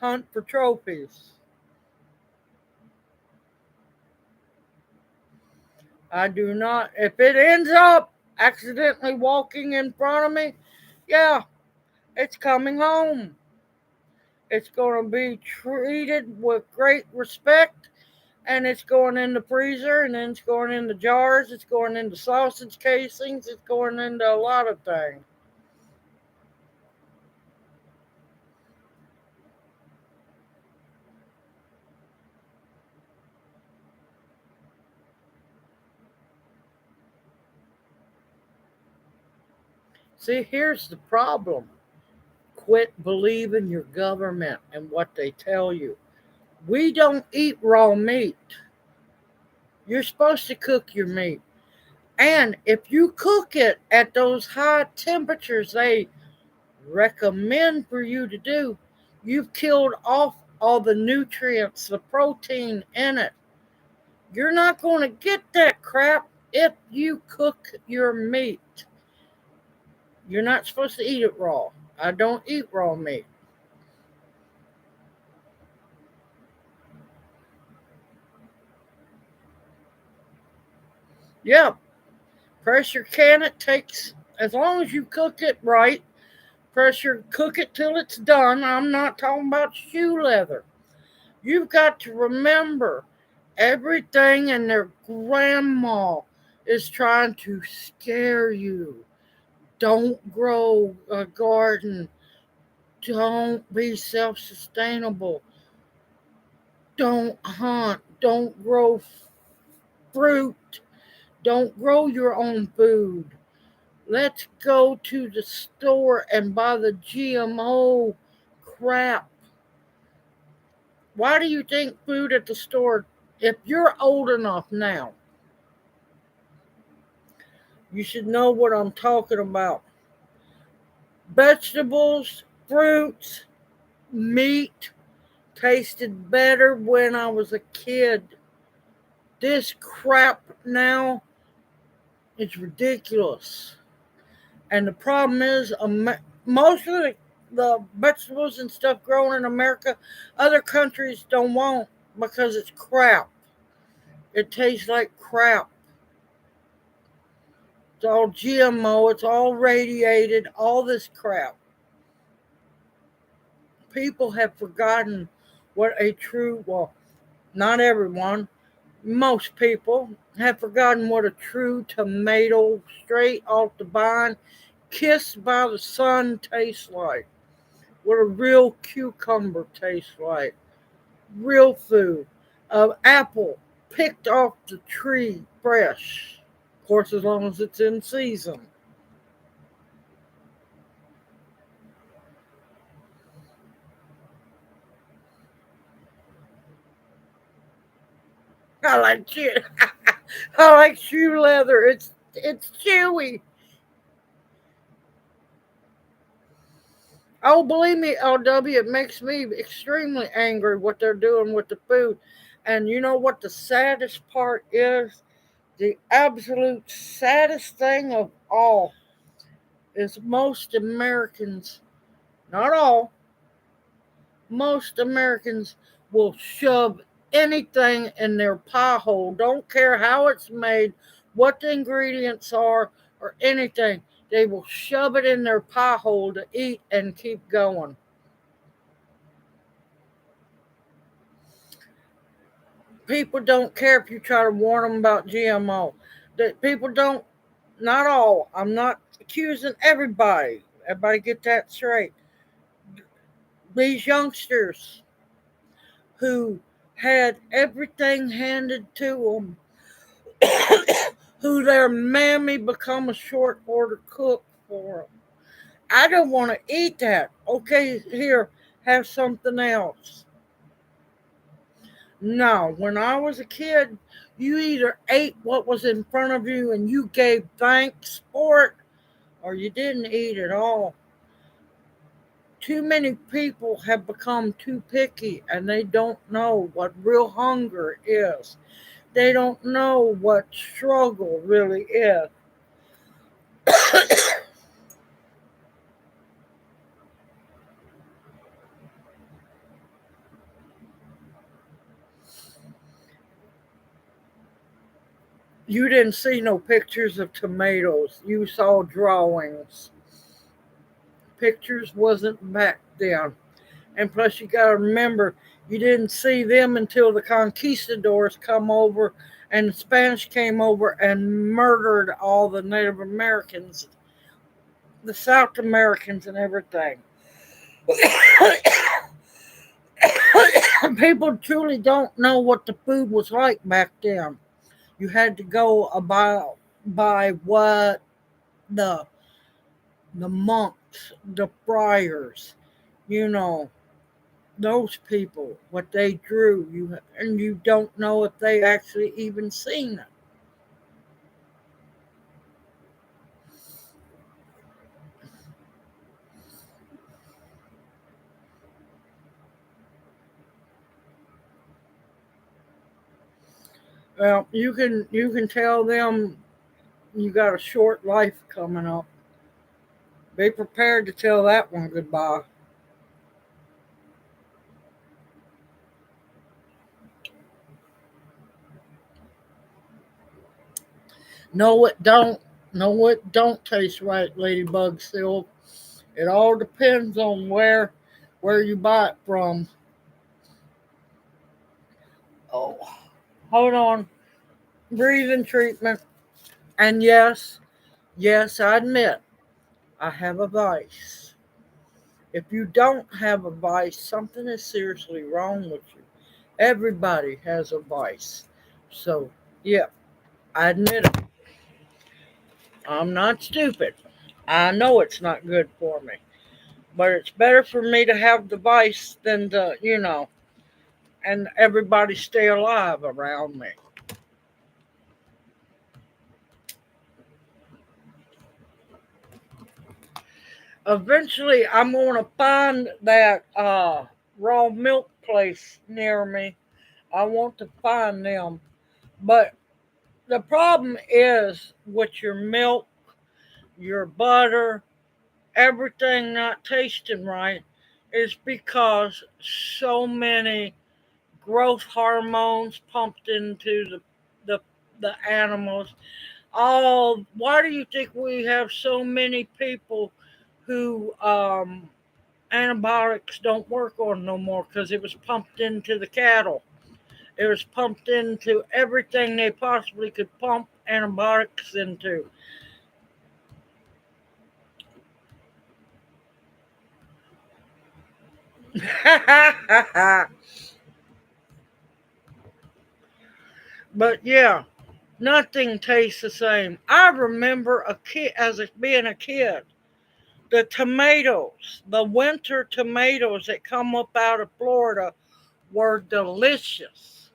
hunt for trophies. I do not. If it ends up accidentally walking in front of me, yeah, it's coming home. It's going to be treated with great respect, and it's going in the freezer, and then it's going in the jars, it's going into sausage casings, it's going into a lot of things. See, here's the problem. Quit believing your government and what they tell you. We don't eat raw meat. You're supposed to cook your meat. And if you cook it at those high temperatures they recommend for you to do, you've killed off all the nutrients, the protein in it. You're not going to get that crap if you cook your meat. You're not supposed to eat it raw. I don't eat raw meat. Yeah, pressure can it takes, as long as you cook it right, pressure cook it till it's done. I'm not talking about shoe leather. You've got to remember everything and their grandma is trying to scare you. Don't grow a garden. Don't be self sustainable. Don't hunt. Don't grow fruit. Don't grow your own food. Let's go to the store and buy the GMO crap. Why do you think food at the store, if you're old enough now, you should know what I'm talking about. Vegetables, fruits, meat tasted better when I was a kid. This crap now is ridiculous. And the problem is, most of the vegetables and stuff grown in America, other countries don't want because it's crap. It tastes like crap. It's all GMO, it's all radiated, all this crap. People have forgotten what a true, well, not everyone, most people have forgotten what a true tomato straight off the vine, kissed by the sun tastes like. What a real cucumber tastes like. Real food. An apple picked off the tree fresh. Of course, as long as it's in season. I like chew. I like shoe leather. It's chewy. Oh, believe me, LW, it makes me extremely angry what they're doing with the food. And you know what the saddest part is? The absolute saddest thing of all is most Americans, not all, most Americans will shove anything in their pie hole. Don't care how it's made, what the ingredients are, or anything. They will shove it in their pie hole to eat and keep going. People don't care if you try to warn them about GMO. That people don't, not all. I'm not accusing everybody. Everybody get that straight. These youngsters who had everything handed to them, who their mammy become a short order cook for them. I don't want to eat that. Okay, here, have something else. No, when I was a kid, you either ate what was in front of you and you gave thanks for it, or you didn't eat at all. Too many people have become too picky and they don't know what real hunger is. They don't know what struggle really is. You didn't see no pictures of tomatoes. You saw drawings. Pictures wasn't back then. And plus, you got to remember, you didn't see them until the conquistadors come over and the Spanish came over and murdered all the Native Americans, the South Americans, and everything. People truly don't know what the food was like back then. You had to go about by what the the monks, the friars, you know, those people, what they drew, you and you don't know if they actually even seen it. Well, you can tell them you got a short life coming up. Be prepared to tell that one goodbye. No, it don't. No, it don't taste right, Ladybug Silk. It all depends on where you buy it from. Oh, hold on. Breathing treatment. And yes, yes, I admit I have a vice. If you don't have a vice, something is seriously wrong with you. Everybody has a vice. So, yeah, I admit it. I'm not stupid. I know it's not good for me. But it's better for me to have the vice than and everybody stay alive around me. Eventually, I'm going to find that raw milk place near me. I want to find them. But the problem is with your milk, your butter, everything not tasting right is because so many growth hormones pumped into the, the animals. Oh, why do you think we have so many people who antibiotics don't work on no more? Because it was pumped into the cattle. It was pumped into everything they possibly could pump antibiotics into. But yeah, nothing tastes the same. I remember a kid being a kid. The tomatoes, the winter tomatoes that come up out of Florida were delicious.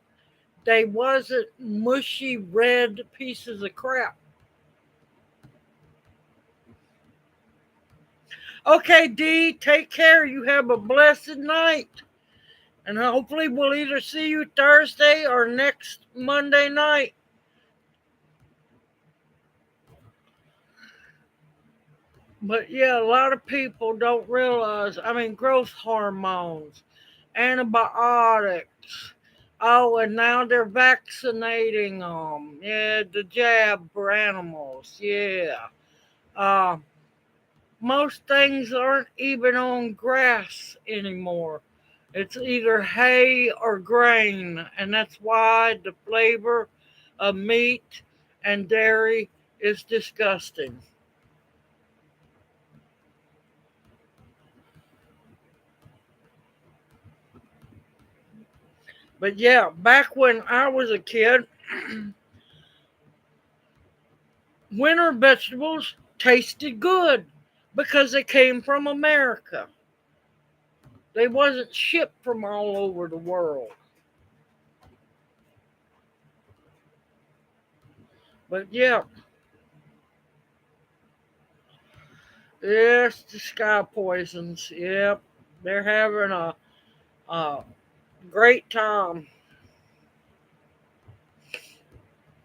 They wasn't mushy red pieces of crap. Okay, Dee, take care. You have a blessed night. And hopefully we'll either see you Thursday or next Monday night. But yeah, a lot of people don't realize, growth hormones, antibiotics. Oh, and now they're vaccinating them. Yeah, the jab for animals. Yeah. Uh, Most things aren't even on grass anymore. It's either hay or grain, and that's why the flavor of meat and dairy is disgusting. But yeah, back when I was a kid, winter vegetables tasted good because they came from America. They wasn't shipped from all over the world. But yeah, yes, the sky poisons. Yep, they're having a great time.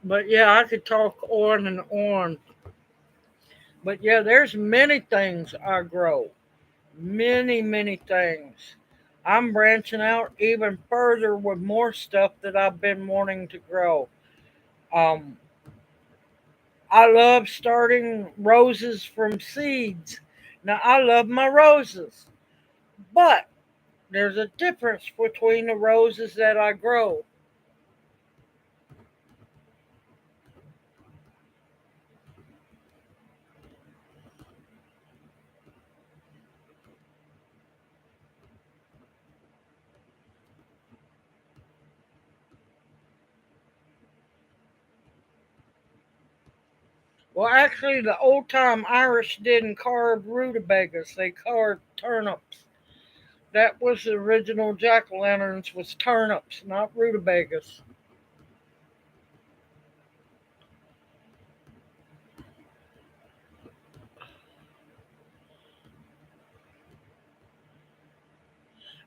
But yeah, I could talk on and on. But yeah, there's many things I grow. Many, many things. I'm branching out even further with more stuff that I've been wanting to grow. Um, I love starting roses from seeds. Now, I love my roses, but there's a difference between the roses that I grow. Well, actually, the old time Irish didn't carve rutabagas, they carved turnips. That was the original jack o' lanterns was turnips, not rutabagas.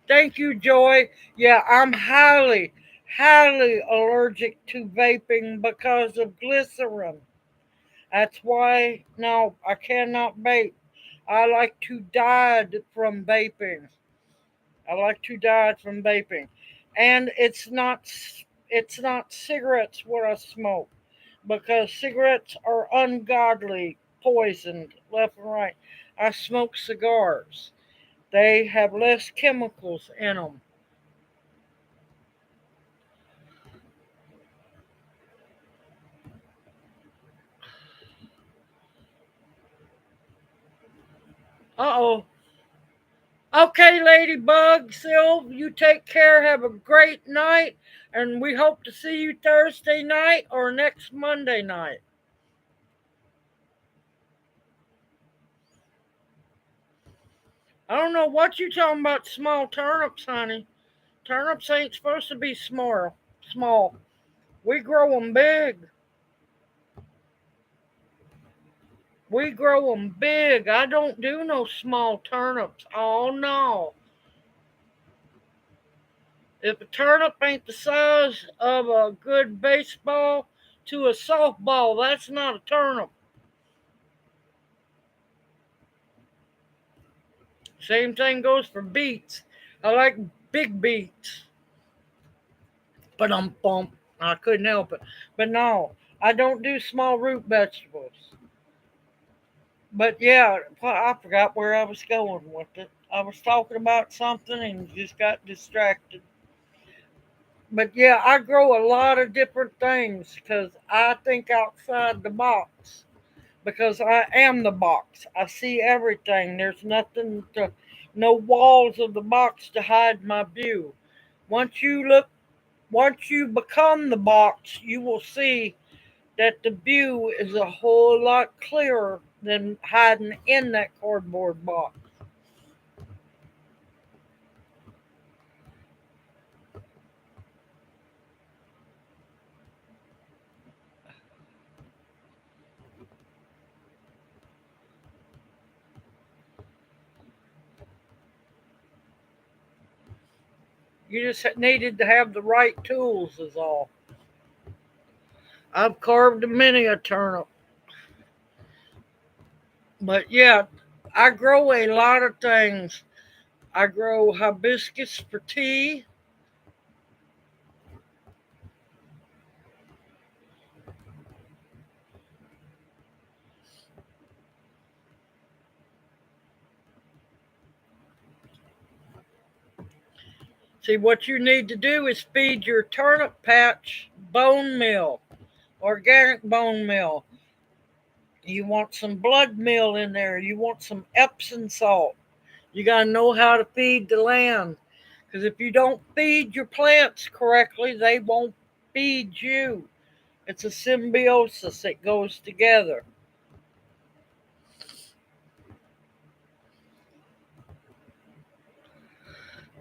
Thank you, Joy. Yeah, I'm highly, highly allergic to vaping because of glycerin. That's why, no, I cannot vape. I like to die from vaping. I like to die from vaping. And it's not cigarettes what I smoke because cigarettes are ungodly poisoned left and right. I smoke cigars. They have less chemicals in them. Uh-oh. Okay, Ladybug, Sylv, you take care. Have a great night. And we hope to see you Thursday night or next Monday night. I don't know what you talking about small turnips, honey. Turnips ain't supposed to be small. Small. We grow them big. We grow them big. I don't do no small turnips. Oh no. If a turnip ain't the size of a good baseball to a softball, that's not a turnip. Same thing goes for beets. I like big beets, but I'm bump. I couldn't help it. But no, I don't do small root vegetables. But yeah, I forgot where I was going with it. I was talking about something and just got distracted. But yeah, I grow a lot of different things because I think outside the box. Because I am the box. I see everything. There's no walls of the box to hide my view. Once you look, once you become the box, you will see that the view is a whole lot clearer than hiding in that cardboard box. You just needed to have the right tools, is all. I've carved many a turnip. But yeah, I grow a lot of things. I grow hibiscus for tea. See, what you need to do is feed your turnip patch bone meal, organic bone meal. You want some blood meal in there. You want some Epsom salt. You got to know how to feed the land. Because if you don't feed your plants correctly, they won't feed you. It's a symbiosis that goes together.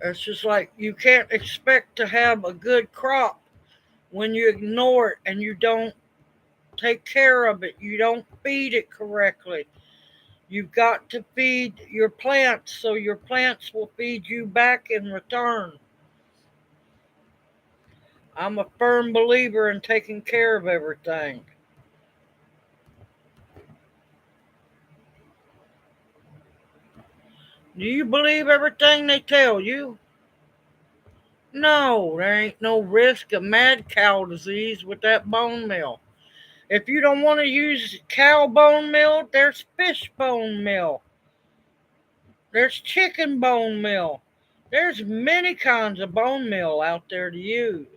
It's just like you can't expect to have a good crop when you ignore it and you don't take care of it. You don't feed it correctly. You've got to feed your plants so your plants will feed you back in return. I'm a firm believer in taking care of everything. Do you believe everything they tell you? No, there ain't no risk of mad cow disease with that bone meal. If you don't want to use cow bone meal, there's fish bone meal. There's chicken bone meal. There's many kinds of bone meal out there to use.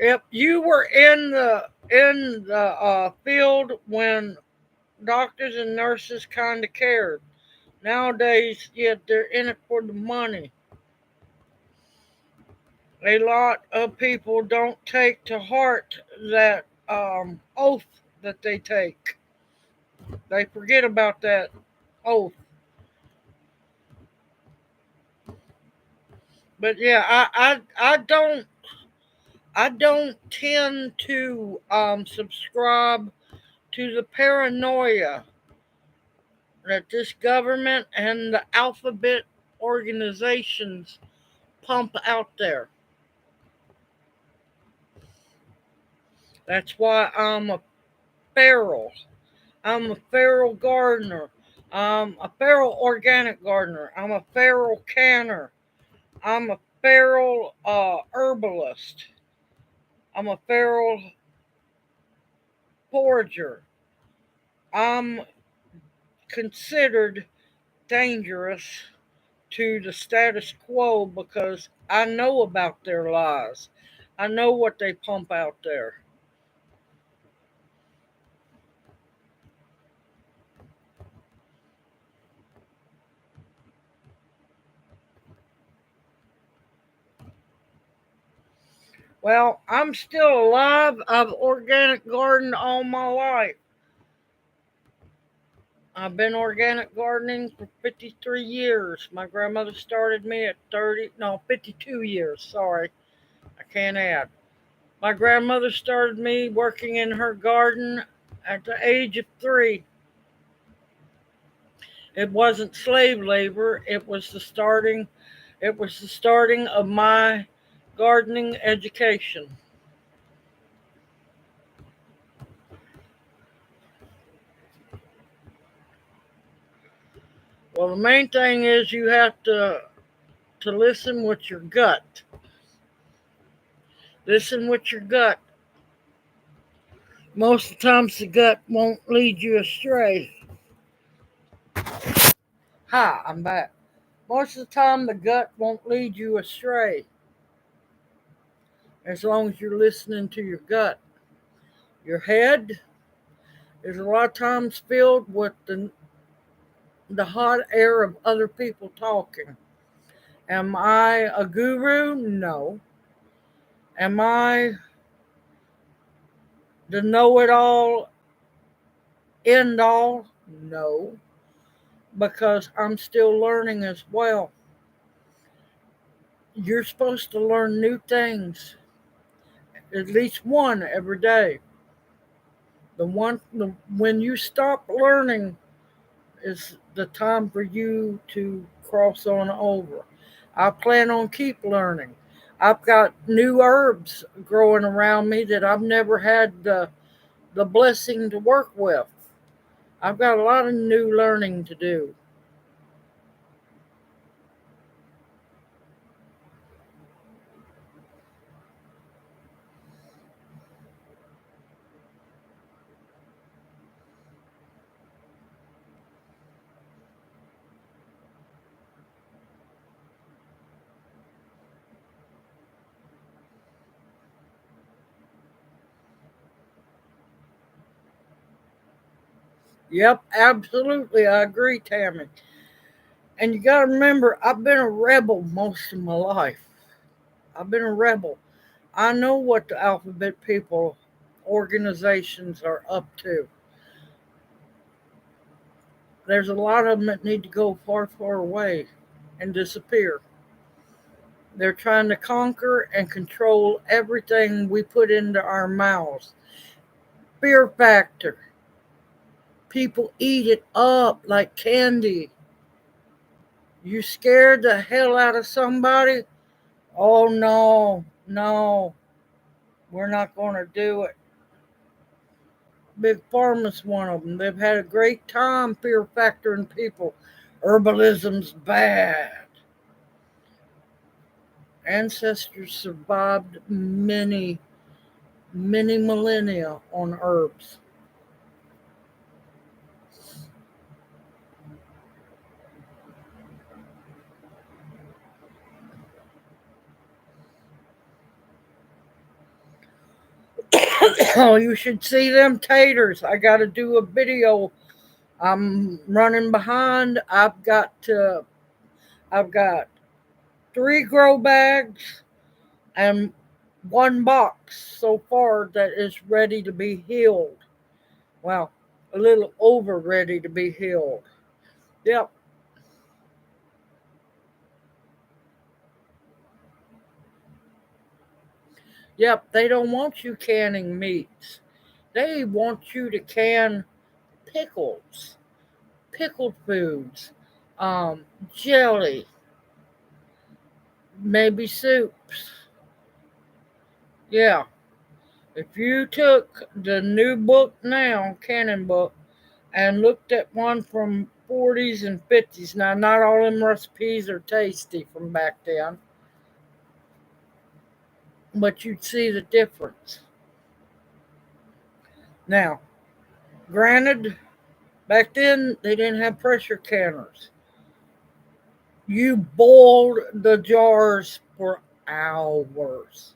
If you were in the field when doctors and nurses kind of cared, nowadays, yeah, they're in it for the money. A lot of people don't take to heart that oath that they take. They forget about that oath. But yeah, I don't tend to subscribe to the paranoia that this government and the alphabet organizations pump out there. That's why feral. I'm a feral gardener. I'm a feral organic gardener. I'm a feral canner. I'm a feral herbalist. I'm a feral forager. I'm considered dangerous to the status quo because I know about their lies. I know what they pump out there. Well, I'm still alive. I've organic gardened all my life. I've been organic gardening for 53 years. My grandmother started me at 30, no, 52 years. Sorry, I can't add. My grandmother started me working in her garden at the age of 3. It wasn't slave labor. It was the starting of my gardening education. Well, the main thing is you have to listen with your gut. Listen with your gut. Most of the times the gut won't lead you astray. Hi, I'm back. Most of the time the gut won't lead you astray as long as you're listening to your gut. Your head is a lot of times filled with the hot air of other people talking. Am I a guru? No. Am I the know it all, end all? No. Because I'm still learning as well. You're supposed to learn new things, at least one every day. When you stop learning is the time for you to cross on over. I plan on keep learning. I've got new herbs growing around me that I've never had the blessing to work with. I've got a lot of new learning to do. Yep, absolutely. I agree, Tammy. And you got to remember, I've been a rebel most of my life. I've been a rebel. I know what the alphabet people organizations are up to. There's a lot of them that need to go far, far away and disappear. They're trying to conquer and control everything we put into our mouths. Fear factor. People eat it up like candy. You scared the hell out of somebody? Oh no, no, we're not going to do it. Big Pharma's one of them. They've had a great time fear factoring people. Herbalism's bad. Ancestors survived many millennia on herbs. Oh, you should see them taters. I got to do a video. I'm running behind. I've got 3 grow bags and 1 box so far that is ready to be healed. Well, a little over ready to be healed. Yep, yep. They don't want you canning meats. They want you to can pickles, pickled foods, jelly, maybe soups. Yeah. If you took the new book now, Canon book, and looked at one from 40s and 50s, now not all them recipes are tasty from back then, but you'd see the difference. Now, granted, back then they didn't have pressure canners. You boiled the jars for hours.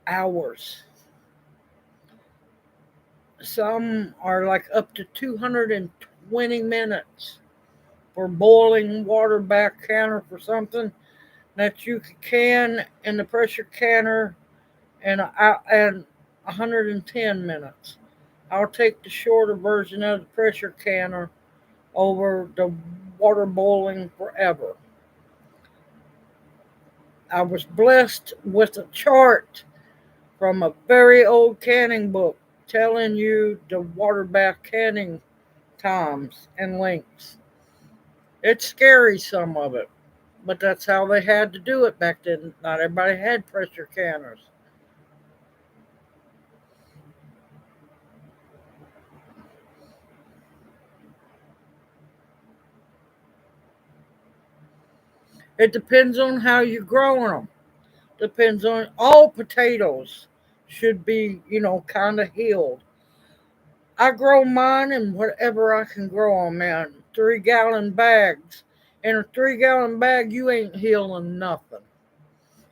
Hours. Some are like up to 220 minutes for boiling water back canner for something that you could can in the pressure canner and 110 minutes. I'll take the shorter version of the pressure canner over the water boiling forever. I was blessed with a chart from a very old canning book telling you the water bath canning times and lengths. It's scary, some of it, but that's how they had to do it back then. Not everybody had pressure canners. It depends on how you're growing them. Depends on all potatoes should be, kind of healed. I grow mine in whatever I can grow them in 3 gallon bags. In a 3 gallon bag, you ain't healing nothing.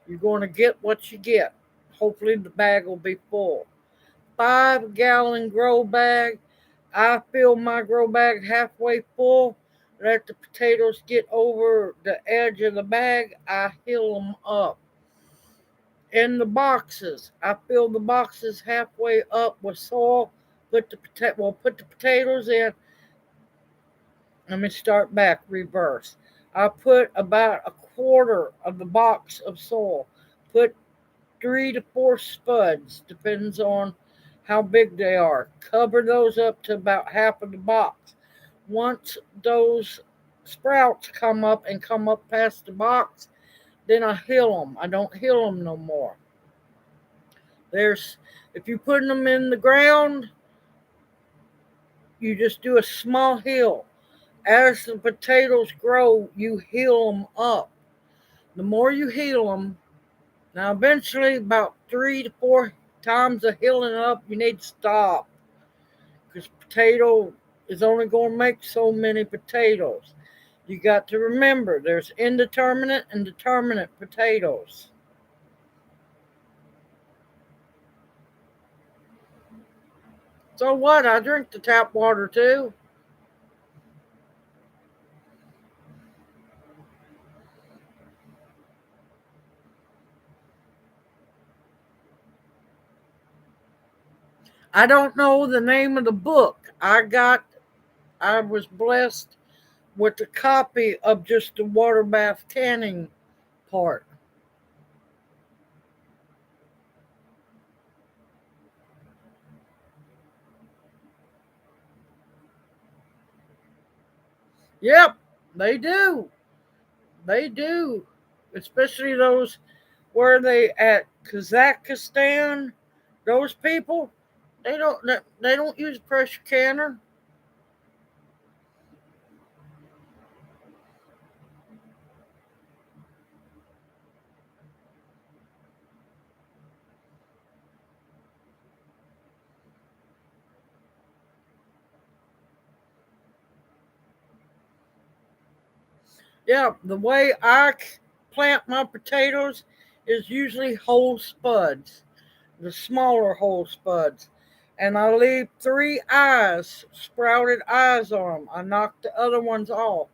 You're going to get what you get. Hopefully, the bag will be full. 5 gallon grow bag, I fill my grow bag halfway full. Let the potatoes get over the edge of the bag. I heal them up. In the boxes, I fill the boxes halfway up with soil. Put the potatoes in. Let me start back, reverse. I put about a quarter of the box of soil. Put 3 to 4 spuds, depends on how big they are. Cover those up to about half of the box. Once those sprouts come up and come up past the box, then I hill them. I don't hill them no more. If you're putting them in the ground, you just do a small hill. As the potatoes grow, you hill them up. The more you hill them, now eventually about 3 to 4 times of hilling up, you need to stop, because potato is only going to make so many potatoes. You got to remember there's indeterminate and determinate potatoes. So what? I drink the tap water too. I don't know the name of the book. I was blessed with a copy of just the water bath canning part. Yep, they do. They do. Especially those where they at Kazakhstan, those people, they don't use pressure canner. Yeah, the way I plant my potatoes is usually whole spuds, the smaller whole spuds. And I leave 3 eyes, sprouted eyes on them. I knock the other ones off.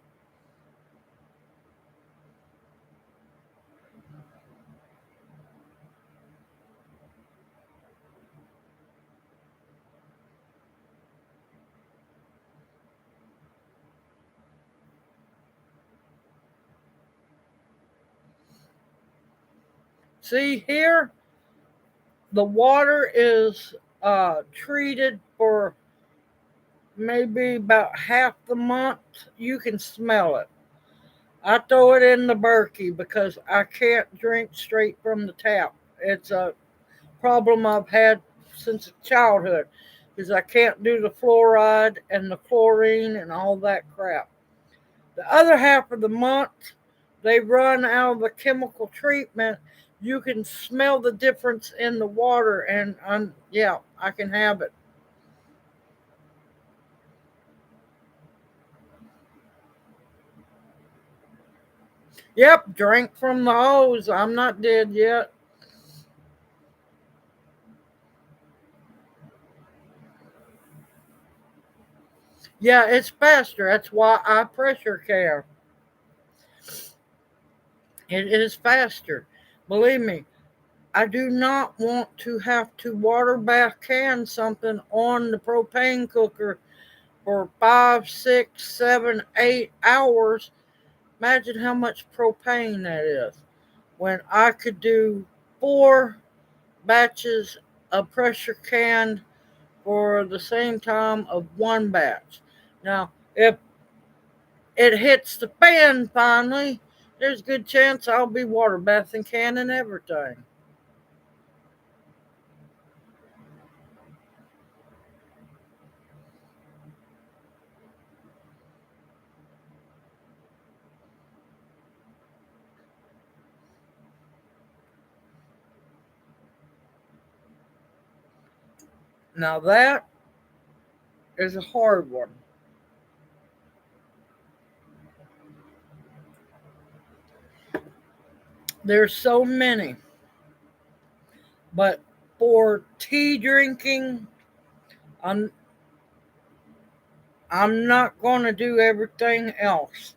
See here, the water is treated for maybe about half the month. You can smell it. I throw it in the Berkey because I can't drink straight from the tap. It's a problem I've had since childhood, because I can't do the fluoride and the chlorine and all that crap. The other half of the month, they run out of the chemical treatment. You can smell the difference in the water, and yeah, I can have it. Yep, drink from the hose. I'm not dead yet. Yeah, it's faster. That's why I pressure care. It is faster. Believe me, I do not want to have to water bath can something on the propane cooker for 5, 6, 7, 8 hours. Imagine how much propane that is. When I could do 4 batches of pressure canned for the same time of 1 batch. Now, if it hits the fan finally, there's a good chance I'll be water bathing canning everything. Now that is a hard one. There's so many, but for tea drinking, I'm I'm not going to do everything else.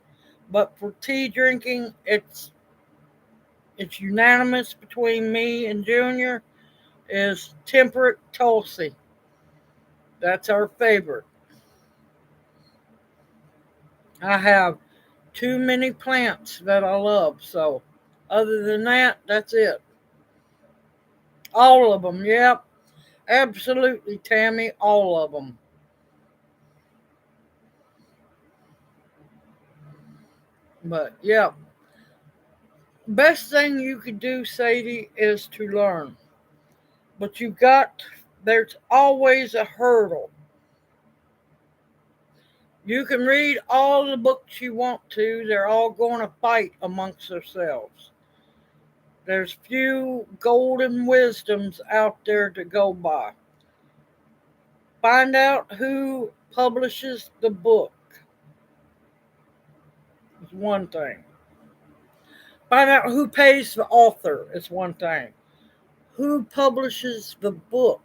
But for tea drinking, it's unanimous between me and Junior, is temperate Tulsi. That's our favorite. I have too many plants that I love, so other than that, that's it. All of them, yep. Absolutely, Tammy, all of them. But yeah, best thing you could do, Sadie, is to learn. But there's always a hurdle. You can read all the books you want to, they're all going to fight amongst themselves. There's few golden wisdoms out there to go by. Find out who publishes the book is one thing. Find out who pays the author is one thing. Who publishes the book?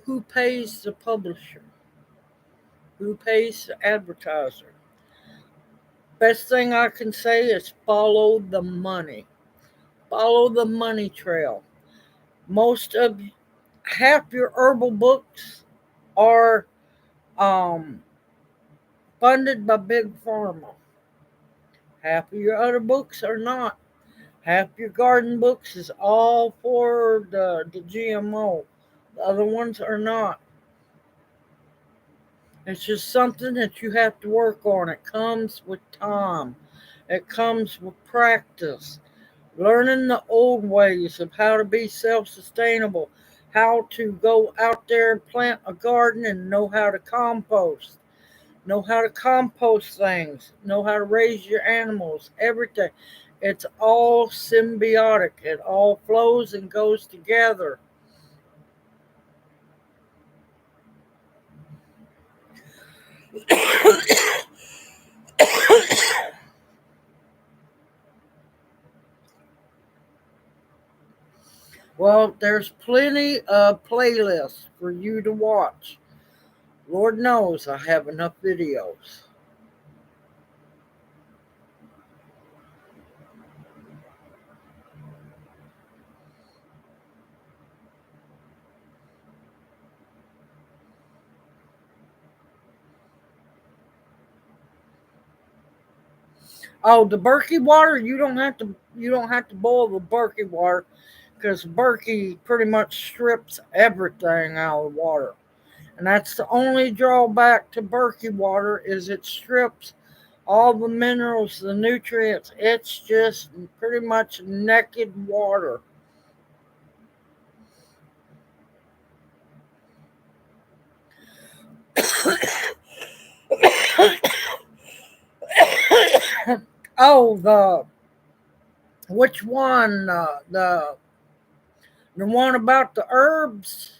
Who pays the publisher? Who pays the advertiser? Best thing I can say is follow the money. Follow the money trail. Most of half your herbal books are um, funded by big pharma. Half of your other books are not. Half your garden books is all for the GMO. The other ones are not. It's just something that you have to work on. It comes with time. It comes with practice. Learning the old ways of how to be self-sustainable, how to go out there and plant a garden and know how to compost things, know how to raise your animals, everything. It's all symbiotic. It all flows and goes together. Well, there's plenty of playlists for you to watch. Lord knows I have enough videos. Oh, the Berkey water, you don't have to boil the Berkey water because Berkey pretty much strips everything out of the water. And that's the only drawback to Berkey water is it strips all the minerals, the nutrients. It's just pretty much naked water. Oh, the which one? The one about the herbs.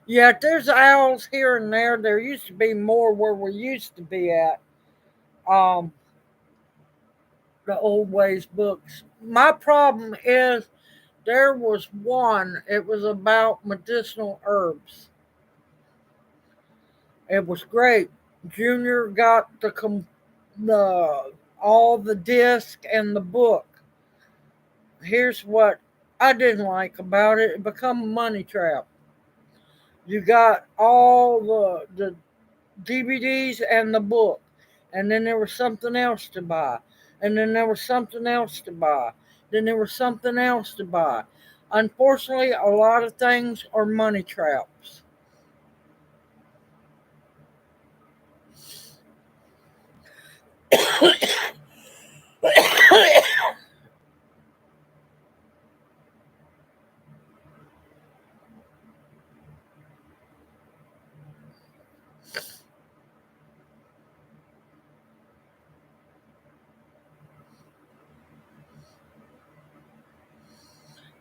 Yeah, there's owls here and there. There used to be more where we used to be at. Um, the old ways books. My problem is there was one. It was about medicinal herbs. It was great. Junior got the all the disc and the book. Here's what I didn't like about it. It become a money trap. You got all the DVDs and the book, and then there was something else to buy, and then there was something else to buy, then there was something else to buy. Unfortunately, a lot of things are money traps.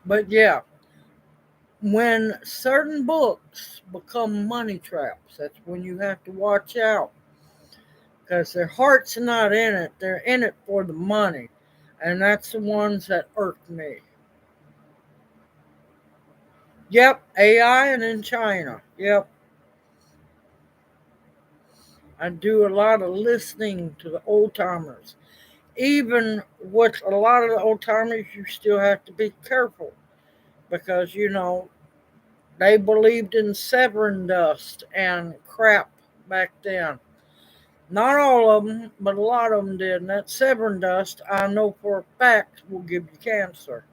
But yeah, when certain books become money traps, that's when you have to watch out because their heart's not in it. They're in it for the money. And that's the ones that irk me. Yep, AI and in China. Yep, I do a lot of listening to the old timers. Even with a lot of the old timers, you still have to be careful because, They believed in severn dust and crap back then. Not all of them, but a lot of them did. And that severn dust, I know for a fact, will give you cancer.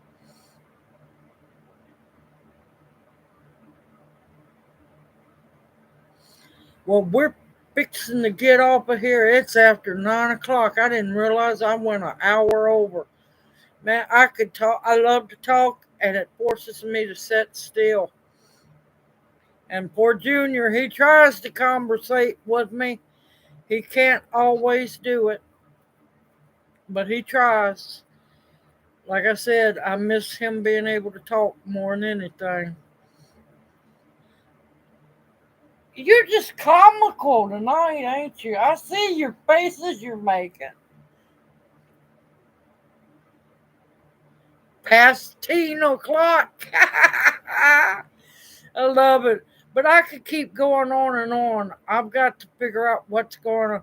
Well, we're fixing to get off of here. It's after 9 o'clock. I didn't realize I went an hour over. Man, I could talk. I love to talk, and it forces me to sit still. And poor Junior, he tries to conversate with me. He can't always do it, but he tries. Like I said, I miss him being able to talk more than anything. You're just comical tonight, ain't you? I see your faces you're making. Past 10 o'clock. I love it. But I could keep going on and on. I've got to figure out what's going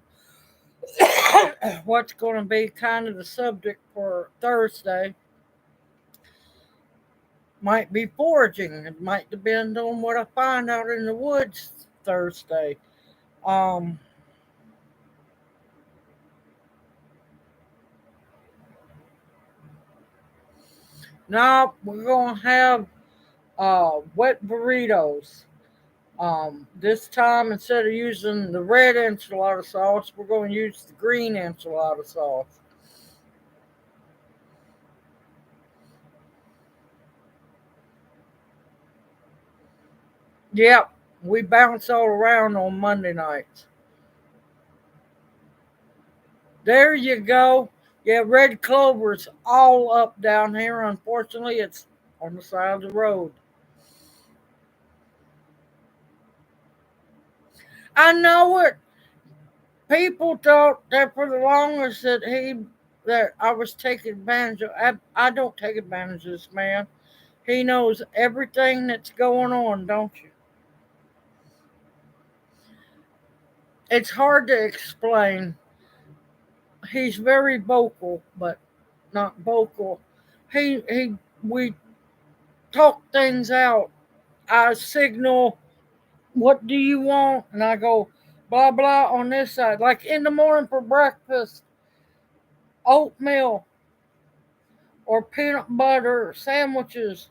to be kind of the subject for Thursday. Might be foraging. It might depend on what I find out in the woods Thursday. Um, Now we're gonna have wet burritos. This time instead of using the red enchilada sauce, we're going to use the green enchilada sauce. Yep, we bounce all around on Monday nights. There you go. Yeah, red clover's all up down here. Unfortunately, it's on the side of the road. I know it. People thought that for the longest that I was taking advantage of. I don't take advantage of this man. He knows everything that's going on, don't you? It's hard to explain. He's very vocal, but not vocal. He we talk things out. I signal, what do you want? And I go blah blah on this side. Like in the morning for breakfast, oatmeal or peanut butter sandwiches.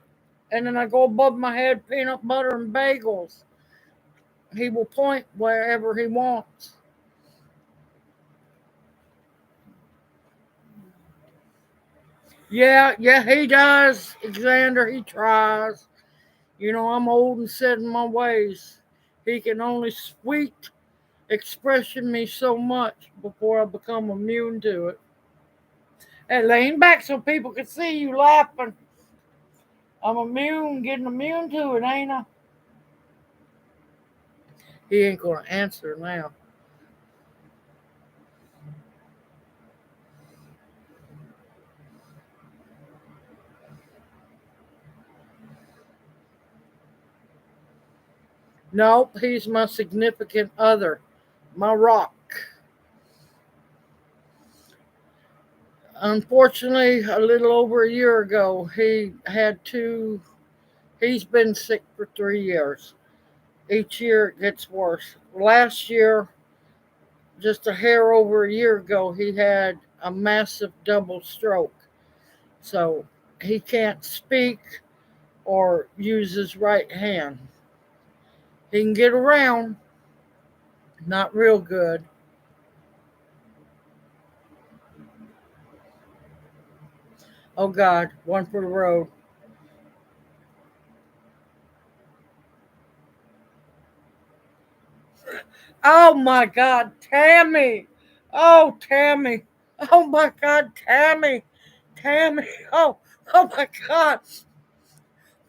And then I go above my head, peanut butter and bagels. He will point wherever he wants. Yeah, he does, Xander. He tries. I'm old and set in my ways. He can only sweet expression me so much before I become immune to it. Hey, lean back so people can see you laughing. I'm getting immune to it, ain't I? He ain't gonna answer now. Nope, he's my significant other, my rock. Unfortunately, a little over a year ago, he's been sick for 3 years. Each year it gets worse. Last year, just a hair over a year ago, he had a massive double stroke. So he can't speak or use his right hand. He can get around, not real good. Oh God, one for the road. Oh my God, Tammy. Oh, Tammy. Oh my God, Tammy. Tammy. Oh my God.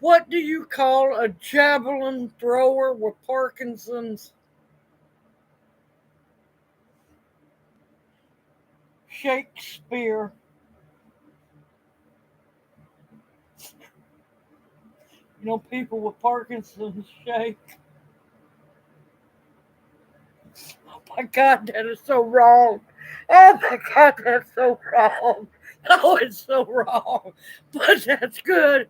What do you call a javelin thrower with Parkinson's? Shakespeare. People with Parkinson's shake. Oh my God, that is so wrong. Oh my God, that's so wrong. Oh, it's so wrong. But that's good.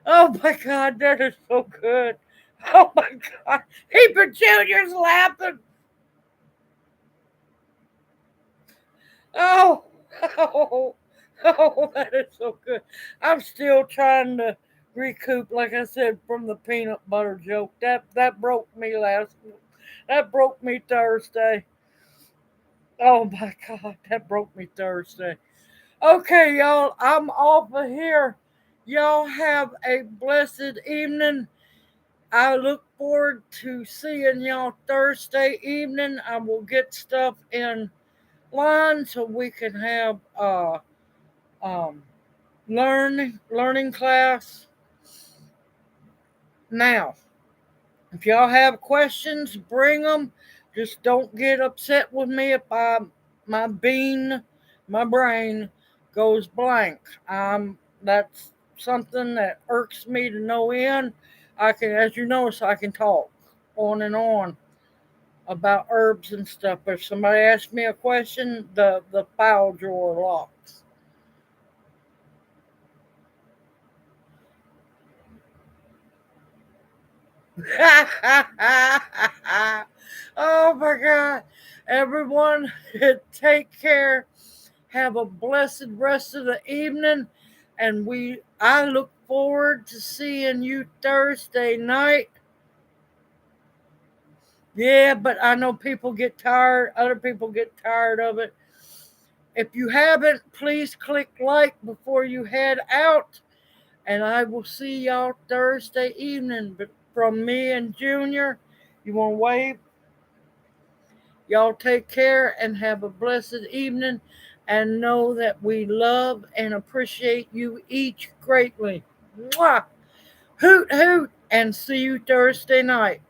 Oh my God, that is so good. Oh my God. Heber Jr.'s laughing. Oh, oh, oh, that is so good. I'm still trying to recoup, like I said, from the peanut butter joke. That broke me last. That broke me Thursday. Oh my God, that broke me Thursday. Okay, y'all, I'm off of here. Y'all have a blessed evening. I look forward to seeing y'all Thursday evening. I will get stuff in line so we can have um learning class. Now, if y'all have questions, bring them. Just don't get upset with me if my brain goes blank. That's something that irks me to no end. I can, as you notice, I can talk on and on about herbs and stuff. If somebody asks me a question, the file drawer locks. Oh my God. Everyone, take care. Have a blessed rest of the evening. And I look forward to seeing you Thursday night. Yeah, but I know people get tired. Other people get tired of it. If you haven't, please click like before you head out. And I will see y'all Thursday evening. But from me and Junior, you want to wave? Y'all take care and have a blessed evening. And know that we love and appreciate you each greatly. Mwah! Hoot, hoot, and see you Thursday night.